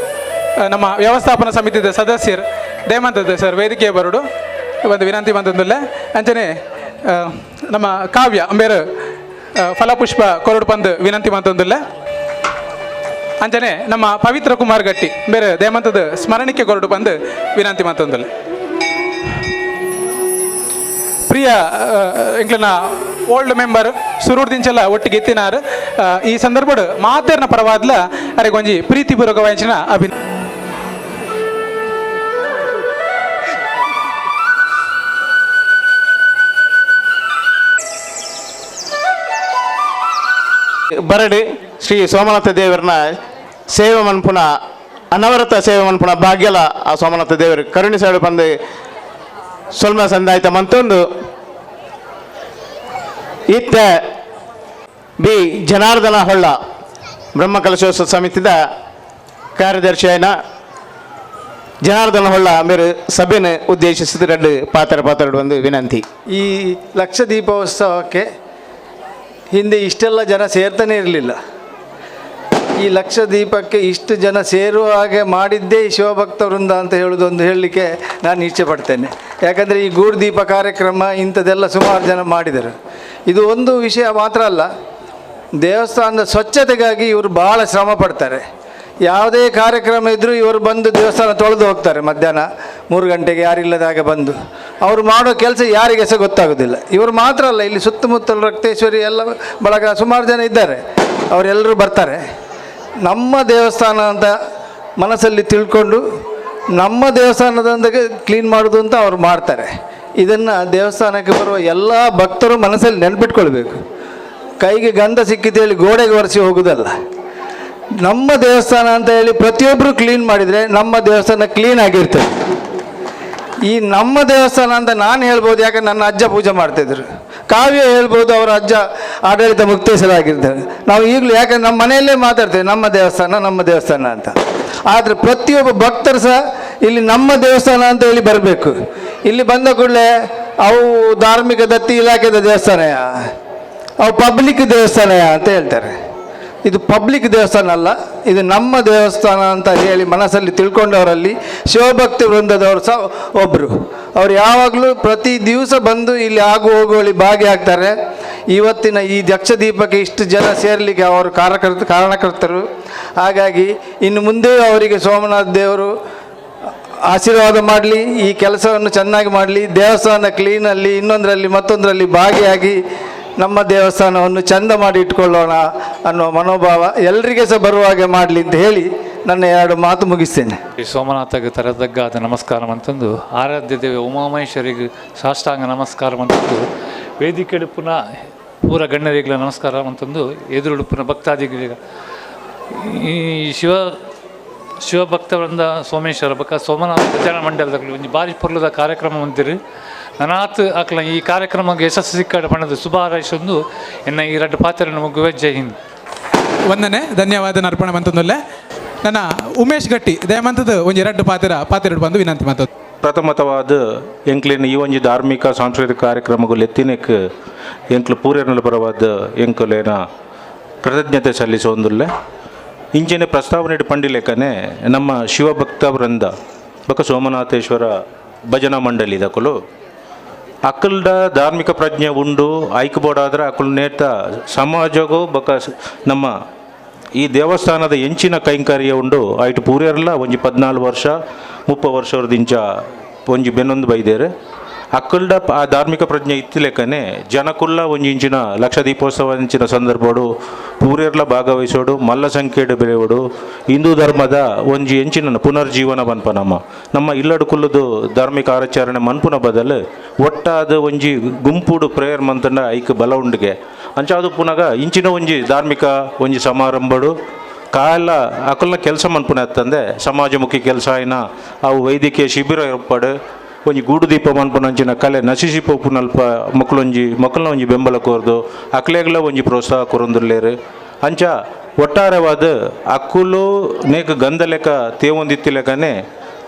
ನಮ್ಮ ವ್ಯವಸ್ಥಾಪನಾ ಸಮಿತಿದ ಸದಸ್ಯರು ದೇಮಂತದ ಸರ್ ವೇದಿಕೆ ಬರಡು ಬಂದು ವಿನಂತಿ ಬಂದಲ್ಲ ಅಂಚನೆ ನಮ್ಮ ಕಾವ್ಯ ಬೇರೆ ಫಲಪುಷ್ಪ ಕೊರಡು ಬಂದು ವಿನಂತಿ ಬಂದಲ್ಲ ಅಂಚನೆ ನಮ್ಮ ಪವಿತ್ರ ಕುಮಾರ್ ಗಟ್ಟಿ ಬೇರೆ ದೇಮಂತದ ಸ್ಮರಣಿಕೆ ಕೊರಡು ಬಂದು ವಿನಂತಿ ಬಂದಲ್ಲ ಪ್ರಿಯ ಎಂಕ್ಲನ ಓಲ್ಡ್ ಮೆಂಬರ್ ಸುರೂರ್ ದಿಂಚಲ ಒಟ್ಟಿಗೆ ಎತ್ತಿನಾರು ಈ ಸಂದರ್ಭಡು ಮಾತೆರ್ನ ಪರವಾದ್ಲ ಅರೆಗೊಂಜಿ ಪ್ರೀತಿಪೂರ್ವಕವಾಂಚಿನ ಬರಡು ಶ್ರೀ ಸೋಮನಾಥ ದೇವರನ್ನ ಸೇವೆ ಮನ್ಪುನ ಅನವರತ ಸೇವೆ ಮನ್ಪುನ ಭಾಗ್ಯಲ ಆ ಸೋಮನಾಥ ದೇವರು ಕರುಣಿಸಾಡು ಬಂದು ಸೊಲ್ಮ ಸಂದಾಯ್ತ ಮಂತೊಂದು ಇತ್ತ ಬಿ ಜನಾರ್ದನ ಹೊಳ್ಳ ಬ್ರಹ್ಮಕಲಶೋತ್ಸವ ಸಮಿತಿದ ಕಾರ್ಯದರ್ಶಿ ಆಯ್ನ ಜನಾರ್ದನ ಹೊಳ್ಳ ಮೇರು ಸಭೆಯನ್ನು ಉದ್ದೇಶಿಸಿದ 2 ಪಾತ್ರ ಒಂದು ವಿನಂತಿ. ಈ ಲಕ್ಷ ದೀಪೋತ್ಸವಕ್ಕೆ ಹಿಂದೆ ಇಷ್ಟೆಲ್ಲ ಜನ ಸೇರ್ತಾನೆ ಇರಲಿಲ್ಲ. ಈ ಲಕ್ಷ ದೀಪಕ್ಕೆ ಇಷ್ಟು ಜನ ಸೇರುವ ಹಾಗೆ ಮಾಡಿದ್ದೇ ಈ ಶಿವಭಕ್ತ ವೃಂದ ಅಂತ ಹೇಳೋದೊಂದು ಹೇಳಲಿಕ್ಕೆ ನಾನು ಇಚ್ಛೆ ಪಡ್ತೇನೆ. ಯಾಕಂದರೆ ಈ ಗೂಡು ದೀಪ ಕಾರ್ಯಕ್ರಮ ಇಂಥದ್ದೆಲ್ಲ ಸುಮಾರು ಜನ ಮಾಡಿದರು. ಇದು ಒಂದು ವಿಷಯ ಮಾತ್ರ ಅಲ್ಲ, ದೇವಸ್ಥಾನದ ಸ್ವಚ್ಛತೆಗಾಗಿ ಇವರು ಭಾಳ ಶ್ರಮ ಪಡ್ತಾರೆ. ಯಾವುದೇ ಕಾರ್ಯಕ್ರಮ ಇದ್ದರೂ ಇವರು ಬಂದು ದೇವಸ್ಥಾನ ತೊಳೆದು ಹೋಗ್ತಾರೆ. ಮಧ್ಯಾಹ್ನ 3 ಗಂಟೆಗೆ ಯಾರಿಲ್ಲದ ಹಾಗೆ ಬಂದು ಅವರು ಮಾಡೋ ಕೆಲಸ ಯಾರಿಗೆ ಸಹ ಗೊತ್ತಾಗೋದಿಲ್ಲ. ಇವರು ಮಾತ್ರ ಅಲ್ಲ, ಇಲ್ಲಿ ಸುತ್ತಮುತ್ತಲು ರಕ್ತೇಶ್ವರಿ ಎಲ್ಲ ಬಳಗ ಸುಮಾರು ಜನ ಇದ್ದಾರೆ, ಅವರೆಲ್ಲರೂ ಬರ್ತಾರೆ. ನಮ್ಮ ದೇವಸ್ಥಾನ ಅಂತ ಮನಸ್ಸಲ್ಲಿ ತಿಳ್ಕೊಂಡು ನಮ್ಮ ದೇವಸ್ಥಾನದೊಂದಿಗೆ ಕ್ಲೀನ್ ಮಾಡೋದು ಅಂತ ಅವ್ರು ಮಾಡ್ತಾರೆ. ಇದನ್ನು ದೇವಸ್ಥಾನಕ್ಕೆ ಬರುವ ಎಲ್ಲ ಭಕ್ತರು ಮನಸ್ಸಲ್ಲಿ ನೆನ್ಪಿಟ್ಕೊಳ್ಬೇಕು. ಕೈಗೆ ಗಂಧ ಸಿಕ್ಕಿತೇಳಿ ಗೋಡೆಗೆ ಒರೆಸಿ ಹೋಗೋದಲ್ಲ. ನಮ್ಮ ದೇವಸ್ಥಾನ ಅಂತ ಹೇಳಿ ಪ್ರತಿಯೊಬ್ಬರು ಕ್ಲೀನ್ ಮಾಡಿದರೆ ನಮ್ಮ ದೇವಸ್ಥಾನ ಕ್ಲೀನ್ ಆಗಿರ್ತದೆ. ಈ ನಮ್ಮ ದೇವಸ್ಥಾನ ಅಂತ ನಾನು ಹೇಳ್ಬೋದು, ಯಾಕಂದ್ರೆ ನನ್ನ ಅಜ್ಜ ಪೂಜೆ ಮಾಡ್ತಿದ್ರು. ಕಾವ್ಯ ಹೇಳ್ಬೋದು, ಅವರ ಅಜ್ಜ ಆಡಳಿತ ಮುಕ್ತೇಶ್ವರಾಗಿರ್ತಾರೆ. ನಾವು ಈಗಲೂ ಯಾಕಂದ್ರೆ ನಮ್ಮ ಮನೆಯಲ್ಲೇ ಮಾತಾಡ್ತೇವೆ ನಮ್ಮ ದೇವಸ್ಥಾನ ಅಂತ. ಆದರೆ ಪ್ರತಿಯೊಬ್ಬ ಭಕ್ತರು ಸಹ ಇಲ್ಲಿ ನಮ್ಮ ದೇವಸ್ಥಾನ ಅಂತ ಹೇಳಿ ಬರಬೇಕು. ಇಲ್ಲಿ ಬಂದ ಕೂಡಲೇ ಅವು ಧಾರ್ಮಿಕ ದತ್ತಿ ಇಲಾಖೆದ ದೇವಸ್ಥಾನಯ, ಅವು ಪಬ್ಲಿಕ್ ದೇವಸ್ಥಾನಯ ಅಂತ ಹೇಳ್ತಾರೆ. ಇದು ಪಬ್ಲಿಕ್ ದೇವಸ್ಥಾನ ಅಲ್ಲ, ಇದು ನಮ್ಮ ದೇವಸ್ಥಾನ ಅಂತ ಹೇಳಿ ಮನಸ್ಸಲ್ಲಿ ತಿಳ್ಕೊಂಡವರಲ್ಲಿ ಶಿವಭಕ್ತಿ ವೃಂದದವರು ಸಹ ಒಬ್ಬರು. ಅವ್ರು ಯಾವಾಗಲೂ ಪ್ರತಿ ದಿವಸ ಬಂದು ಇಲ್ಲಿ ಆಗು ಹೋಗುವಲ್ಲಿ ಭಾಗಿಯಾಗ್ತಾರೆ. ಇವತ್ತಿನ ಈ ದಕ್ಷ ದೀಪಕ್ಕೆ ಇಷ್ಟು ಜನ ಸೇರಲಿಕ್ಕೆ ಅವರು ಕಾರಣಕರ್ತರು. ಹಾಗಾಗಿ ಇನ್ನು ಮುಂದೆ ಅವರಿಗೆ ಸೋಮನಾಥ ದೇವರು ಆಶೀರ್ವಾದ ಮಾಡಲಿ, ಈ ಕೆಲಸವನ್ನು ಚೆನ್ನಾಗಿ ಮಾಡಲಿ, ದೇವಸ್ಥಾನ ಕ್ಲೀನಲ್ಲಿ ಇನ್ನೊಂದರಲ್ಲಿ ಮತ್ತೊಂದರಲ್ಲಿ ಭಾಗಿಯಾಗಿ ನಮ್ಮ ದೇವಸ್ಥಾನವನ್ನು ಚೆಂದ ಮಾಡಿ ಇಟ್ಕೊಳ್ಳೋಣ ಅನ್ನೋ ಮನೋಭಾವ ಎಲ್ಲರಿಗೆ ಸಹ ಬರುವಾಗೆ ಮಾಡಲಿ ಅಂತ ಹೇಳಿ ನನ್ನ 2 ಮಾತು ಮುಗಿಸ್ತೇನೆ. ಈ ಸೋಮನಾಥಗೆ ತರದಗ್ಗಾದ ನಮಸ್ಕಾರ ಅಂತಂದು, ಆರಾಧ್ಯ ದೇವಿ ಉಮಾಮಹೇಶ್ವರಿಗೆ ಸಾಷ್ಟಾಂಗ ನಮಸ್ಕಾರ ಅಂತಂದು, ವೇದಿಕೆ ಪುನಃ ಪೂರ ಗಣ್ಯರಿಗಳ ನಮಸ್ಕಾರ ಅಂತಂದು, ಎದುರು ಪುನಃ ಭಕ್ತಾದಿಗಳಿಗೆ ಈ ಶಿವಭಕ್ತವೃಂದ ಸೋಮೇಶ್ವರ ಬಕ್ಕ ಸೋಮನಾಥ ಭಜನಾ ಮಂಡಲದಲ್ಲಿ ಒಂದು ಭಾರಿ ಪೊರ್ಲದ ಕಾರ್ಯಕ್ರಮ ಹೊಂದಿರಿ. ನನಾತ್ ಆಕಲ ಈ ಕಾರ್ಯಕ್ರಮಕ್ಕೆ ಯಶಸ್ಸು ಸಿಕ್ಕಾಡ ಪಣದ ಶುಭ ಹಾರೈಸೊಂದು ಎನ್ನ ಈ 2 ಪಾತ್ರನ ಮುಗುವೆ. ಜೈ ಹಿಂದ್. ವಂದನೆ, ಧನ್ಯವಾದ ಅರ್ಪಣ ಬಂತಂದಲ್ಲ. ನನ್ನ ಉಮೇಶ್ ಗಟ್ಟಿ ದಯಮಂತದ ಒಂದು 2 ಪಾತ್ರ ಬಂದು ವಿನಂತಿ ಮಾತು. ಪ್ರಥಮತವಾದ ಎಂಕ್ಲಿನ ಈ ಒಂದು ಧಾರ್ಮಿಕ ಸಾಂಸ್ಕೃತಿಕ ಕಾರ್ಯಕ್ರಮಗಳು ಎತ್ತಿನಕ್ಕೆ ಎಂಕ್ಲು ಪೂರ್ಯನಲ ಪರವಾದ ಎಂಕುಲೇನ ಕೃತಜ್ಞತೆ ಸಲ್ಲಿಸೋಂದಿಲ್ಲ. ಇಂಚಿನ ಪ್ರಸ್ತಾವನೆ ಪಂಡಿಲೇಖನೆ ನಮ್ಮ ಶಿವಭಕ್ತ ವೃಂದ ಬಕ ಸೋಮನಾಥೇಶ್ವರ ಭಜನಾ ಮಂಡಳಿ ದಕ್ಕಲು ಅಕ್ಕಲ್ಡ ಧಾರ್ಮಿಕ ಪ್ರಜ್ಞೆ ಉಂಡು ಆಯ್ಕೆಬೋಡಾದ್ರೆ ಅಕ್ಕಳು ನೇತ ಸಮಾಜಗೂ ಬಕ ನಮ್ಮ ಈ ದೇವಸ್ಥಾನದ ಎಂಚಿನ ಕೈಂಕರ್ಯ ಉಂಡು ಆಯ್ತು ಪೂರ್ಯರ್ಲ ಒಂಜಿ 14 ವರ್ಷ 30 ವರ್ಷದಿಂದ ಒಂಜಿ ಬೆನ್ನೊಂದು ಬೈದೇರು ಅಕ್ಕಲ್ಡ ಆ ಧಾರ್ಮಿಕ ಪ್ರಜ್ಞೆ ಇತ್ತಿಲೆಕ್ಕನೆ ಜನಕುಲ್ಲ ಒಂಜಿ ಇಂಚಿನ ಲಕ್ಷ ದೀಪೋತ್ಸವ ಇಂಚಿನ ಸಂದರ್ಭಡು ಪೂರ್ಯರ್ಲ ಭಾಗವಹಿಸೋಡು ಮಲ್ಲ ಸಂಖ್ಯೆಡು ಬೆಳೆಯೋಡು ಹಿಂದೂ ಧರ್ಮದ ಒಂಜಿ ಎಂಚಿನ ಪುನರ್ಜೀವನ ಬನ್ಪ ನಮ್ಮ ಇಲ್ಲಡು ಕುಲ್ಲದು ಧಾರ್ಮಿಕ ಆಚರಣೆ ಮನ್ಪುನ ಬದಲು ಒಟ್ಟಾದ ಒಂಜಿ ಗುಂಪುಡು ಪ್ರೇಯರ್ ಮಂತಂಡ ಐಕ್ ಬಲ ಉಂಡಿಗೆ ಅಂಚಾದು ಪುನಗ ಇಂಚಿನ ಒಂಜಿ ಧಾರ್ಮಿಕ ಒಂಜಿ ಸಮಾರಂಭಡು ಕಾಲ ಅಕಲ್ನ ಕೆಲಸ ಮನ್ಪುನ ಅಂತಂದೆ ಸಮಾಜಮುಖಿ ಕೆಲಸ ಆಯ್ನ ಅವು ವೈದ್ಯಕೀಯ ಶಿಬಿರ ಏರ್ಪಾಡು ಒಂಜಿ ಗೂಡು ದೀಪ ಮನ್ಪುನಂಚಿನ ಕಲೆ ನಶಿಸಿಪೋಪುನಲ್ಪ ಮಕ್ಕಳನ್ನ ಒಂಜಿ ಬೆಂಬಲ ಕೋರ್ದು ಅಕ್ಲೆಗ್ಲ ಒಂಜಿ ಪ್ರೋತ್ಸಾಹ ಕೊರೊಂದುಲ್ಲೇರು ಅಂಚ ಒಟ್ಟಾರೆವಾದ ಅಕ್ಕುಲು ನೇಕ ಗಂಧ ಲೆಕ್ಕ ತೇವೊಂದಿತ್ತಿಲೆಕ್ಕನೆ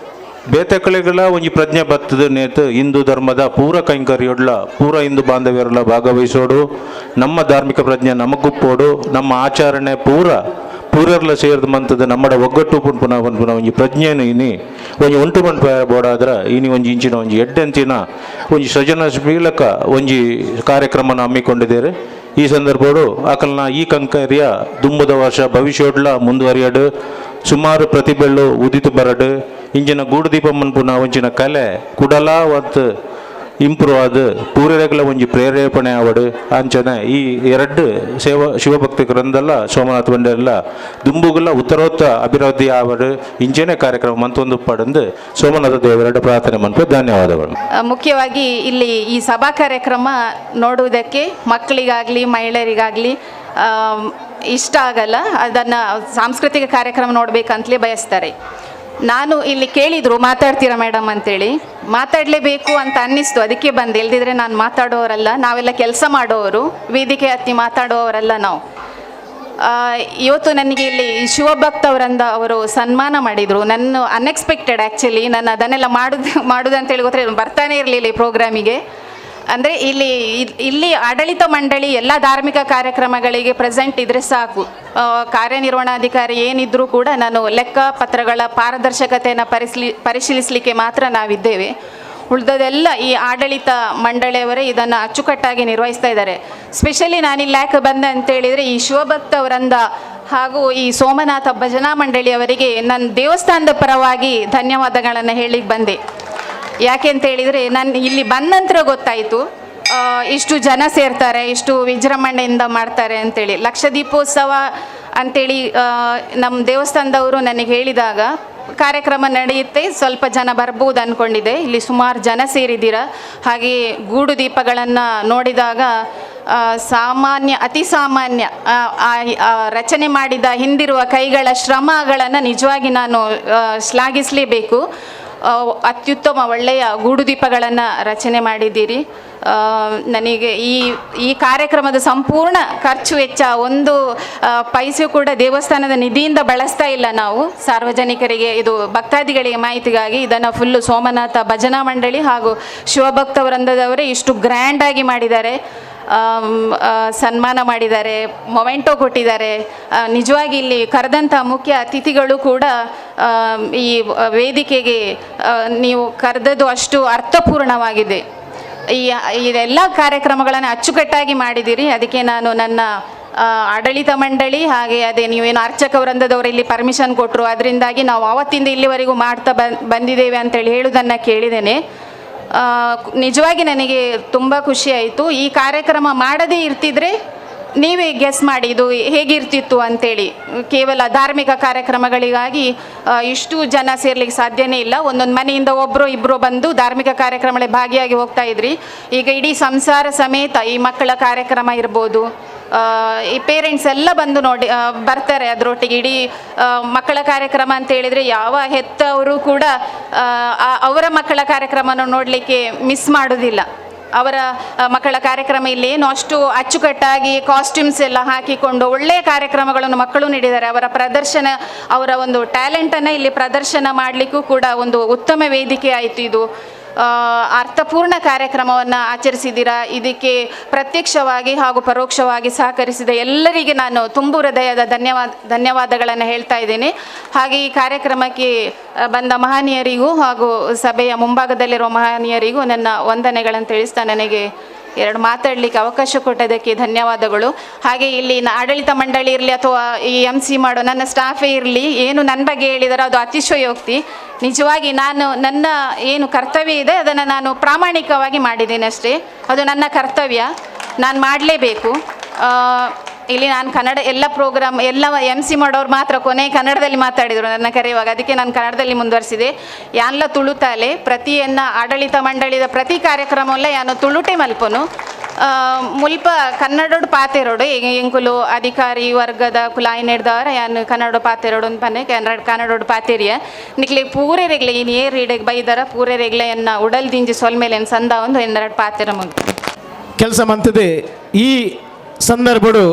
ಬೇತೆಕಳೆಗಳ ಒಂಜಿ ಪ್ರಜ್ಞೆ ಬತ್ತದ ನೇತು ಹಿಂದೂ ಧರ್ಮದ ಪೂರ ಕೈಂಕರ್ಯೋಡ್ಲ ಪೂರ ಹಿಂದೂ ಬಾಂಧವ್ಯರ್ಲ ಭಾಗವಹಿಸೋಡು ನಮ್ಮ ಧಾರ್ಮಿಕ ಪ್ರಜ್ಞೆ ನಮಗುಪ್ಪೋಡು ನಮ್ಮ ಆಚರಣೆ ಪೂರರ್ಲ ಸೇರಿದ ಮಂತದ ನಮ್ಮಡ ಒಗ್ಗಟ್ಟು ಪುನ್ಪುನ ಒಂಜಿ ಪ್ರಜ್ಞೆನು ಇನಿ ಒಂಜಿ ಒಂಟು ಮನ್ಪ ಬೋಡಾದ್ರ ಇನಿ ಒಂಜಿ ಇಂಚಿನ ಒಂಜಿ ಎಡ್ಡೆಂತಿನ ಒಂಜಿ ಸೃಜನಶೀಲಕ ಒಂಜಿ ಕಾರ್ಯಕ್ರಮನ ಹಮ್ಮಿಕೊಂಡಿದ್ದೇವೆ. ಈ ಸಂದರ್ಭಡು ಆಕಲ್ನ ಈ ಕಂಕರ್ಯ ದುಂಬುದ ವರ್ಷ ಭವಿಷ್ಯೋಡ್ಲ ಮುಂದುವರಿಯಡು ಸುಮಾರು ಪ್ರತಿಭೆಗಳು ಉದಿತು ಬರಡು ಇಂಜಿನ ಗೂಡು ದೀಪ ಮನ್ಪುನ ಒಂಚಿನ ಕಲೆ ಕುಡಲ ಮತ್ತು ಇಂಪ್ರೂವ್ ಆದ ಪೂರ್ಯರೆಗಳ ಒಂಜಿ ಪ್ರೇರೇಪಣೆ ಆವಡು ಅಂಚನೆ ಈ 2 ಶಿವಭಕ್ತಿ ಗ್ರಂಥಲ್ಲ ಸೋಮನಾಥ ಬಂಡೆಲ್ಲ ದುಂಬುಗಳ ಉತ್ತರೋತ್ತ ಅಭಿವೃದ್ಧಿ ಆವಡು ಇಂಚನೆ ಕಾರ್ಯಕ್ರಮ ಮಂತೊಂದು ಪಡೆದು ಸೋಮನಾಥ ದೇವರ ಪ್ರಾರ್ಥನೆ ಮನ್ಪು ಧನ್ಯವಾದಗಳು. ಮುಖ್ಯವಾಗಿ ಇಲ್ಲಿ ಈ ಸಭಾ ಕಾರ್ಯಕ್ರಮ ನೋಡುವುದಕ್ಕೆ ಮಕ್ಕಳಿಗಾಗಲಿ ಮಹಿಳೆಯರಿಗಾಗಲಿ ಇಷ್ಟ ಆಗಲ್ಲ. ಅದನ್ನು ಸಾಂಸ್ಕೃತಿಕ ಕಾರ್ಯಕ್ರಮ ನೋಡಬೇಕಂತಲೇ ಬಯಸ್ತಾರೆ. ನಾನು ಇಲ್ಲಿ ಕೇಳಿದರು ಮಾತಾಡ್ತೀರಾ ಮೇಡಮ್ ಅಂತೇಳಿ, ಮಾತಾಡಲೇಬೇಕು ಅಂತ ಅನ್ನಿಸ್ತು, ಅದಕ್ಕೆ ಬಂದೆ. ಇಲ್ದಿದ್ರೆ ನಾನು ಮಾತಾಡೋರಲ್ಲ, ನಾವೆಲ್ಲ ಕೆಲಸ ಮಾಡೋರು, ವೇದಿಕೆ ಹತ್ತಿ ಮಾತಾಡೋವರಲ್ಲ ನಾವು. ಇವತ್ತು ನನಗೆ ಇಲ್ಲಿ ಶಿವಭಕ್ತವರಿಂದ ಅವರು ಸನ್ಮಾನ ಮಾಡಿದರು. ನನ್ನ ಅನ್ಎಕ್ಸ್ಪೆಕ್ಟೆಡ್ ಆ್ಯಕ್ಚುಲಿ, ನಾನು ಅದನ್ನೆಲ್ಲ ಮಾಡೋದು ಅಂತೇಳಿ ಗೊತ್ತಿಲ್ಲ, ಬರ್ತಾನೆ ಇರಲಿಲ್ಲ ಈ ಪ್ರೋಗ್ರಾಮಿಗೆ. ಅಂದರೆ ಇಲ್ಲಿ ಆಡಳಿತ ಮಂಡಳಿ ಎಲ್ಲ ಧಾರ್ಮಿಕ ಕಾರ್ಯಕ್ರಮಗಳಿಗೆ ಪ್ರೆಸೆಂಟ್ ಇದ್ರೆ ಸಾಕು. ಕಾರ್ಯನಿರ್ವಹಣಾಧಿಕಾರಿ ಏನಿದ್ರೂ ಕೂಡ ನಾನು ಲೆಕ್ಕ ಪತ್ರಗಳ ಪಾರದರ್ಶಕತೆಯನ್ನು ಪರಿಶೀಲಿಸಲಿಕ್ಕೆ ಮಾತ್ರ ನಾವಿದ್ದೇವೆ. ಉಳಿದದೆಲ್ಲ ಈ ಆಡಳಿತ ಮಂಡಳಿಯವರೇ ಇದನ್ನು ಅಚ್ಚುಕಟ್ಟಾಗಿ ನಿರ್ವಹಿಸ್ತಾ ಇದ್ದಾರೆ. ಸ್ಪೆಷಲಿ ನಾನಿಲ್ಲಿ ಯಾಕೆ ಬಂದೆ ಅಂತೇಳಿದರೆ, ಈ ಶಿವಭಕ್ತ ವೃಂದ ಹಾಗೂ ಈ ಸೋಮನಾಥ ಭಜನಾ ಮಂಡಳಿಯವರಿಗೆ ನನ್ನ ದೇವಸ್ಥಾನದ ಪರವಾಗಿ ಧನ್ಯವಾದಗಳನ್ನು ಹೇಳಿಕ್ಕೆ ಬಂದೆ. ಯಾಕೆ ಅಂತ ಹೇಳಿದರೆ, ನಾನು ಇಲ್ಲಿ ಬಂದ ನಂತರ ಗೊತ್ತಾಯಿತು ಇಷ್ಟು ಜನ ಸೇರ್ತಾರೆ, ಇಷ್ಟು ವಿಜೃಂಭಣೆಯಿಂದ ಮಾಡ್ತಾರೆ ಅಂತೇಳಿ. ಲಕ್ಷ ದೀಪೋತ್ಸವ ಅಂತೇಳಿ ನಮ್ಮ ದೇವಸ್ಥಾನದವರು ನನಗೆ ಹೇಳಿದಾಗ ಕಾರ್ಯಕ್ರಮ ನಡೆಯುತ್ತೆ, ಸ್ವಲ್ಪ ಜನ ಬರ್ಬೋದು ಅಂದ್ಕೊಂಡಿದ್ದೆ. ಇಲ್ಲಿ ಸುಮಾರು ಜನ ಸೇರಿದ್ದೀರ. ಹಾಗೆ ಗೂಡು ದೀಪಗಳನ್ನು ನೋಡಿದಾಗ ಅತಿ ಸಾಮಾನ್ಯ ರಚನೆ ಮಾಡಿದ ಹಿಂದಿರುವ ಕೈಗಳ ಶ್ರಮಗಳನ್ನು ನಿಜವಾಗಿ ನಾನು ಶ್ಲಾಘಿಸಲೇಬೇಕು. ಅತ್ಯುತ್ತಮ ಒಳ್ಳೆಯ ಗೂಡು ದೀಪಗಳನ್ನು ರಚನೆ ಮಾಡಿದ್ದೀರಿ. ನನಗೆ ಈ ಕಾರ್ಯಕ್ರಮದ ಸಂಪೂರ್ಣ ಖರ್ಚು ವೆಚ್ಚ ಒಂದು ಪೈಸೆ ಕೂಡ ದೇವಸ್ಥಾನದ ನಿಧಿಯಿಂದ ಬಳಸ್ತಾ ಇಲ್ಲ ನಾವು. ಸಾರ್ವಜನಿಕರಿಗೆ, ಇದು ಭಕ್ತಾದಿಗಳಿಗೆ ಮಾಹಿತಿಗಾಗಿ ಇದನ್ನು ಫುಲ್ಲು ಸೋಮನಾಥ ಭಜನಾ ಮಂಡಳಿ ಹಾಗೂ ಶಿವಭಕ್ತ ವೃಂದದವರೇ ಇಷ್ಟು ಗ್ರ್ಯಾಂಡಾಗಿ ಮಾಡಿದ್ದಾರೆ. ಸನ್ಮಾನ ಮಾಡಿದ್ದಾರೆ, ಮೊಮೆಂಟೋ ಕೊಟ್ಟಿದ್ದಾರೆ. ನಿಜವಾಗಿ ಇಲ್ಲಿ ಕರೆದಂಥ ಮುಖ್ಯ ಅತಿಥಿಗಳು ಕೂಡ ಈ ವೇದಿಕೆಗೆ ನೀವು ಕರೆದದ್ದು ಅಷ್ಟು ಅರ್ಥಪೂರ್ಣವಾಗಿದೆ. ಇದೆಲ್ಲ ಕಾರ್ಯಕ್ರಮಗಳನ್ನು ಅಚ್ಚುಕಟ್ಟಾಗಿ ಮಾಡಿದ್ದೀರಿ. ಅದಕ್ಕೆ ನಾನು ನನ್ನ ಆಡಳಿತ ಮಂಡಳಿ ಹಾಗೆ ಅದೇ ನೀವೇನು ಅರ್ಚಕ ವೃಂದದವರು ಇಲ್ಲಿ ಪರ್ಮಿಷನ್ ಕೊಟ್ಟರು, ಅದರಿಂದಾಗಿ ನಾವು ಆವತ್ತಿಂದ ಇಲ್ಲಿವರೆಗೂ ಮಾಡ್ತಾ ಬಂದಿದ್ದೇವೆ ಅಂತೇಳಿ ಹೇಳುವುದನ್ನು ಕೇಳಿದ್ದೇನೆ. ನಿಜವಾಗಿ ನನಗೆ ತುಂಬ ಖುಷಿ ಆಯಿತು. ಈ ಕಾರ್ಯಕ್ರಮ ಮಾಡದೇ ಇರ್ತಿದ್ರೆ ನೀವೇ ಗೆಸ್ ಮಾಡಿ ಇದು ಹೇಗಿರ್ತಿತ್ತು ಅಂತೇಳಿ. ಕೇವಲ ಧಾರ್ಮಿಕ ಕಾರ್ಯಕ್ರಮಗಳಿಗಾಗಿ ಇಷ್ಟು ಜನ ಸೇರ್ಲಿಕ್ಕೆ ಸಾಧ್ಯನೇ ಇಲ್ಲ. ಒಂದೊಂದು ಮನೆಯಿಂದ ಒಬ್ಬರು ಇಬ್ಬರು ಬಂದು ಧಾರ್ಮಿಕ ಕಾರ್ಯಕ್ರಮಗಳಲ್ಲಿ ಭಾಗಿಯಾಗಿ ಹೋಗ್ತಾ ಇದ್ರಿ. ಈಗ ಇಡೀ ಸಂಸಾರ ಸಮೇತ ಈ ಮಕ್ಕಳ ಕಾರ್ಯಕ್ರಮ ಇರ್ಬೋದು, ಈ ಪೇರೆಂಟ್ಸ್ ಎಲ್ಲ ಬಂದು ಬರ್ತಾರೆ ಅದರೊಟ್ಟಿಗೆ. ಇಡೀ ಮಕ್ಕಳ ಕಾರ್ಯಕ್ರಮ ಅಂತ ಹೇಳಿದರೆ ಯಾವ ಹೆತ್ತವರು ಕೂಡ ಅವರ ಮಕ್ಕಳ ಕಾರ್ಯಕ್ರಮನ ನೋಡಲಿಕ್ಕೆ ಮಿಸ್ ಮಾಡೋದಿಲ್ಲ. ಅವರ ಮಕ್ಕಳ ಕಾರ್ಯಕ್ರಮ ಇಲ್ಲಿ ಏನು ಅಷ್ಟು ಅಚ್ಚುಕಟ್ಟಾಗಿ ಕಾಸ್ಟ್ಯೂಮ್ಸ್ ಎಲ್ಲ ಹಾಕಿಕೊಂಡು ಒಳ್ಳೆಯ ಕಾರ್ಯಕ್ರಮಗಳನ್ನು ಮಕ್ಕಳು ನೀಡಿದ್ದಾರೆ. ಅವರ ಪ್ರದರ್ಶನ, ಅವರ ಒಂದು ಟ್ಯಾಲೆಂಟನ್ನು ಇಲ್ಲಿ ಪ್ರದರ್ಶನ ಮಾಡಲಿಕ್ಕೂ ಕೂಡ ಒಂದು ಉತ್ತಮ ವೇದಿಕೆ ಆಯಿತು. ಇದು ಅರ್ಥಪೂರ್ಣ ಕಾರ್ಯಕ್ರಮವನ್ನು ಆಚರಿಸಿದ್ದೀರಾ. ಇದಕ್ಕೆ ಪ್ರತ್ಯಕ್ಷವಾಗಿ ಹಾಗೂ ಪರೋಕ್ಷವಾಗಿ ಸಹಕರಿಸಿದ ಎಲ್ಲರಿಗೆ ನಾನು ತುಂಬು ಹೃದಯದ ಧನ್ಯವಾದಗಳನ್ನು ಹೇಳ್ತಾ ಇದ್ದೇನೆ. ಹಾಗೆ ಈ ಕಾರ್ಯಕ್ರಮಕ್ಕೆ ಬಂದ ಮಹನೀಯರಿಗೂ ಹಾಗೂ ಸಭೆಯ ಮುಂಭಾಗದಲ್ಲಿರುವ ಮಹನೀಯರಿಗೂ ನನ್ನ ವಂದನೆಗಳನ್ನು ತಿಳಿಸ್ತಾ ನನಗೆ ಎರಡು ಮಾತಾಡಲಿಕ್ಕೆ ಅವಕಾಶ ಕೊಟ್ಟದಕ್ಕೆ ಧನ್ಯವಾದಗಳು. ಹಾಗೆ ಇಲ್ಲಿ ಆಡಳಿತ ಮಂಡಳಿ ಇರಲಿ ಅಥವಾ ಈ MC ಮಾಡೋ ನನ್ನ ಸ್ಟಾಫೇ ಇರಲಿ, ಏನು ನನ್ನ ಬಗ್ಗೆ ಹೇಳಿದಾರೋ ಅದು ಅತಿಶಯೋಕ್ತಿ. ನಿಜವಾಗಿ ನನ್ನ ಏನು ಕರ್ತವ್ಯ ಇದೆ ಅದನ್ನು ನಾನು ಪ್ರಾಮಾಣಿಕವಾಗಿ ಮಾಡಿದ್ದೇನೆ ಅಷ್ಟೇ. ಅದು ನನ್ನ ಕರ್ತವ್ಯ, ನಾನು ಮಾಡಲೇಬೇಕು. ಇಲ್ಲಿ ನಾನು ಕನ್ನಡ ಎಲ್ಲ ಪ್ರೋಗ್ರಾಮ್ ಎಲ್ಲ MC ಮಾಡೋರು ಮಾತ್ರ ಕೊನೆ ಕನ್ನಡದಲ್ಲಿ ಮಾತಾಡಿದರು ನನ್ನ ಕರೆಯುವಾಗ. ಅದಕ್ಕೆ ನಾನು ಕನ್ನಡದಲ್ಲಿ ಮುಂದುವರಿಸಿದೆ. ಯಾನ್ಲ ತುಳುತಾಲೆ ಪ್ರತಿಯನ್ನ ಆಡಳಿತ ಮಂಡಳಿದ ಪ್ರತಿ ಕಾರ್ಯಕ್ರಮಲ್ಲ ಯಾನು ತುಳುಟೆ ಮಲ್ಪನು ಮುಲ್ಪ ಕನ್ನಡೋಡು ಪಾತೆರೋಡು ಎಂಕುಲು ಅಧಿಕಾರಿ ವರ್ಗದ ಕುಲಾಯಿ ನೆಡ್ದವರ ಯಾನು ಕನ್ನಡ ಪಾತೆರೋಡು ಅಂತ ಪನ್ನೆ ಕನ್ನಡೋಡು ಪಾತೆರಿಯ ನಿಕ್ಲೆ ಪೂರೆ ರೆಗ್ಲೆ ಇನ್ನು ಏರ್ ಇಡೆಗೆ ಬೈದರ ಪೂರೆ ರೆಗ್ಲೆ ಎನ್ನ ಉಡಲ್ ದಿಂಜಿ ಸೊಲ್ಮೇಲೆ ಏನು ಸಂದ ಒಂದು ಎನ್ನೆರಡು ಪಾತೆರ ಮುಗಿ ಕೆಲಸ ಮಂತದೆ. ಈ ಸಂದರ್ಭಡು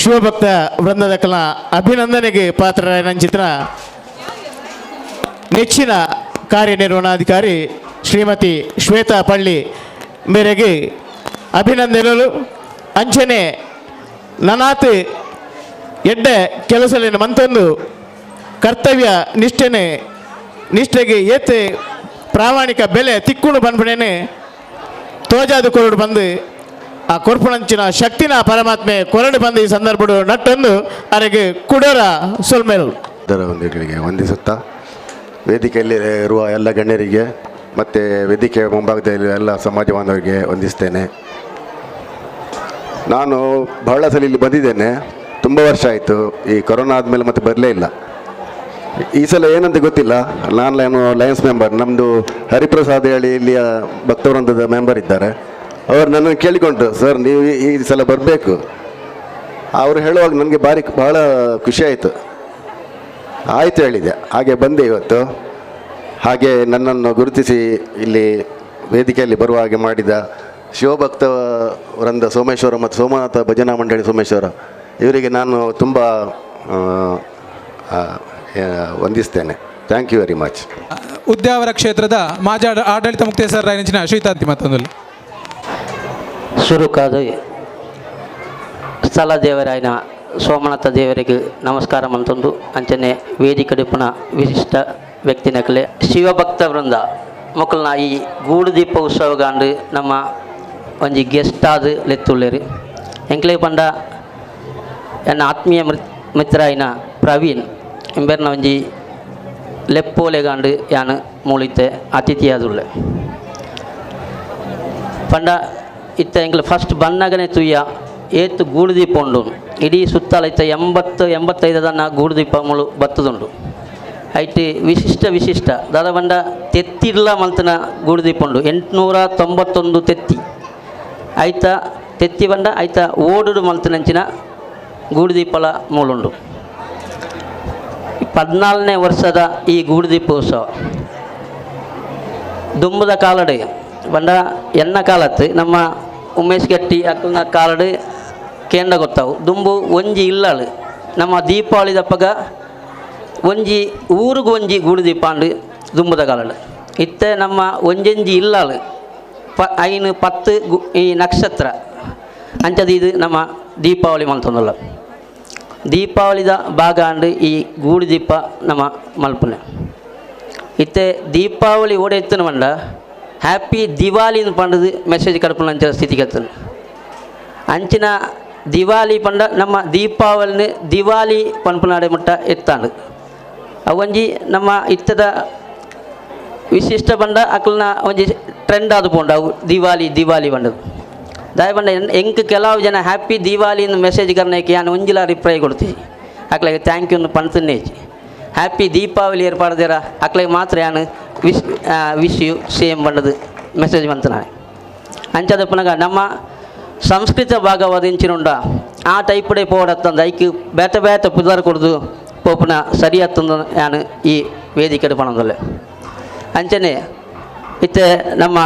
ಶಿವಭಕ್ತ ವೃಂದದ ಕಲಾ ಅಭಿನಂದನೆಗೆ ಪಾತ್ರರಾಯನಂಚಿತ್ರ ನೆಚ್ಚಿನ ಕಾರ್ಯನಿರ್ವಹಣಾಧಿಕಾರಿ ಶ್ರೀಮತಿ ಶ್ವೇತಾ ಪಳ್ಳಿ ಮೇರೆಗೆ ಅಭಿನಂದನೆಗಳು. ಅಂಚನೆ ನನಾತ್ ಎಡ್ಡ ಕೆಲಸಲೇನು ಮಂತೊಂದು ಕರ್ತವ್ಯ ನಿಷ್ಠೆಗೆ ಏತೆ ಪ್ರಾಮಾಣಿಕ ಬೆಲೆ ತಿಕ್ಕುಣು ಬಂದ್ಬಿಡೇನೆ ತೋಜಾದು ಕೊರಡು ಬಂದು ಆ ಕೊರ್ಪುಣಂಚಿನ ಶಕ್ತಿನ ಪರಮಾತ್ಮೆ ಕೊರಡು ಬಂದು ಈ ಸಂದರ್ಭಡು ನಟ್ಟೊಂದು ಅರೆಗೆ ಕುಡರ ಸೊಲ್ಮೇಲು ಒಂದಿಗಳಿಗೆ ವಂದಿಸುತ್ತಾ ವೇದಿಕೆಯಲ್ಲಿ ಇರುವ ಎಲ್ಲ ಗಣ್ಯರಿಗೆ ಮತ್ತು ವೇದಿಕೆ ಮುಂಭಾಗದಲ್ಲಿ ಎಲ್ಲ ಸಮಾಜ ಬಾಂಧವರಿಗೆ ವಂದಿಸ್ತೇನೆ. ನಾನು ಬಹಳ ಸಲ ಇಲ್ಲಿ ಬಂದಿದ್ದೇನೆ, ತುಂಬ ವರ್ಷ ಆಯಿತು. ಈ ಕೊರೋನಾ ಆದಮೇಲೆ ಮತ್ತೆ ಬರಲೇ ಇಲ್ಲ. ಈ ಸಲ ಏನಂತ ಗೊತ್ತಿಲ್ಲ, ನಾನು ಲಯನ್ಸ್ ಮೆಂಬರ್, ನಮ್ಮದು ಹರಿಪ್ರಸಾದ್ ಹೇಳಿ ಇಲ್ಲಿಯ ಭಕ್ತವೃಂದದ ಮೆಂಬರ್ ಇದ್ದಾರೆ. ಅವರು ನನ್ನನ್ನು ಕೇಳಿಕೊಂಡ್ರು, ಸರ್ ನೀವು ಈ ಸಲ ಬರಬೇಕು. ಅವರು ಹೇಳುವಾಗ ನನಗೆ ಬಹಳ ಖುಷಿ ಆಯಿತು. ಆಯಿತು ಹೇಳಿದೆ, ಹಾಗೆ ಬಂದೆ ಇವತ್ತು. ಹಾಗೆ ನನ್ನನ್ನು ಗುರುತಿಸಿ ಇಲ್ಲಿ ವೇದಿಕೆಯಲ್ಲಿ ಬರುವ ಹಾಗೆ ಮಾಡಿದ ಶಿವಭಕ್ತ ವೃಂದ ಸೋಮೇಶ್ವರ ಮತ್ತು ಸೋಮನಾಥ ಭಜನಾ ಮಂಡಳಿ ಸೋಮೇಶ್ವರ ಇವರಿಗೆ ನಾನು ತುಂಬ ವಂದಿಸ್ತೇನೆ. Thank you very much. Udyavara ಕ್ಷೇತ್ರದ ಮಾಜಿ ಆಡಳಿತ ಮುಕ್ತೇಶ್ವರ ರಾಯನಂಚಿನ ಶ್ರೀತಾಂತಿ ಮತ್ತೊಂದು ಸುರುಕಾದ ಸ್ಥಳ ದೇವರಾಯನ ಸೋಮನಾಥ ದೇವರಿಗೆ ನಮಸ್ಕಾರ ಮಂತೊಂದು ಅಂಚನೆ ವೇದಿಕಡಿಪುನ ವಿಶಿಷ್ಟ ವ್ಯಕ್ತಿನಕಲೆ ಶಿವಭಕ್ತ ವೃಂದ ಮಕ್ಕಳನ್ನ ಈ ಗೂಡು ದೀಪ ಉತ್ಸವಗಾಂಡು ನಮ್ಮ ಒಂಜಿ ಗೆಸ್ಟ್ ಆದ ಲೆತ್ತುಳ್ಳೇರು ಎಂಕ್ಲೆ ಪಂಡ ಎನ್ನ ಆತ್ಮೀಯ ಮಿತ್ರ ಆಯ್ನ ಪ್ರವೀಣ್ ಎಂಬೆರ್ನ ಒಂಜಿ ಲೆಪ್ಪೋಲೆಗಾಂಡು ಯಾನು ಮೂಳಿತೆ ಅತಿಥಿಯಾದುಳ್ಳೆ ಪಂಡ ಇತ್ತ ಎಂಕ್ಲೆ ಫಸ್ಟ್ ಬನ್ನಗನೆ ತುಯ್ಯ ಏತು ಗೂಡುದೀಪ ಉಂಡು ಇಡೀ ಸುತ್ತಲ ಇತ್ತ 80-85 ದನ ಗೂಡುದೀಪ ಮುಳು ಬತ್ತದುಂಡು ಐಟಿ ವಿಶಿಷ್ಟ ದಾದ ಬಂಡ ತೆತ್ತಿರ್ಲ ಮಲ್ತನ ಗೂಡುದೀಪ ಉಂಡು 891 ತೆತ್ತಿ ಐತ ತೆತ್ತಿ ಬಂಡ ಐತ ಓಡುಡು ಮಲ್ತನಂಚಿನ ಗೂಡುದೀಪಲ ಮೂಲುಂಡು 14ನೇ ವರ್ಷದ ಈ ಗೂಡುದೀಪೋತ್ಸವ ದುಂಬದ ಕಾಲಡೆ ಬಂಡ ಎನ್ನ ಕಾಲತ್ತು ನಮ್ಮ ಉಮೇಶ್ ಗಟ್ಟಿ ಅಕ್ಕನ ಕಾಲಡೆ ಕೇಂದ್ರ ಗೊತ್ತಾವು ದುಂಬು ಒಂಜಿ ಇಲ್ಲಾಳು ನಮ್ಮ ದೀಪಾವಳಿ ದಪ್ಪಗ ಒಂಜಿ ಊರಿಗೂ ಒಂಜಿ ಗೂಡುದೀಪ ಅಂಡು ದುಂಬದ ಕಾಲಡು ಇತ್ತೆ ನಮ್ಮ ಒಂಜೊಂಜಿ ಇಲ್ಲಾಳು ಐನು 10 ಈ ನಕ್ಷತ್ರ ಅಂಚದು ಇದು ನಮ್ಮ ದೀಪಾವಳಿ ಮಲ್ತೊಂದುಲ್ಲ ದೀಪಾವಳಿದ ಭಾಗ ಅಂಡು ಈ ಗೂಡುದೀಪ ನಮ್ಮ ಮಲ್ಪನೆ ಇತ್ತೆ ದೀಪಾವಳಿ ಓಡೆತ್ತನ ಮಂಡ ಹ್ಯಾಪಿ ದಿವಾಲಿ ಪಂಡದು ಮೆಸೇಜ್ ಕಡ್ಪುನ ಅಂಚ ಸ್ಥಿತಿಗತ್ತನು ಅಂಚಿನ ದಿವಾಲಿ ಪಂಡ ನಮ್ಮ ದೀಪಾವಳಿನ ದಿವಾಲಿ ಪನ್ಪನಾಡೆ ಮಟ್ಟ ಎತ್ತಾಂಡು ಅವೊಂಜಿ ನಮ್ಮ ಇತ್ತದ ವಿಶಿಷ್ಟ ಬಂಡ ಅಕ್ಲನ ಒಂಜಿ ಟ್ರೆಂಡ್ ಆದು ಪೋಂಡು ಅವು ದಿವಾಲಿ ಬಂಡದು ದಾಯ ಬಂಡ ಎಂಕ್ ಕೆಲವು ಜನ ಹ್ಯಾಪಿ ದಿವಾಲಿ ಮೆಸೇಜ್ ಕರ್ನಕ್ಕೆ ನಾನು ಒಂಜಿಲ ರಿಪ್ಲೈ ಕೊಡ್ತೀವಿ ಅಕ್ಲಾಗೆ ಥ್ಯಾಂಕ್ ಯು ಪಣ್ತನ್ನೇಜಿ ಹ್ಯಾಪಿ ದೀಪಾವಳಿ ಏರ್ಪಾಡ್ದಿರ ಅಕ್ಲಾಗೆ ಮಾತ್ರ ನಾನು ವಿಶ್ ಯು ಸೇಮ್ ಬಂಡದು ಮೆಸೇಜ್ ಬಂತು ನಾನು ಅಂಚದ ಪುನಗ ನಮ್ಮ ಸಂಸ್ಕೃತ ಭಾಗವಾದಿಂಚಿನುಂಡ ಆ ಟೈಪಡೆ ಪೋಡತ್ತಂದು ಐಕ್ ಬೇತ ಪುದಾರ್ ಕೊಡ್ದು ಪೋಪುನ ಸರಿಯತ್ತಂದು ನಾನು ಈ ವೇದಿಕೆ ಪಣದಲ್ಲೇ ಅಂಚನೆ ಇತ್ತೆ ನಮ್ಮ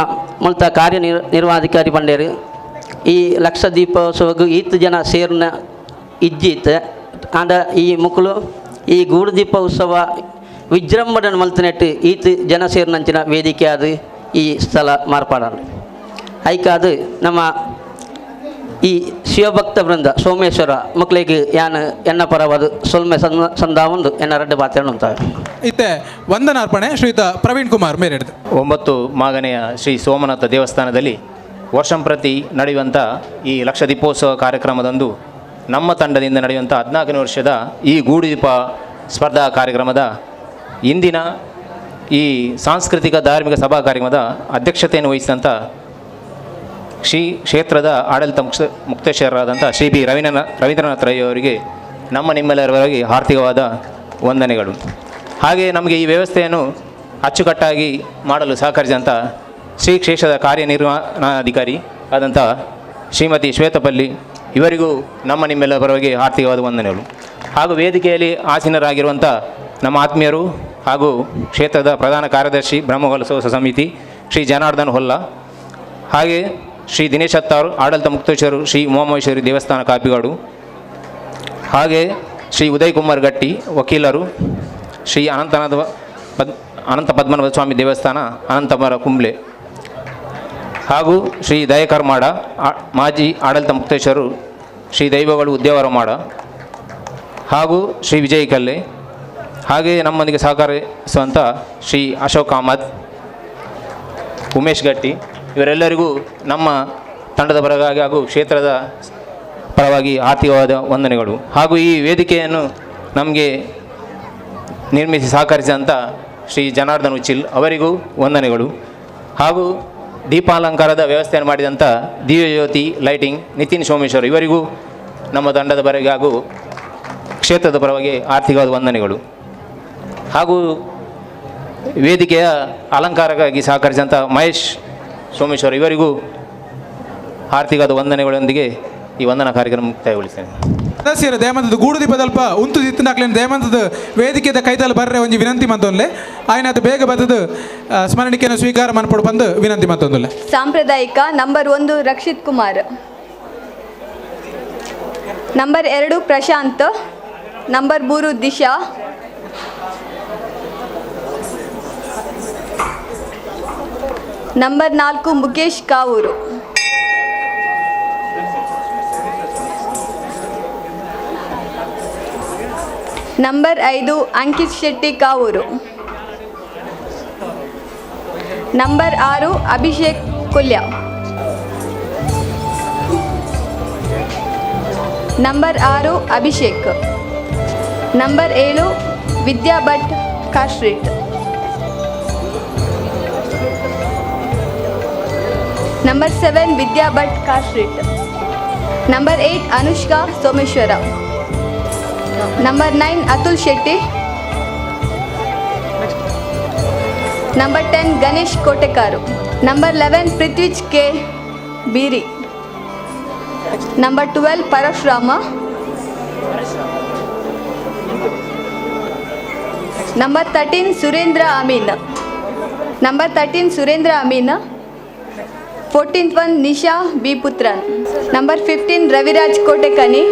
ಮುಲ್ತ ಕಾರ್ಯನಿರ್ವಹಣಾಧಿಕಾರಿ ಬಂಡೇರು ಈ ಲಕ್ಷ ದೀಪೋತ್ಸವಗೂ ಈತ್ ಜನ ಸೇರ್ನ ಇಜ್ಜಿತ್ತೆ ಆಂಡ ಈ ಮುಕ್ಕಳು ಈ ಗೂಡು ದೀಪ ಉತ್ಸವ ವಿಜೃಂಭಣೆ ಮಲ್ತನೆಟ್ಟು ಈತ್ ಜನ ಸೇರ್ನಂಚಿನ ವೇದಿಕೆ ಅದು ಈ ಸ್ಥಳ ಮಾರ್ಪಾಡಾಡು ಐಕಾದು ನಮ್ಮ ಈ ಶಿವಭಕ್ತ ವೃಂದ ಸೋಮೇಶ್ವರ ಮಕ್ಕಳಿಗೆ ಯಾನು ಎನ್ನ ಪರವಾದ ಸೊಲ್ಮೆ ಸಂದಾವೊಂದು ಎನ್ನ ರಡ್ಡು ಬಾತೇನು ಅಂತ ಇತ್ತೆ ವಂದನಾರ್ಪಣೆ ಶ್ರೀಯುತ ಪ್ರವೀಣ್ ಕುಮಾರ್ ಮೇರೆಡ್ದು 9 ಮಾಗನೆಯ ಶ್ರೀ ಸೋಮನಾಥ ದೇವಸ್ಥಾನದಲ್ಲಿ ವರ್ಷಂಪ್ರತಿ ನಡೆಯುವಂಥ ಈ ಲಕ್ಷ ದೀಪೋತ್ಸವ ಕಾರ್ಯಕ್ರಮದಂದು ನಮ್ಮ ತಂಡದಿಂದ ನಡೆಯುವಂಥ 14ನೇ ವರ್ಷದ ಈ ಗೂಡುದೀಪ ಸ್ಪರ್ಧಾ ಕಾರ್ಯಕ್ರಮದ ಇಂದಿನ ಈ ಸಾಂಸ್ಕೃತಿಕ ಧಾರ್ಮಿಕ ಸಭಾ ಕಾರ್ಯಕ್ರಮದ ಅಧ್ಯಕ್ಷತೆಯನ್ನು ವಹಿಸಿದಂಥ ಶ್ರೀ ಕ್ಷೇತ್ರದ ಆಡಳಿತ ಮುಕ್ತೇಶ್ವರರಾದಂಥ ಶ್ರೀ ಬಿ ರವೀಂದ್ರನಾಥ್ ರೈ ಅವರಿಗೆ ನಿಮ್ಮೆಲ್ಲರವರಿಗೆ ಆರ್ಥಿಕವಾದ ವಂದನೆಗಳು. ಹಾಗೆ ನಮಗೆ ಈ ವ್ಯವಸ್ಥೆಯನ್ನು ಅಚ್ಚುಕಟ್ಟಾಗಿ ಮಾಡಲು ಸಹಕರಿಸಿದಂಥ ಶ್ರೀ ಕ್ಷೇತ್ರದ ಕಾರ್ಯನಿರ್ವಹಣಾಧಿಕಾರಿ ಆದಂಥ ಶ್ರೀಮತಿ ಶ್ವೇತಪಲ್ಲಿ ಇವರಿಗೂ ನಿಮ್ಮೆಲ್ಲರ ಪರವಾಗಿ ಆರ್ಥಿಕವಾದ ವಂದನೆಗಳು. ಹಾಗೂ ವೇದಿಕೆಯಲ್ಲಿ ಆಸೀನರಾಗಿರುವಂಥ ನಮ್ಮ ಆತ್ಮೀಯರು ಹಾಗೂ ಕ್ಷೇತ್ರದ ಪ್ರಧಾನ ಕಾರ್ಯದರ್ಶಿ ಬ್ರಹ್ಮಕಲಶೋತ್ಸವ ಸಮಿತಿ ಶ್ರೀ ಜನಾರ್ದನ್ ಹೊಲ್ಲ, ಹಾಗೆ ಶ್ರೀ ದಿನೇಶ್ ಹತ್ತಾರು ಆಡಳಿತ ಮುಕ್ತೇಶ್ವರು ಶ್ರೀ ಉಮಾಮಹೇಶ್ವರಿ ದೇವಸ್ಥಾನ ಕಾಪಿಗಾಡು, ಹಾಗೆ ಶ್ರೀ ಉದಯ್ ಕುಮಾರ್ ಗಟ್ಟಿ ವಕೀಲರು, ಶ್ರೀ ಅನಂತ ಪದ್ಮನಾಭ ಸ್ವಾಮಿ ದೇವಸ್ಥಾನ ಅನಂತಮರ ಕುಂಬ್ಳೆ, ಹಾಗೂ ಶ್ರೀ ದಯಕರ್ ಮಾಡ ಮಾಜಿ ಆಡಳಿತ ಮುಕ್ತೇಶ್ವರು ಶ್ರೀ ದೈವಗಳು ಉದ್ಯಾವರ ಮಾಡ, ಹಾಗೂ ಶ್ರೀ ವಿಜಯ್ ಕಲ್ಲೆ, ಹಾಗೆ ನಮ್ಮೊಂದಿಗೆ ಸಹಕರಿಸುವಂಥ ಶ್ರೀ ಅಶೋಕ್ ಅಹಮದ್, ಉಮೇಶ್ ಗಟ್ಟಿ, ಇವರೆಲ್ಲರಿಗೂ ನಮ್ಮ ತಂಡದ ಪರವಾಗಿ ಹಾಗೂ ಕ್ಷೇತ್ರದ ಪರವಾಗಿ ಆರ್ಥಿಕವಾದ ವಂದನೆಗಳು. ಹಾಗೂ ಈ ವೇದಿಕೆಯನ್ನು ನಮಗೆ ನಿರ್ಮಿಸಿ ಸಹಕರಿಸಿದಂಥ ಶ್ರೀ ಜನಾರ್ದನ್ ಉಚ್ಚಿಲ್ ಅವರಿಗೂ ವಂದನೆಗಳು. ಹಾಗೂ ದೀಪಾಲಂಕಾರದ ವ್ಯವಸ್ಥೆಯನ್ನು ಮಾಡಿದಂಥ ದಿವ್ಯಜ್ಯೋತಿ ಲೈಟಿಂಗ್ ನಿತಿನ್ ಸೋಮೇಶ್ವರ್ ಇವರಿಗೂ ನಮ್ಮ ತಂಡದ ಪರವಾಗಿ ಹಾಗೂ ಕ್ಷೇತ್ರದ ಪರವಾಗಿ ಆರ್ಥಿಕವಾದ ವಂದನೆಗಳು. ಹಾಗೂ ವೇದಿಕೆಯ ಅಲಂಕಾರಕ್ಕಾಗಿ ಸಹಕರಿಸಿದಂಥ ಮಹೇಶ್ ಸೋಮೇಶ್ವರ್ ಇವರಿಗೂ ಆರ್ಥಿಕವಾದ ವಂದನೆಗಳೊಂದಿಗೆ ಈ ವಂದನಾ ಕಾರ್ಯಕ್ರಮ ಮುಕ್ತಾಯಗೊಳಿಸ್ತೇನೆ. ಸದಸ್ಯರು ದಯಮಂತದ ಗೂಡು ದೀಪದಲ್ಪ ಉಂತು ದಿತ್ತಿನಾಕ್ಲೇನು ದಯಮಂತದ ವೇದಿಕೆದ ಕೈತಲ್ಲಿ ಬರ್ರೆ ಒಂಜಿ ವಿನಂತಿ ಮಂತೊಂದ್ಲೆ ಆಯ್ನ ಅದು ಬೇಗ ಬರ್ತದ ಸ್ಮರಣಿಕೆಯನ್ನು ಸ್ವೀಕಾರ ಮನ್ಪಡು ಬಂದು ವಿನಂತಿ ಮಂತೊಂದುಲ್ಲೆ. ಸಾಂಪ್ರದಾಯಿಕ number 1 Rakshith Kumar, number 2 Prashanth, number 3 Disha, number 4 Mukesh Kavoor, number 5 Ankith Shetty Kavoor. Number 6 Abhishek Kolya. Number 6 Abhishek. Number 7 Vidya Bhat car street. Number 7 Vidya Bhat car street. Number 8 Anushka Someshwara. Number 9 Atul Shetty. Number 10 Ganesh Kotekar. Number 11 Prithvij K Beeri. Number 12 Parashurama. Number 13 Surendra Amin. Number 13 Surendra Amin. 14th one Nisha B Puthran. Number 15 Raviraj Kotekani.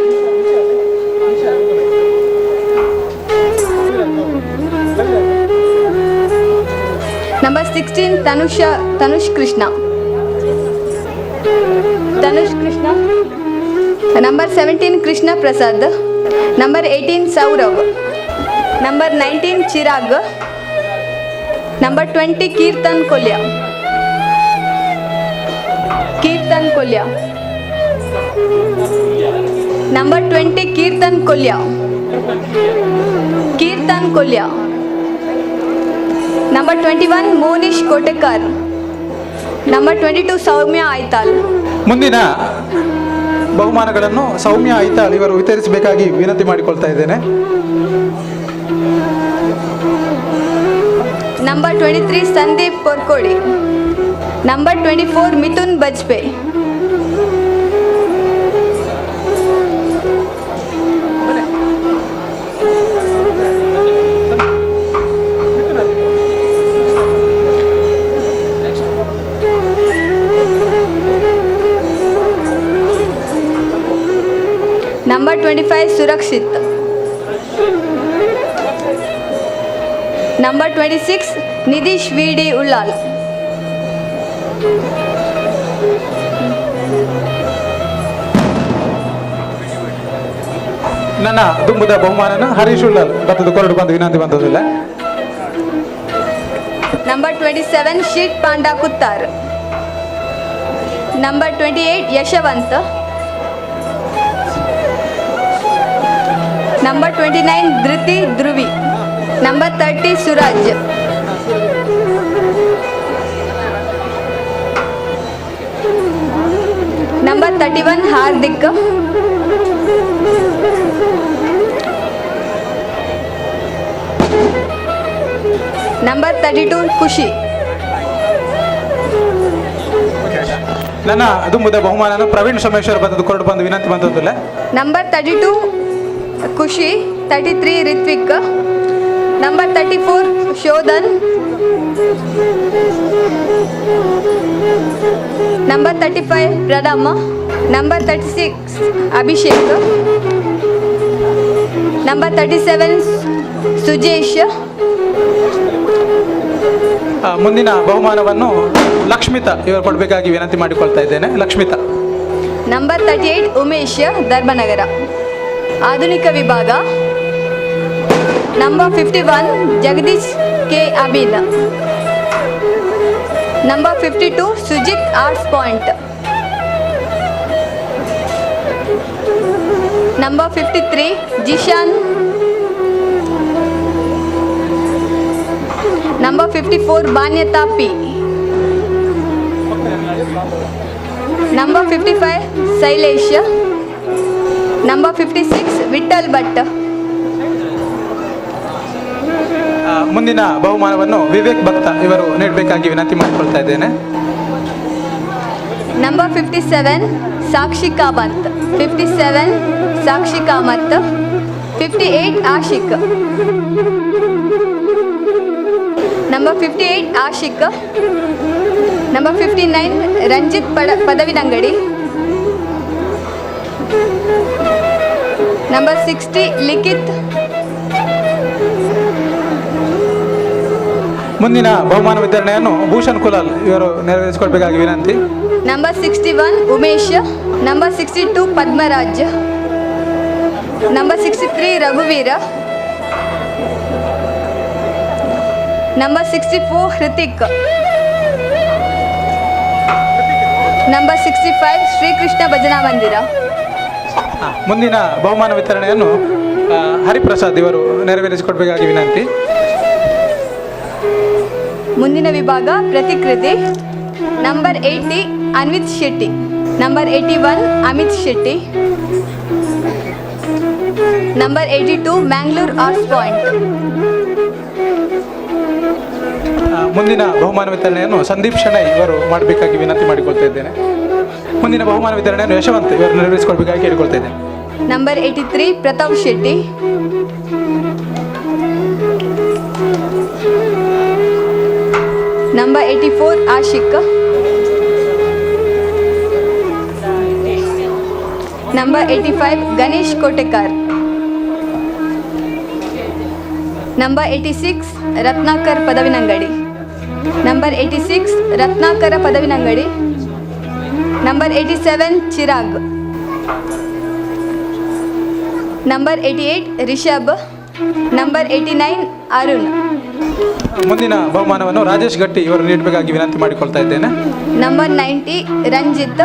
Number 16 Tanush Krishna. Number 17 Krishna Prasad. Number 18 Sourav. Number 19 Chirag. Number 20 Keerthan Kolya. Number 20 Keerthan Kolya. Number 21 Monish Kotekar. Number 22 Soumya Aithal. ಮುಂದಿನ ಬಹುಮಾನಗಳನ್ನು ಸೌಮ್ಯ ಐತಾಳ್ ಇವರು ವಿತರಿಸಬೇಕಾಗಿ ವಿನಂತಿ ಮಾಡಿಕೊಳ್ತಾ ಇದ್ದೇನೆ. Number 23 Sandeep Porkodi. Number 24 Mithun Bajpe. Number 25 Surakshith. Number 26 Nidhish VD Ullal. ನನ್ನ ದುಂಬುದ ಬಹುಮಾನನ ಹರೀಶ್ ಉಳ್ಳಾಲ್ ಬತ್ತದ ಕೊರಡು ಬಂದು ವಿನಂತಿ ಬಂದದಿಲ್ಲ. ನಂಬರ್ 27 ಶೀಟ್ ಪಾಂಡಾ Kuttar. Number 28 Yashwanth. Number 29 Dhruthi Dhruvi. Number 30 Suraj. Number 31 Hardik. Number 32 Khushi. ನನ್ನ ದುಂಬುದ ಬಹುಮಾನನ ಪ್ರವೀಣ್ ಸೋಮೇಶ್ವರ ಬತ್ತದ ಕೊರಡು ಬಂದು ವಿನಂತಿ ಬಂದದಿಲ್ಲ. Number 32 Khushi. 33 Rithvik. Number 34 Shodhan. Number 35 Pranama. Number 36 Abhishek. Number 37 Sujesh. ಮುಂದಿನ ಬಹುಮಾನವನ್ನು ಲಕ್ಷ್ಮಿತಾ ಇವರು ಕೊಡಬೇಕಾಗಿ ವಿನಂತಿ ಮಾಡಿಕೊಳ್ತಾ ಇದ್ದೇನೆ. ಲಕ್ಷ್ಮಿತಾ. ನಂಬರ್ 38 ಉಮೇಶ್ ಧರ್ಮನಗರ ಆಧುನಿಕ ವಿಭಾಗ. ನಂಬರ್ 51 ಜಗದೀಶ್ ಕೆ ಅಬೀನ್. Number 52 Sujith arts point. Number 53 Zeeshan. Number 54 Banyata P. Number 55 Shailesh. Number 56 Vittal Bhat. ಮುಂದಿನ ಬಹುಮಾನವನ್ನು ವಿವೇಕ್ ಭಕ್ತ ಇವರು ನೀಡಬೇಕಾಗಿ ವಿನಂತಿ ಮಾಡಿಕೊಳ್ತಾ ಇದ್ದೇನೆ. Number 57 Sakshi Kamath. 57 Sakshi Kamath. 58 Ashiq. Number 58 Ashiq. Number 59 Ranjith Padavinangadi. Number 60 Likhith. ಮುಂದಿನ ಬಹುಮಾನ ವಿತರಣೆಯನ್ನು ಭೂಷಣ್ ಕುಲಾಲ್ ಇವರು ನೆರವೇರಿಸಿಕೊಳ್ಬೇಕಾಗಿ ವಿನಂತಿ. Number 61 Umesh. Number 62 Padmaraj. Number 63 ರಘುವೀರ. ನಂಬರ್ 64 ಹೃತಿಕ್. ನಂಬರ್ 65 ಶ್ರೀಕೃಷ್ಣ ಭಜನಾ ಮಂದಿರ. ಮುಂದಿನ ಬಹುಮಾನ ವಿತರಣೆಯನ್ನು ಹರಿಪ್ರಸಾದ್ ಇವರು ನೆರವೇರಿಸಿಕೊಡ್ಬೇಕಾಗಿ ವಿನಂತಿ. ಮುಂದಿನ ವಿಭಾಗ ಪ್ರತಿಕೃತಿ. Number 80 Anvith Shetty. Number 81 Amit Shetty. Number 82 Mangalore arts point. ಮುಂದಿನ ಬಹುಮಾನ ವಿತರಣೆಯನ್ನು ಸಂದೀಪ್ ಶೆಣೈ ಇವರು ಮಾಡಬೇಕಾಗಿ ವಿನಂತಿ ಮಾಡಿಕೊಳ್ತಾ ಇದ್ದೇನೆ. ಮುಂದಿನ ಬಹುಮಾನ ವಿತರಣೆಯನ್ನು ಯಶವಂತ್ ಇವರು ನೆರವೇರಿಸಿಕೊಳ್ಬೇಕಾಗಿ ಕೇಳಿಕೊಳ್ತಾ ಇದ್ದೇನೆ. Number 83 Pratap Shetty. Number 84 Ashiq. Number 85 Ganesh Kotekar. Number 86 Ratnakar Padavinangadi. Number 86 Ratnakara Padavinangadi. Number 87 Chirag. Number 88 Rishab. Number 89 Arun. ಮುಂದಿನ ಬಹುಮಾನವನ್ನು ರಾಜೇಶ್ ಗಟ್ಟಿ ಇವರು ನೀಡಬೇಕಾಗಿ ವಿನಂತಿ ಮಾಡಿಕೊಳ್ತಾ ಇದ್ದೇನೆ. Number 90 Ranjith.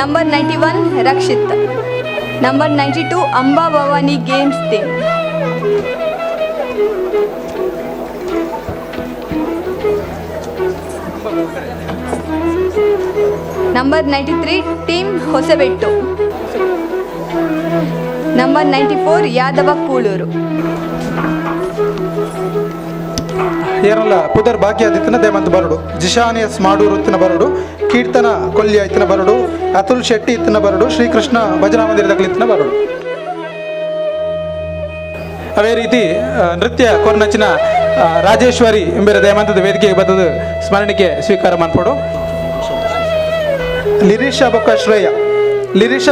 Number 91 Rakshith. Number 92 Amba Bhavani games team. Number 93 team Hosabettu. Number 94 Yadava Kulur. ಏರಲ್ಲ ಪುದರ್ ಭಾಗ್ಯಾದಿತ್ಯನ ದೇವಂತ ಬರಡು, ಜಿಶಾನಿಯಸ್ ಮಾಡೂರು ಇತ್ತಿನ ಬರಡು, ಕೀರ್ತನ ಕೊಲ್ಯ ಇತ್ತಿನ ಬರಡು, ಅತುಲ್ ಶೆಟ್ಟಿ ಇತ್ತಿನ ಬರಡು, ಶ್ರೀಕೃಷ್ಣ ಭಜನಾ ಮಂದಿರದಲ್ಲಿತ್ತಿನ ಬರಡು. ಅದೇ ರೀತಿ ನೃತ್ಯ ಕೊರ್ನಚ್ಚಿನ ರಾಜೇಶ್ವರಿ ಎಂಬೆರ ದೇವಂತದ ವೇದಿಕೆಗೆ ಬರ್ತದ ಸ್ಮರಣಿಕೆ ಸ್ವೀಕಾರ ಮಾಡ್ಕೊಡು. ಲಿರೀಶಾ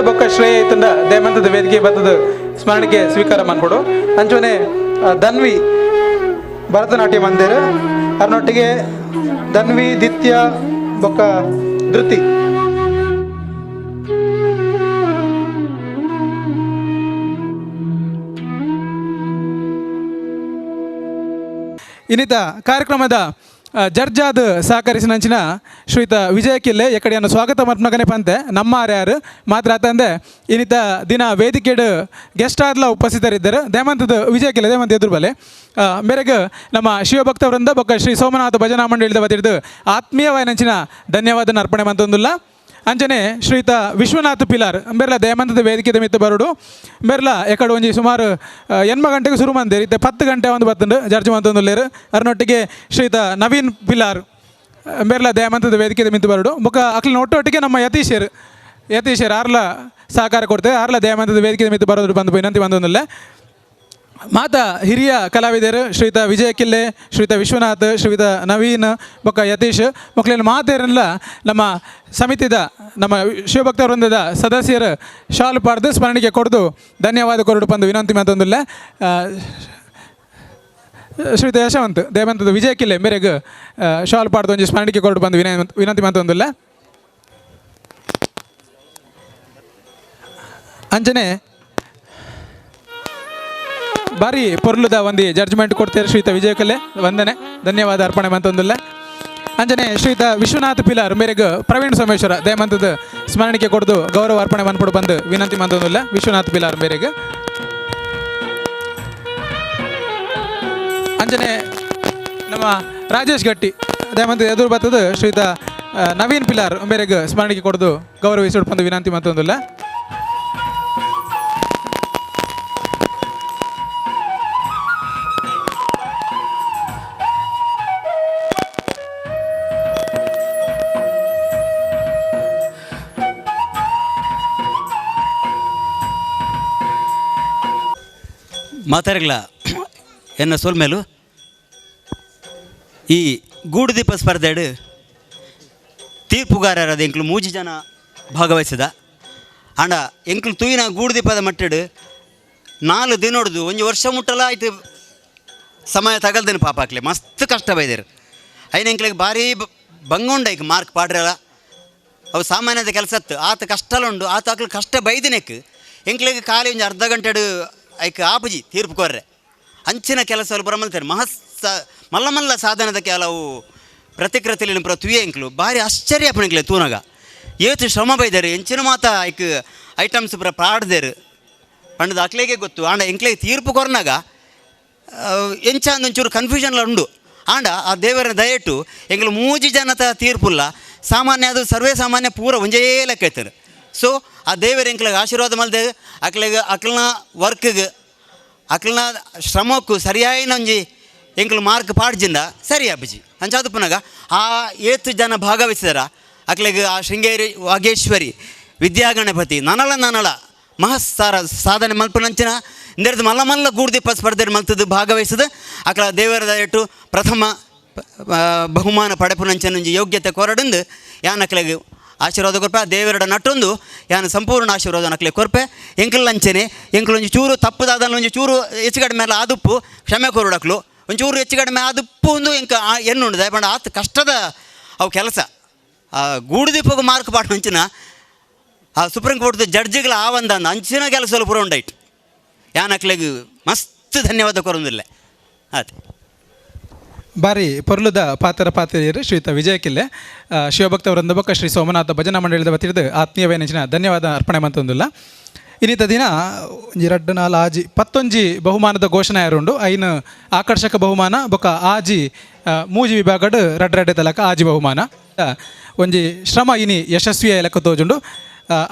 ಬೊಕ್ಕ ಶ್ರೇಯ ಇತ್ತಂದ ದೇವಂತದ ವೇದಿಕೆ ಬರ್ತದ ಸ್ಮರಣಿಕೆ ಸ್ವೀಕಾರ ಮಾಡ್ಕೊಡು. ಅಂಚನೆ ಧನ್ವಿ ಭರತನಾಟ್ಯ ಮಂದಿರ ಅದರೊಟ್ಟಿಗೆ ಧನ್ವಿ ದಿತ್ಯ ಬೊಕ್ಕ ಧೃತಿ. ಇನ್ನಿತ ಕಾರ್ಯಕ್ರಮದ ಜಡ್ಜಾದ ಸಹಕರಿಸಿನಂಚಿನ ಶ್ರೀಯುತ ವಿಜಯ ಕಿಲ್ಲೆ ಎಕಡೆಯನ್ನು ಸ್ವಾಗತ ಮರ್ಪನಗನೆ ಪಂತೆ ನಮ್ಮ ಯಾರು ಮಾತ್ರ ಆತಂದೆ ಇನ್ನಿತ ದಿನ ವೇದಿಕೆಡ್ ಗೆಸ್ಟ್ ಆದ್ಲ ಉಪಸ್ಥಿತರಿದ್ದರು. ದೇಮಂತದ ವಿಜಯ ಕಿಲ್ಲೆ ದೇಮಂತ ಎದುರು ಬಲೆ ಮೇರೆಗೆ ನಮ್ಮ ಶಿವಭಕ್ತವೃಂದ ಬೊಕ್ಕ ಶ್ರೀ ಸೋಮನಾಥ ಭಜನಾ ಮಂಡಳಿದ ವತಿರ್ದು ಆತ್ಮೀಯವಾಯಿನಂಚಿನ ಧನ್ಯವಾದ ಅರ್ಪಣೆ ಮಂತೊಂದುಲ್ಲ. ಅಂಚನೆ ಶ್ರೀಯುತ ವಿಶ್ವನಾಥ್ ಪಿಲಾರ್ ಬೇರ್ಲ ದೇಮಂತದ ವೇದಿಕೆ ಮಿತ್ತು ಬರೋಡು ಬೇರ್ಲ ಎಕಡೆ ಒಂಜಿ ಸುಮಾರು 8 ಗಂಟೆಗೆ ಶುರು ಮಂದಿರು ಇತ್ತೆ 10 ಗಂಟೆ ಒಂದು ಬತ್ತಂಡು ಜಡ್ಜ್ ಮಂತೊಂದುಲ್ಲೇರು. ಅದರೊಟ್ಟಿಗೆ ಶ್ರೀಯುತ ನವೀನ್ ಪಿಲಾರ್ ಬೇರ್ಲ ದೇಮಂತದ ವೇದಿಕೆ ಮಿತ್ತು ಬರೋಡು ಬೊಕ್ಕ ಅಕ್ಲಿನ ಒಟ್ಟೊಟ್ಟಿಗೆ ನಮ್ಮ ಯತೀಶರ್ ಆರ್ಲ ಸಹಕಾರ ಕೊಡ್ತೇವೆ. ಆರ್ಲ ದೇಮಂತದ ವೇದಿಕೆ ಮಿತ್ತು ಬರೋದು ಬಂದು ವಿನಂತಿ ಬಂದೊಂದಿಲ್ಲ. ಮಾತಾ ಹಿರಿಯ ಕಲಾವಿದರು ಶ್ರೀಯುತ ವಿಜಯ ಕಿಲ್ಲೆ, ಶ್ರೀಯುತ ವಿಶ್ವನಾಥ್, ಶ್ರೀಯುತ ನವೀನ್ ಬೊಕ್ಕ ಯತೀಶ್ ಮಕ್ಕಳನ್ನ ಮಾತೇರಲ್ಲ ನಮ್ಮ ಸಮಿತಿದ ನಮ್ಮ ಶಿವಭಕ್ತ ವೃಂದದ ಸದಸ್ಯರು ಶಾಲು ಪಾಡ್ದು ಸ್ಮರಣಿಕೆ ಕೊಡ್ದು ಧನ್ಯವಾದ ಕೊರಡು ಬಂದು ವಿನಂತಿ ಮಾತೊಂದಿಲ್ಲ. ಶ್ರೀಯುತ ಯಶವಂತ್ ದೇವಂತದ ವಿಜಯ ಕಿಲ್ಲೆ ಮೇರೆಗೆ ಶಾಲು ಪಾಡ್ದು ಒಂಜಿ ಸ್ಮರಣಿಕೆ ಕೊರಡು ಬಂದು ವಿನಂತಿ ಮಾತೊಂದಿಲ್ಲ. ಅಂಚನೆ ಬಾರಿ ಪೊರ್ಲುದ ಒಂದು ಜಡ್ಜ್ಮೆಂಟ್ ಕೊಡ್ತಾರೆ ಶ್ರೀಯುತ ವಿಜಯ ಕಿಲ್ಲೆ ವಂದನೆ ಧನ್ಯವಾದ ಅರ್ಪಣೆ ಮಂತೊಂದಿಲ್ಲ. ಅಂಜನೆ ಶ್ರೀಯುತ ವಿಶ್ವನಾಥ್ ಪಿಲಾರ್ ಮೇರೆಗೆ ಪ್ರವೀಣ್ ಸೋಮೇಶ್ವರ ದೇಮಂತದ ಸ್ಮರಣಿಕೆ ಕೊಡ್ದು ಗೌರವ ಅರ್ಪಣೆ ಮನ್ಪಡು ಬಂದು ವಿನಂತಿ ಮಂತೊಂದಿಲ್ಲ. ವಿಶ್ವನಾಥ್ ಪಿಲಾರ್ ಮೇರೆಗೆ ಅಂಜನೆ ನಮ್ಮ ರಾಜೇಶ್ ಗಟ್ಟಿ ದೇಮಂತದ ಎದುರು ಬರ್ತದ ಶ್ರೀಯುತ ನವೀನ್ ಪಿಲಾರ್ ಮೇರೆಗೆ ಸ್ಮರಣಿಕೆ ಕೊಡ್ದು ಗೌರವಿಸಿ ಬಂದು ವಿನಂತಿ ಮಂತೊಂದಿಲ್ಲ. ಮಾತಾಡಲ್ಲ ಎನ್ನ ಸೋಲ್ಮೇಲು ಈ ಗೂಡುದೀಪ ಸ್ಪರ್ಧೆಡು ತೀರ್ಪುಗಾರರಾದ ಎಂಕ್ಲು 3 ಜನ ಭಾಗವಹಿಸಿದ ಅಂಡ ಎಂಕ್ಲು ತೂಯಿನ ಗೂಡುದೀಪದ ಮಟ್ಟಡು 4 ದಿನ ಹೊಡೆದು 1 ವರ್ಷ ಮುಟ್ಟಲ ಆಯ್ತು ಸಮಯ ತಗಲ್ದೇನು ಪಾಪ ಹಾಕ್ಲೆ ಮಸ್ತ್ ಕಷ್ಟ ಬೈದೇರು ಐನ ಎಂಕ್ಲಿಗೆ ಭಾರಿ ಬಂಗೊಂಡ ಈಗ ಮಾರ್ಕ್ ಪಾಡ್ರಲ್ಲ ಅವು ಸಾಮಾನ್ಯದ ಕೆಲಸತ್ತು ಆತ ಕಷ್ಟಲುಂಡು ಆತ ಹಾಕ್ಲು ಕಷ್ಟ ಬೈದಿನೆಕ್ ಎಂಕ್ಲಿಗೆ ಖಾಲಿ ಒಂದು ಅರ್ಧ ಗಂಟೆಡು ಐಕ್ ಆಪುಜಿ ತೀರ್ಪು ಕೊರ್ರೆ ಅಂಚಿನ ಕೆಲಸಗಳು ಬರಮಲ್ತಾರೆ ಮಲ್ಲ ಮಲ್ಲ ಸಾಧನದ ಕೆಲವು ಪ್ರತಿಕೃತಿಲಿನ ತುಯೆ ಎಂಕ್ಲು ಭಾರಿ ಆಶ್ಚರ್ಯ ಪಣಿಕ್ಲೆ ತೂನಗ ಏತು ಶ್ರಮ ಬೈದಾರೆ ಎಂಚಿನ ಮಾತ ಐಕ್ ಐಟಮ್ಸ್ ಪುರ ಪಾಡ್ದೇರು ಪಂಡದ ಅಕ್ಲೆಗೆ ಗೊತ್ತು ಆಂಡ ಎಂಕ್ಲೆಗೆ ತೀರ್ಪು ಕೊರ್ನಾಗ ಎಂಚ ಒಂಚೂರು ಕನ್ಫ್ಯೂಷನ್ಲ ಉಂಡು ಆಂಡ ಆ ದೇವರ ದಯಟು ಎಂಗ್ಲು ಮೂಜಿ ಜನತ ತೀರ್ಪುಲ್ಲ ಸಾಮಾನ್ಯ ಅದು ಸರ್ವೇ ಸಾಮಾನ್ಯ ಪೂರ ಒಂಜೇ ಲೆಕ್ಕ ಐತಾರೆ. ಸೊ ಆ ದೇವರ ಎಂಕ್ಲಿಗೆ ಆಶೀರ್ವಾದ ಮಲ್ದೆ ಅಕ್ಲನ ವರ್ಕ್ಗೆ ಅಕ್ಲನ ಶ್ರಮಕ್ಕೂ ಸರಿಯಾಯಿನ ಒಂಜಿ ಎಂಕ್ಲು ಮಾರ್ಕ್ ಪಾಡ್ಜಿಂದ ಸರಿ ಅಬ್ಬಜಿ ಅಂಚಾದ ಪುನಗ ಆ ಏತು ಜನ ಭಾಗವಹಿಸಿದಾರ ಅಕ್ಲೆಗೆ ಆ ಶೃಂಗೇರಿ ವಾಗೇಶ್ವರಿ ವಿದ್ಯಾಗಣಪತಿ ನನಲ ಸಾಧನೆ ಮಲ್ಪನಂಚಿನ ಇಂದರ್ದು ಮಲ್ಲ ಮಲ್ಲ ಗೂಡ್ದೀಪ ಸ್ಪರ್ಧೆ ಮಲ್ತದ್ದು ಭಾಗವಹಿಸಿದ ಅಕ್ಲ ದೇವರ ದಯಟು ಪ್ರಥಮ ಬಹುಮಾನ ಪಡೆಪುನಂಚನ ಯೋಗ್ಯತೆ ಕೊರಡಂದು ಯಾನ್ ಅಕ್ಲೆಗೆ ಆಶೀರ್ವಾದ ಕೊರ್ಪೆ ಆ ದೇವರಡ ನಟ್ಟೊಂದು ಯಾನು ಸಂಪೂರ್ಣ ಆಶೀರ್ವಾದ ಅಕ್ಲೆ ಕೊರ್ಪೆ ಎಂಕಲ್ಲಂಚನೆ ಎಂಕಲೊಂಜಿ ಚೂರು ತಪ್ಪದಾದ ಒಂಜಿ ಚೂರು ಹೆಚ್ಚು ಕಡಿಮೆ ಮೇಲೆ ಆದುಪ್ಪು ಕ್ಷಮೆ ಕೊರಡಕ್ಲು ಒಂಚೂರು ಹೆಚ್ಚು ಕಡಿಮೆ ಆದುಪ್ಪು ಒಂದು ಎಂಕ ಎನ್ನುಂಡು ದಯಪಂಡ ಆತ ಕಷ್ಟದ ಅವು ಕೆಲಸ ಗೂಡುದೀಪಗೂ ಮಾರ್ಕ್ ಪಾಡು ಅಂಚಿನ ಆ ಸುಪ್ರೀಂ ಕೋರ್ಟ್ ಜಡ್ಜಿಗಳ ಆವಂದ ಅಂಚಿನ ಕೆಲಸಗಳು ಪೂರ ಉಂಡಾಯ್ತು ಯಾನ್ ಅಕ್ಲೆಗೆ ಮಸ್ತ್ ಧನ್ಯವಾದ ಕೊರೊಂದಿಲ್ಲ ಆತ ಬಾರಿ ಪೊರ್ಲುದ ಪಾತ್ರೆಯರು ಶ್ರೀಯುತ ವಿಜಯ ಕಿಲ್ಲೆ ಶಿವಭಕ್ತ ವೃಂದಬೊಕ್ಕ ಶ್ರೀ ಸೋಮನಾಥ ಭಜನಾ ಮಂಡಳಿದ ವತಿರ್ದು ಆತ್ಮೀಯವೇನಿನ ಧನ್ಯವಾದ ಅರ್ಪಣೆ ಮಂತೊಂದಿಲ್ಲ. ಇನ್ನಿತ ದಿನ 2 4 ಆಜಿ 11 ಬಹುಮಾನದ ಘೋಷಣೆ ಯಾರುಂಡು ಐನು ಆಕರ್ಷಕ ಬಹುಮಾನ ಬೊಕ್ಕ ಆಜಿ ಮೂಜಿ ವಿಭಾಗಡ್ ರಡ್ಡೆ ತಲಕ ಆಜಿ ಬಹುಮಾನ ಒಂಜಿ ಶ್ರಮ ಇನಿ ಯಶಸ್ವಿಯ ಲೆಕ್ಕ ತೋಜುಂಡು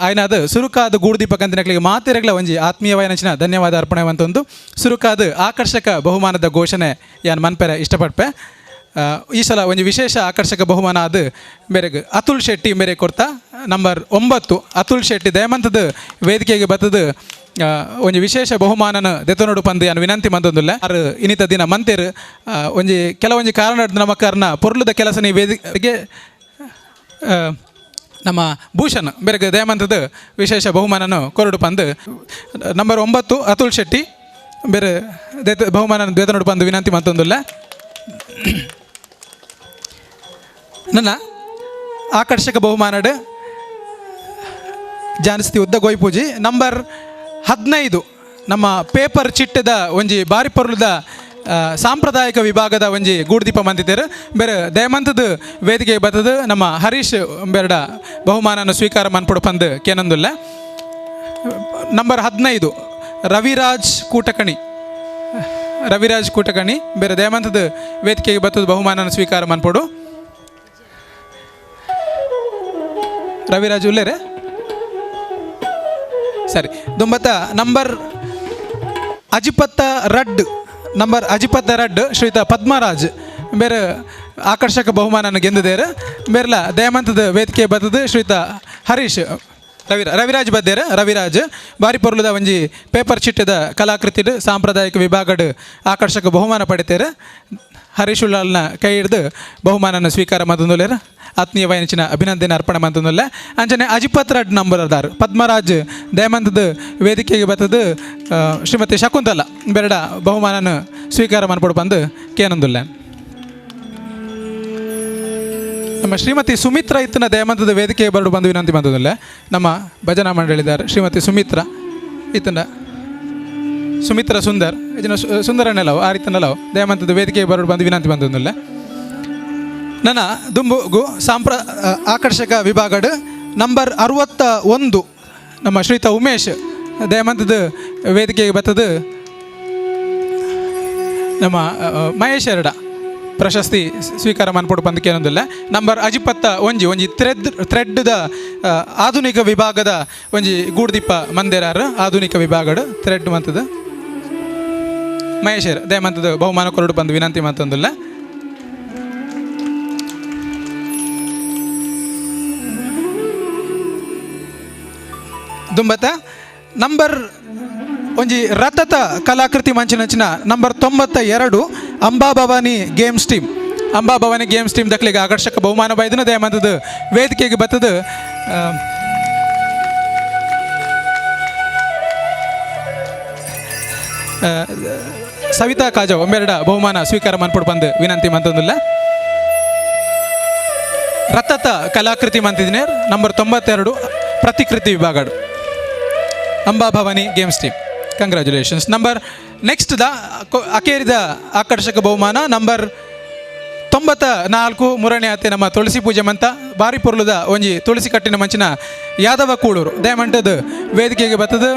ಆಯ್ನಾದ ಸುರುಕಾದ ಗೂಡುದೀಪ ಕಂತಿನಕ್ಲಿಗೆ ಮಾತೆರೆಗ್ಲ ಒಂಜಿ ಆತ್ಮೀಯವಾಯನಚಿನ ಧನ್ಯವಾದ ಅರ್ಪಣೆ ಮಂತೊಂದು ಸುರುಕಾದ ಆಕರ್ಷಕ ಬಹುಮಾನದ ಘೋಷಣೆ ಯಾನ್ ಮನ್ಪೆರೆ ಇಷ್ಟಪಡ್ಪೆ. ಈ ಸಲ ಒಂಜಿ ವಿಶೇಷ ಆಕರ್ಷಕ ಬಹುಮಾನ ಅದು ಮೇರೆಗೆ ಅತುಲ್ ಶೆಟ್ಟಿ ಮೇರೆ ಕೊಡ್ತಾ ನಂಬರ್ 9 ಅತುಲ್ ಶೆಟ್ಟಿ ದಯಮಂತದ ವೇದಿಕೆಗೆ ಬತ್ತದ ಒಂಜಿ ವಿಶೇಷ ಬಹುಮಾನನ ದೆತನೋಡು ಪಂದು ಯಾನು ವಿನಂತಿ ಮಂದೊಂದುಲ್ಲ ಆರು ಇನ್ನಿತ ದಿನ ಮಂತೇರು ಒಂಜಿ ಕೆಲವೊಂಜಿ ಕಾರಣ ನಮಕಾರನ ಪೊರ್ಲುದ ಕೆಲಸ ನೀ ವೇದಿಕೆಗೆ ನಮ್ಮ ಭೂಷಣ್ ಬೇರೆ ದಯಮಂತದ ವಿಶೇಷ ಬಹುಮಾನನು ಕೊರಡು ಪಂದು ನಂಬರ್ 9 ಅತುಲ್ ಶೆಟ್ಟಿ ಬೇರೆ ಬಹುಮಾನ ದೇತನೋಡು ಪಂದು ವಿನಂತಿ ಮಂತೊಂದುಲ್ಲ. ನನ್ನ ಆಕರ್ಷಕ ಬಹುಮಾನಡ್ ಜಾನಸ್ತಿ ಉದ್ದ ಗೋಯ್ಪೂಜಿ ನಂಬರ್ 15 ನಮ್ಮ ಪೇಪರ್ ಚಿಟ್ಟದ ಒಂಜಿ ಬಾರಿ ಪೊರ್ಲುದ ಸಾಂಪ್ರದಾಯಿಕ ವಿಭಾಗದ ಒಂಜಿ ಗೂಡುದೀಪ ಮಂದಿದ್ದೇರು ಬೇರೆ ದಯಮಂತದ ವೇದಿಕೆ ಬತ್ತದ ನಮ್ಮ ಹರೀಶ್ ಬೇರಡ ಬಹುಮಾನನ ಸ್ವೀಕಾರ ಮನ್ಪಡು ಪಂದು ಕೇನಂದುಲ್ಲ. ನಂಬರ್ 15 ರವಿರಾಜ್ ಕೂಟಕಣಿ ಬೇರೆ ದಯಮಂತದ ವೇದಿಕೆಗೆ ಬತ್ತದ ಬಹುಮಾನನ ಸ್ವೀಕಾರ ಮನ್ಪಡು. ರವಿರಾಜ್ ಉಲ್ಲೇರೆ ಸರಿ ದುಂಬತ್ತ ನಂಬರ್ ಅಜಿಪತ್ತ ರಡ್ ಶ್ರೀಯುತ ಪದ್ಮರಾಜ್ ಬೇರೆ ಆಕರ್ಷಕ ಬಹುಮಾನ ಗೆಂದಿದ್ದೇರು ಬೇರೆಲ್ಲ ದಯಮಂತದ ವೇದಿಕೆ ಬತ್ತದ ಶ್ರೀಯುತ ಹರೀಶ್ ರವಿರಾಜ್ ಬದ್ದೇರು ರವಿರಾಜ್ ಬಾರಿ ಪೊರ್ಲುದ ಒಂಜಿ ಪೇಪರ್ ಚಿಟ್ಟದ ಕಲಾಕೃತಿಡ್ ಸಾಂಪ್ರದಾಯಿಕ ವಿಭಾಗಡ್ ಆಕರ್ಷಕ ಬಹುಮಾನ ಪಡಿತೇರು. ಹರೀಶ್ ಉಳ್ಳಾಲ್ನ ಕೈ ಹಿಡಿದು ಬಹುಮಾನನ ಸ್ವೀಕಾರ ಮಂತೊಂದುಲ್ಲೇರು ಆತ್ಮೀಯ ವಯನಚಿನ ಅಭಿನಂದನೆ ಅರ್ಪಣೆ ಮಂತೊಂದುಲ್ಲ. ಅಂಚನೆ ಅಜಿಪತ್ ರಡ್ ನಂಬರ್ 6 ಪದ್ಮರಾಜ್ ದಯಮಂತದ ವೇದಿಕೆಗೆ ಬತ್ತದ ಶ್ರೀಮತಿ ಶಕುಂತಲ ಬೇರಡ ಬಹುಮಾನನ ಸ್ವೀಕಾರ ಮನ್ಪಡು ಬಂದು ಕೇನೊಂದುಲ್ಲ. ನಮ್ಮ ಶ್ರೀಮತಿ ಸುಮಿತ್ರಾ ಇತ್ತನ ದಯಮಂತದ ವೇದಿಕೆಗೆ ಬರಡು ಬಂದು ವಿನಂತಿ ಮಂತೊಂದುಲ್ಲ. ನಮ್ಮ ಭಜನಾ ಮಂಡಳಿದಾರ ಶ್ರೀಮತಿ ಸುಮಿತ್ರಾ ಇತ್ತನ ಸುಮಿತ್ರಾ ಸುಂದರ್ ಇದನ್ನ ಸುಂದರನೆಲ್ಲವು ಆ ರೀತಿಯಲ್ಲವು ದಯಮಂತದ ವೇದಿಕೆಗೆ ಬರಡು ಬಂದು ವಿನಂತಿ ಮಂತೊಂದುಲ್ಲ. ನನ್ನ ದುಂಬುಗು ಆಕರ್ಷಕ ವಿಭಾಗಡ್ ನಂಬರ್ 61 ನಮ್ಮ ಶ್ರೀಯುತ ಉಮೇಶ್ ದಯಮಂತದ ವೇದಿಕೆಗೆ ಬತ್ತದ ನಮ್ಮ ಮಹೇಶ್ ಎರಡ ಪ್ರಶಸ್ತಿ ಸ್ವೀಕಾರ ಮನ್ಪಡು ಪಂದಕ್ಕೆ ಏನೊಂದಿಲ್ಲ. ನಂಬರ್ 21 ಒಂಜಿ ಥ್ರೆಡ್ದ ಆಧುನಿಕ ವಿಭಾಗದ ಒಂಜಿ ಗೂಡುದೀಪ ಮಂದಿರಾರು ಆಧುನಿಕ ವಿಭಾಗಡ್ ಥ್ರೆಡ್ ಮಂತದ ಮಹೇಶರ್ ದಯಮಂತದ ಬಹುಮಾನ ಕೊರಡು ಬಂದು ವಿನಂತಿ ಮಂತೊಂದಿಲ್ಲ. ದುಂಬತ್ತ ನಂಬರ್ ಒಂಜಿ ರಥದ ಕಲಾಕೃತಿ ಮಂಚಿನಂಚಿನ ನಂಬರ್ 92 ಅಂಬಾಭವಾನಿ ಗೇಮ್ಸ್ ಟೀಮ್ ದಕ್ಲಿಗೆ ಆಕರ್ಷಕ ಬಹುಮಾನ ಬೈದನ ದಯಮಂತದ ವೇದಿಕೆಗೆ ಬತ್ತದ ಸವಿತಾ ಕಾಜವ್ ಒಂಬೆರಡ ಬಹುಮಾನ ಸ್ವೀಕಾರ ಮನ್ಪಡು ಬಂದು ವಿನಂತಿ ಮಂತೊಂದಿಲ್ಲ. ರಥದ ಕಲಾಕೃತಿ ಮಂತಿದಿನ ನಂಬರ್ 92 ಪ್ರತಿಕೃತಿ ವಿಭಾಗ Ambabhavani games team congratulations. Number next ಅಕೇರಿದ ಆಕರ್ಷಕ ಬಹುಮಾನ ನಂಬರ್ 94 ಮೂರನೇ ಆತೆ ನಮ್ಮ ತುಳಸಿ ಪೂಜೆ ಮಂತ ಬಾರಿ ಪೊರ್ಲುದ ಒಂಜಿ ತುಳಸಿ ಕಟ್ಟಿನ ಮಂಚಿನ ಯಾದವ ಕೂಳೂರು ದಯಮಂಟದ ವೇದಿಕೆಗೆ ಬರ್ತದ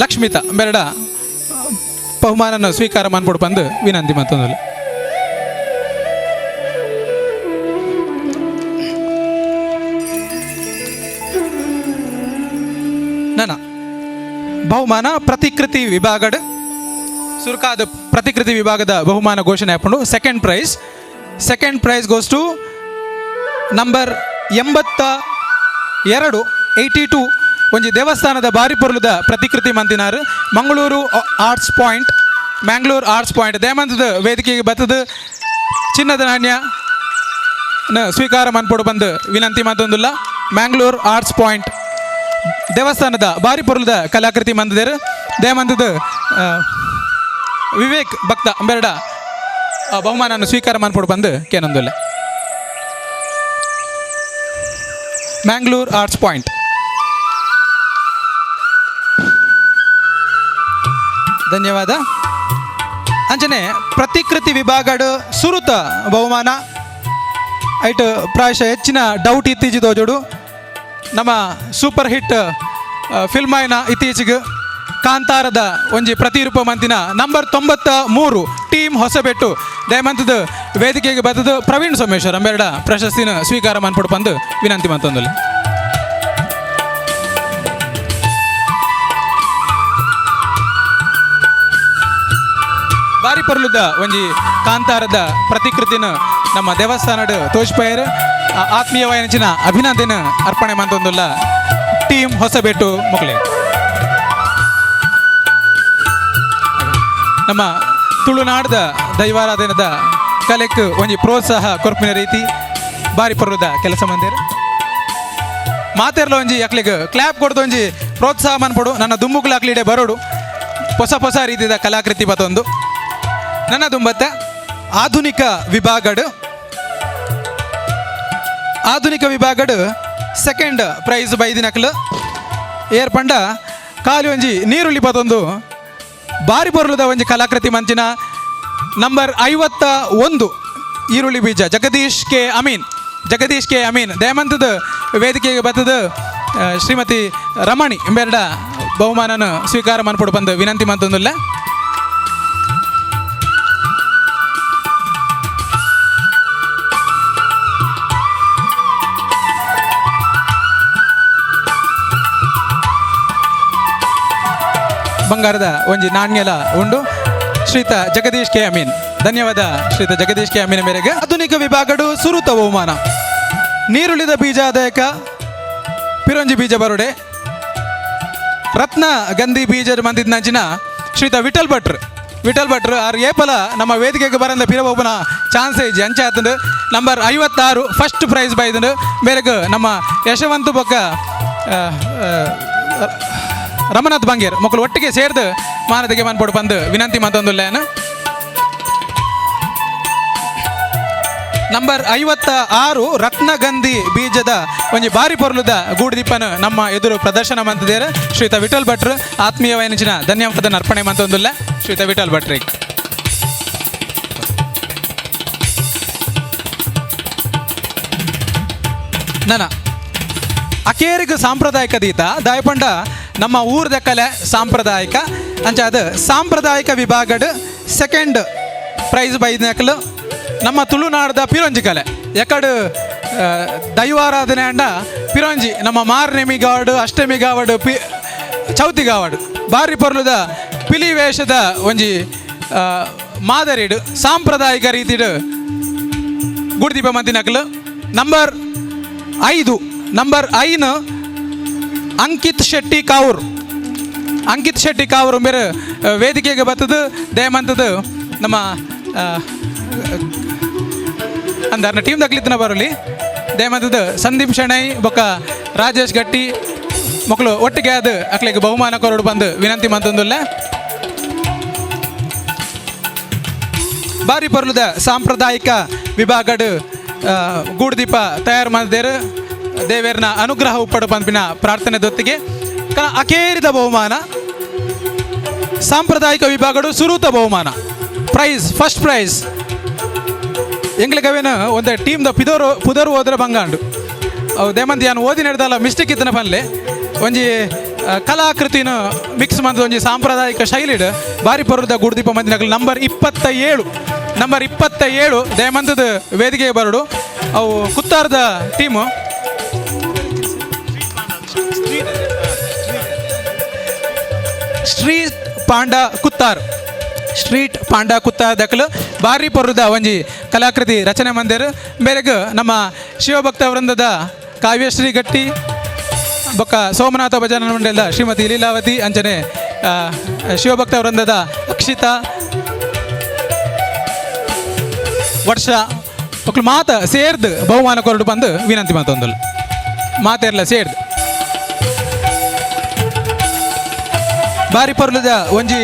ಲಕ್ಷ್ಮಿತಾ ಬೆರಡ ಬಹುಮಾನನ ಸ್ವೀಕಾರ ಮಾಡ್ಬಿಟ್ಟು ಬಂದು ವಿನಂತಿ ಮತ್ತೊಂದು ನನ್ನ ಬಹುಮಾನ ಪ್ರತಿಕೃತಿ ವಿಭಾಗದ ಸುರ್ಕಾದ ಪ್ರತಿಕೃತಿ ವಿಭಾಗದ ಬಹುಮಾನ ಘೋಷಣೆ ಹಾಕೊಂಡು second prize goes to number 82 ಒಂಜಿ ದೇವಸ್ಥಾನದ ಬಾರಿ ಪೊರ್ಲುದ ಪ್ರತಿಕೃತಿ ಮಂತಿನಾರು ಮ್ಯಾಂಗ್ಳೂರು ಆರ್ಟ್ಸ್ ಪಾಯಿಂಟ್ ದೇಮಂತದ ವೇದಿಕೆಗೆ ಬತ್ತದ ಚಿನ್ನದ ನಾಣ್ಯ ಸ್ವೀಕಾರ ಮನ್ಪೊಡು ಬಂದು ವಿನಂತಿ ಮತ್ತೊಂದುಲ್ಲ ಮ್ಯಾಂಗ್ಳೂರ್ ಆರ್ಟ್ಸ್ ಪಾಯಿಂಟ್ ದೇವಸ್ಥಾನದ ಬಾರಿ ಪೊರ್ಲುದ ಕಲಾಕೃತಿ ಮಂದಿದರು ದೇಮಂತದ ವಿವೇಕ್ ಭಕ್ತ ಅಂಬೆರಡ ಬಹುಮಾನ ಸ್ವೀಕಾರ ಮಾಡ್ಕೊಡು ಬಂದು ಕೇನೊಂದಿಲ್ಲ ಮ್ಯಾಂಗ್ಳೂರ್ ಆರ್ಟ್ಸ್ ಪಾಯಿಂಟ್ ಧನ್ಯವಾದ ಅಂಚನೆ ಪ್ರತಿಕೃತಿ ವಿಭಾಗದ ಸುರುತ ಬಹುಮಾನ ಐಟ್ ಪ್ರಾಯಶಃ ಹೆಚ್ಚಿನ ಡೌಟ್ ಇತ್ತೀಚೆಗೆ ತೋಜೋಡು ನಮ್ಮ ಸೂಪರ್ ಹಿಟ್ ಫಿಲ್ಮ್ ಆಯ್ನ ಇತ್ತೀಚೆಗೆ ಕಾಂತಾರದ ಒಂಜಿ ಪ್ರತಿರೂಪ ಮಂತಿನ ನಂಬರ್ 93 ಟೀಮ್ ಹೊಸಬೆಟ್ಟು ದಯಮಂತದ ವೇದಿಕೆಗೆ ಬರ್ತದ ಪ್ರವೀಣ್ ಸೋಮೇಶ್ವರ್ ಅಂಬೆರಡ ಪ್ರಶಸ್ತಿನ ಸ್ವೀಕಾರ ಮಾಡ್ಕೊಡು ಬಂದು ವಿನಂತಿ ಮತ್ತೊಂದಿಲ್ಲ ಬಾರಿ ಪರ್ಲುದ ಒಂಜಿ ಕಾಂತಾರದ ಪ್ರತಿಕೃತಿನ ನಮ್ಮ ದೇವಸ್ಥಾನದ ತೋಜ್ಪಯರ್ ಆತ್ಮೀಯವಾಯಿನ ಅಭಿನಂದನೆ ಅರ್ಪಣೆ ಮಂತೊಂದುಲ್ಲ ಟೀಮ್ ಹೊಸಬೆಟ್ಟು ಮುಕ್ಳೆ ನಮ್ಮ ತುಳುನಾಡದ ದೈವಾರಾಧನದ ಕಲೆಕ್ ಒಂಜಿ ಪ್ರೋತ್ಸಾಹ ಕೊರ್ಪಿನ ರೀತಿ ಬಾರಿ ಪರ್ಲುದ ಕೆಲಸ ಮಂದಿರ ಮಾತೆರ್ಲ ಒಂಜಿ ಅಕ್ಲಿಗೆ ಕ್ಲಾಪ್ ಕೊಡ್ದು ಒಂಜಿ ಪ್ರೋತ್ಸಾಹ ಮನ್ಪಡು ನನ್ನ ದುಮ್ಮುಗ್ಲ ಅಕ್ಲಿಡೆ ಬರೋಡು ಹೊಸ ರೀತಿಯ ಕಲಾಕೃತಿ ಬತ್ತೊಂದು ನನ್ನ ದುಂಬತ್ತ ಆಧುನಿಕ ವಿಭಾಗಡ್ ಸೆಕೆಂಡ್ ಪ್ರೈಸ್ ಬೈದಿನಕ್ಲು ಏರ್ಪಂಡ ಖಾಲಿ ಒಂಜಿ ನೀರುಳ್ಳಿ ಬತ್ತೊಂದು ಬಾರಿ ಬೊರ್ಲುದ ಒಂಜಿ ಕಲಾಕೃತಿ ಮಂಚಿನ ನಂಬರ್ 51 ಈರುಳ್ಳಿ ಬೀಜ ಜಗದೀಶ್ ಕೆ ಅಮೀನ್ ದಯಮಂತದ ವೇದಿಕೆಗೆ ಬತ್ತದ ಶ್ರೀಮತಿ ರಮಣಿ ಎಂಬೆರಡ ಬಹುಮಾನನ ಸ್ವೀಕಾರ ಮಾಡ್ಕೊಡು ಬಂದು ವಿನಂತಿ ಮಂತೊಂದಿಲ್ಲ ಬಂಗಾರದ ಒಂಜಿ ನಾಣ್ಯಲ ಉಂಡು ಶ್ರೀತ ಜಗದೀಶ್ ಕೆ ಅಮೀನ್ ಧನ್ಯವಾದ ಶ್ರೀತ ಜಗದೀಶ್ ಕೆ ಅಮೀನ್ ಮೇರೆಗೆ ಆಧುನಿಕ ವಿಭಾಗಡು ಸುರುತ ಬಹುಮಾನ ನೀರುಳಿದ ಬೀಜಾದಾಯಕ ಪಿರಂಜಿ ಬೀಜ ಬರುಡೆ ರತ್ನ ಗಂಧಿ ಬೀಜ ಮಂದಿದ ನಂಚಿನ ಶ್ರೀತ ವಿಠಲ್ ಭಟ್ರು ಆರು ಏಪಲ ನಮ್ಮ ವೇದಿಕೆಗೆ ಬರಂದ ಪಿರಬೋಪನ ಚಾನ್ಸ್ ಐಜಿ ಅಂಚೆ ಆತಂದು ನಂಬರ್ 56 ಫಸ್ಟ್ ಪ್ರೈಸ್ ಬೈದಂಡು ಬೇರೆಗೆ ನಮ್ಮ ಯಶವಂತ ಬೊಕ್ಕ ರಮನಾಥ್ ಬಂಗೇರ್ ಮಕ್ಕಳು ಒಟ್ಟಿಗೆ ಸೇರ್ದು ಮಾನದಿಗೆ ಮನ್ಪೊಡು ಬಂದು ವಿನಂತಿ ಮತ್ತೊಂದುಲ್ಲೇನು ನಂಬರ್ 56 ರತ್ನಗಂಧಿ ಬೀಜದ ಒಂಜಿ ಬಾರಿ ಪೊರ್ಲುದ ಗೂಡುದೀಪನ ನಮ್ಮ ಎದುರು ಪ್ರದರ್ಶನ ಮಂತಿದ್ದೇರು ಶ್ರೀತ ವಿಠಲ್ ಭಟ್ರು ಆತ್ಮೀಯವಾಯಿನ ಧನ್ಯವಾದ ಅರ್ಪಣೆ ಮಂತೊಂದುಲ್ಲ ಶ್ರೀತ ವಿಠಲ್ ಭಟ್ರಿಗೆ ನನ್ನ ಅಕೇರಿಗ ಸಾಂಪ್ರದಾಯಿಕ ದೀತ ದಾಯಪಂಡ ನಮ್ಮ ಊರ್ದ ಕಲೆ ಸಾಂಪ್ರದಾಯಿಕ ಅಂಚ ಅದು ಸಾಂಪ್ರದಾಯಿಕ ವಿಭಾಗದ ಸೆಕೆಂಡ್ ಪ್ರೈಸ್ ಬೈದ್ನಕಲು ನಮ್ಮ ತುಳುನಾಡದ ಪಿರಂಜಿ ಕಲೆ ಎಕಡು ದೈವಾರಾಧನೆ ಅಂಡ ಪಿರಂಜಿ ನಮ್ಮ ಮಾರ್ನೆಮಿ ಗಾವಡು ಅಷ್ಟಮಿ ಗಾವಡು ಚೌತಿ ಗಾವಡು ಬಾರಿ ಪೊರ್ಲುದ ಪಿಲಿ ವೇಷದ ಒಂಜಿ ಮಾದರಿಡು ಸಾಂಪ್ರದಾಯಿಕ ರೀತಿಡು ಗುಡ್ದೀಪ ಮಂತಿನಕಲು ನಂಬರ್ 5 ಅಂಕಿತ್ ಶೆಟ್ಟಿ ಕಾವೂರು ಬೇರೆ ವೇದಿಕೆಗೆ ಬರ್ತದು ದಯಮಂತದ್ದು ನಮ್ಮ ಅಂದಾರ್ನ ಟೀಮ್ ತಗ್ಲಿತ್ತನ ಬರಲಿ ದಯಮಂತದ್ದು ಸಂದೀಪ್ ಶೆಣೈ ಬೊಕ್ಕ ರಾಜೇಶ್ ಗಟ್ಟಿ ಮಕ್ಕಳು ಒಟ್ಟಿಗೆ ಅದು ಅಕ್ಲಿಗೆ ಬಹುಮಾನ ಕೊರಡು ಬಂದು ವಿನಂತಿ ಮಂತೊಂದುಲ್ಲ ಬಾರಿ ಪೊರ್ಲುದ ಸಾಂಪ್ರದಾಯಿಕ ವಿಭಾಗದ ಗೂಡುದೀಪ ತಯಾರು ಮಾಡಿದೇರು ದೇವೇರ್ನ ಅನುಗ್ರಹ ಉಪ್ಪಡು ಪಂಪಿನ ಪ್ರಾರ್ಥನೆ ದೊತ್ತಿಗೆ ಅಕೇರಿದ ಬಹುಮಾನ ಸಾಂಪ್ರದಾಯಿಕ ವಿಭಾಗಡು ಸುರೂತ ಬಹುಮಾನ ಪ್ರೈಸ್ ಫಸ್ಟ್ ಪ್ರೈಸ್ ಎಂಗ್ಲಿಗವೇನು ಒಂದು ಟೀಮ್ದ ಪುದರು ಹೋದ್ರೆ ಬಂಗಾಂಡು ಅವು ದೇಮಂದಿ ನಾನು ಓದಿ ನಡೆದಲ್ಲ ಮಿಸ್ಟೇಕ್ ಇತ್ತನ ಪನ್ಲೆ ಒಂಜಿ ಕಲಾಕೃತಿನ ಮಿಕ್ಸ್ ಮಾಡಿದ ಒಂಜಿ ಸಾಂಪ್ರದಾಯಿಕ ಶೈಲಿಡ್ ಬಾರಿ ಪರ್ವದ ಗುಡ್ದೀಪ ಮಂದಿನಗಳು ನಂಬರ್ 27 ದಯಮಂತದ ವೇದಿಕೆ ಬರಡು ಅವು ಕುತ್ತಾರದ ಟೀಮು ಸ್ಟ್ರೀಟ್ ಪಾಂಡ ಕುತ್ತಾರ್ ದಕ್ಕಲು ಬಾರಿ ಪರ್ವದ ಒಂಜಿ ಕಲಾಕೃತಿ ರಚನೆ ಮಂದಿರ ಬೇರೆಗ ನಮ್ಮ ಶಿವಭಕ್ತ ವೃಂದದ ಕಾವ್ಯಶ್ರೀ ಗಟ್ಟಿ ಬೊಕ್ಕ ಸೋಮನಾಥ ಭಜನಾ ಮಂಡಲದ ಶ್ರೀಮತಿ ಲೀಲಾವತಿ ಅಂಚನೆ ಶಿವಭಕ್ತ ವೃಂದದ ಅಕ್ಷಿತಾ ವರ್ಷ ಮಕ್ಕಳು ಮಾತ ಸೇರ್ದು ಬಹುಮಾನ ಕೊರಡು ಬಂದು ವಿನಂತಿ ಮಾತೊಂದಲು ಮಾತೆರ್ಲ ಸೇರ್ದು ಬಾರಿ ಪರ್ಲದ ಒಂಜಿ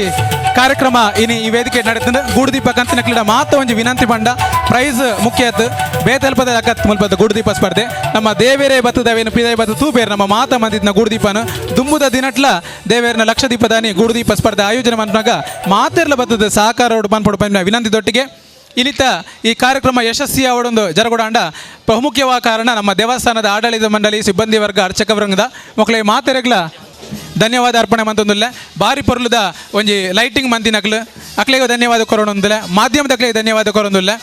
ಕಾರ್ಯಕ್ರಮ ಇನಿ ಈ ವೇದಿಕೆ ನಡೆತಂದು ಗೂಡುದೀಪ ಕಂತಿನ ಕ್ರೀಡ ಮಾತ ಒಂಜಿ ವಿನಂತಿ ಪಂಡ ಪ್ರೈಸ್ ಮುಖ್ಯತ್ ಬೇತಲ್ಪದ ಅಕತ್ ಮುಲ್ಪದ ಗೂಡುದೀಪ ಸ್ಪರ್ಧೆ ನಮ್ಮ ದೇವೇರೇ ಬತ್ತದವೇನು ಪಿದೈ ಬತ್ತ ತೂಪೇರು ನಮ್ಮ ಮಾತ ಮಂದಿದ್ನ ಗೂಡುದೀಪನ ದುಂಬುದ ದಿನಟ್ಲ ದೇವೇರನ ಲಕ್ಷದೀಪದಾನಿ ಗೂಡುದೀಪ ಸ್ಪರ್ಧೆ ಆಯೋಜನೆ ಮಾಡಿದಾಗ ಮಾತೆರ್ಲ ಬತ್ತದ ಸಹಕಾರ ಪನ್ಪಡು ಪಂಪಿನ ವಿನಂತಿದೊಟ್ಟಿಗೆ ಇನ್ನಿತ ಈ ಕಾರ್ಯಕ್ರಮ ಯಶಸ್ವಿ ಅವಡೊಂದು ಜರಗೊಡಾಂಡ ಬಹುಮುಖ್ಯವಾದ ಕಾರಣ ನಮ್ಮ ದೇವಸ್ಥಾನದ ಆಡಳಿತ ಮಂಡಳಿ ಸಿಬ್ಬಂದಿ ವರ್ಗ ಅರ್ಚಕ ವೃಂದ ಮಕ್ಕಳಿಗೆ ಮಾತೆರೆಗ್ಲ ಧನ್ಯವಾದ ಅರ್ಪಣೆ ಮಂತೊಂದುಲ್ಲೆ ಬಾರಿ ಪೊರ್ಲುದ ಒಂಜಿ ಲೈಟಿಂಗ್ ಮಂತಿನಕ್ಲು ಅಕ್ಲೆಗೂ ಧನ್ಯವಾದ ಕೊರೋಣೊಂದುಲ್ಲೆ ಮಾಧ್ಯಮದಕ್ಲೆಗೆ ಧನ್ಯವಾದ ಕೊರೊಂದುಲ್ಲೆ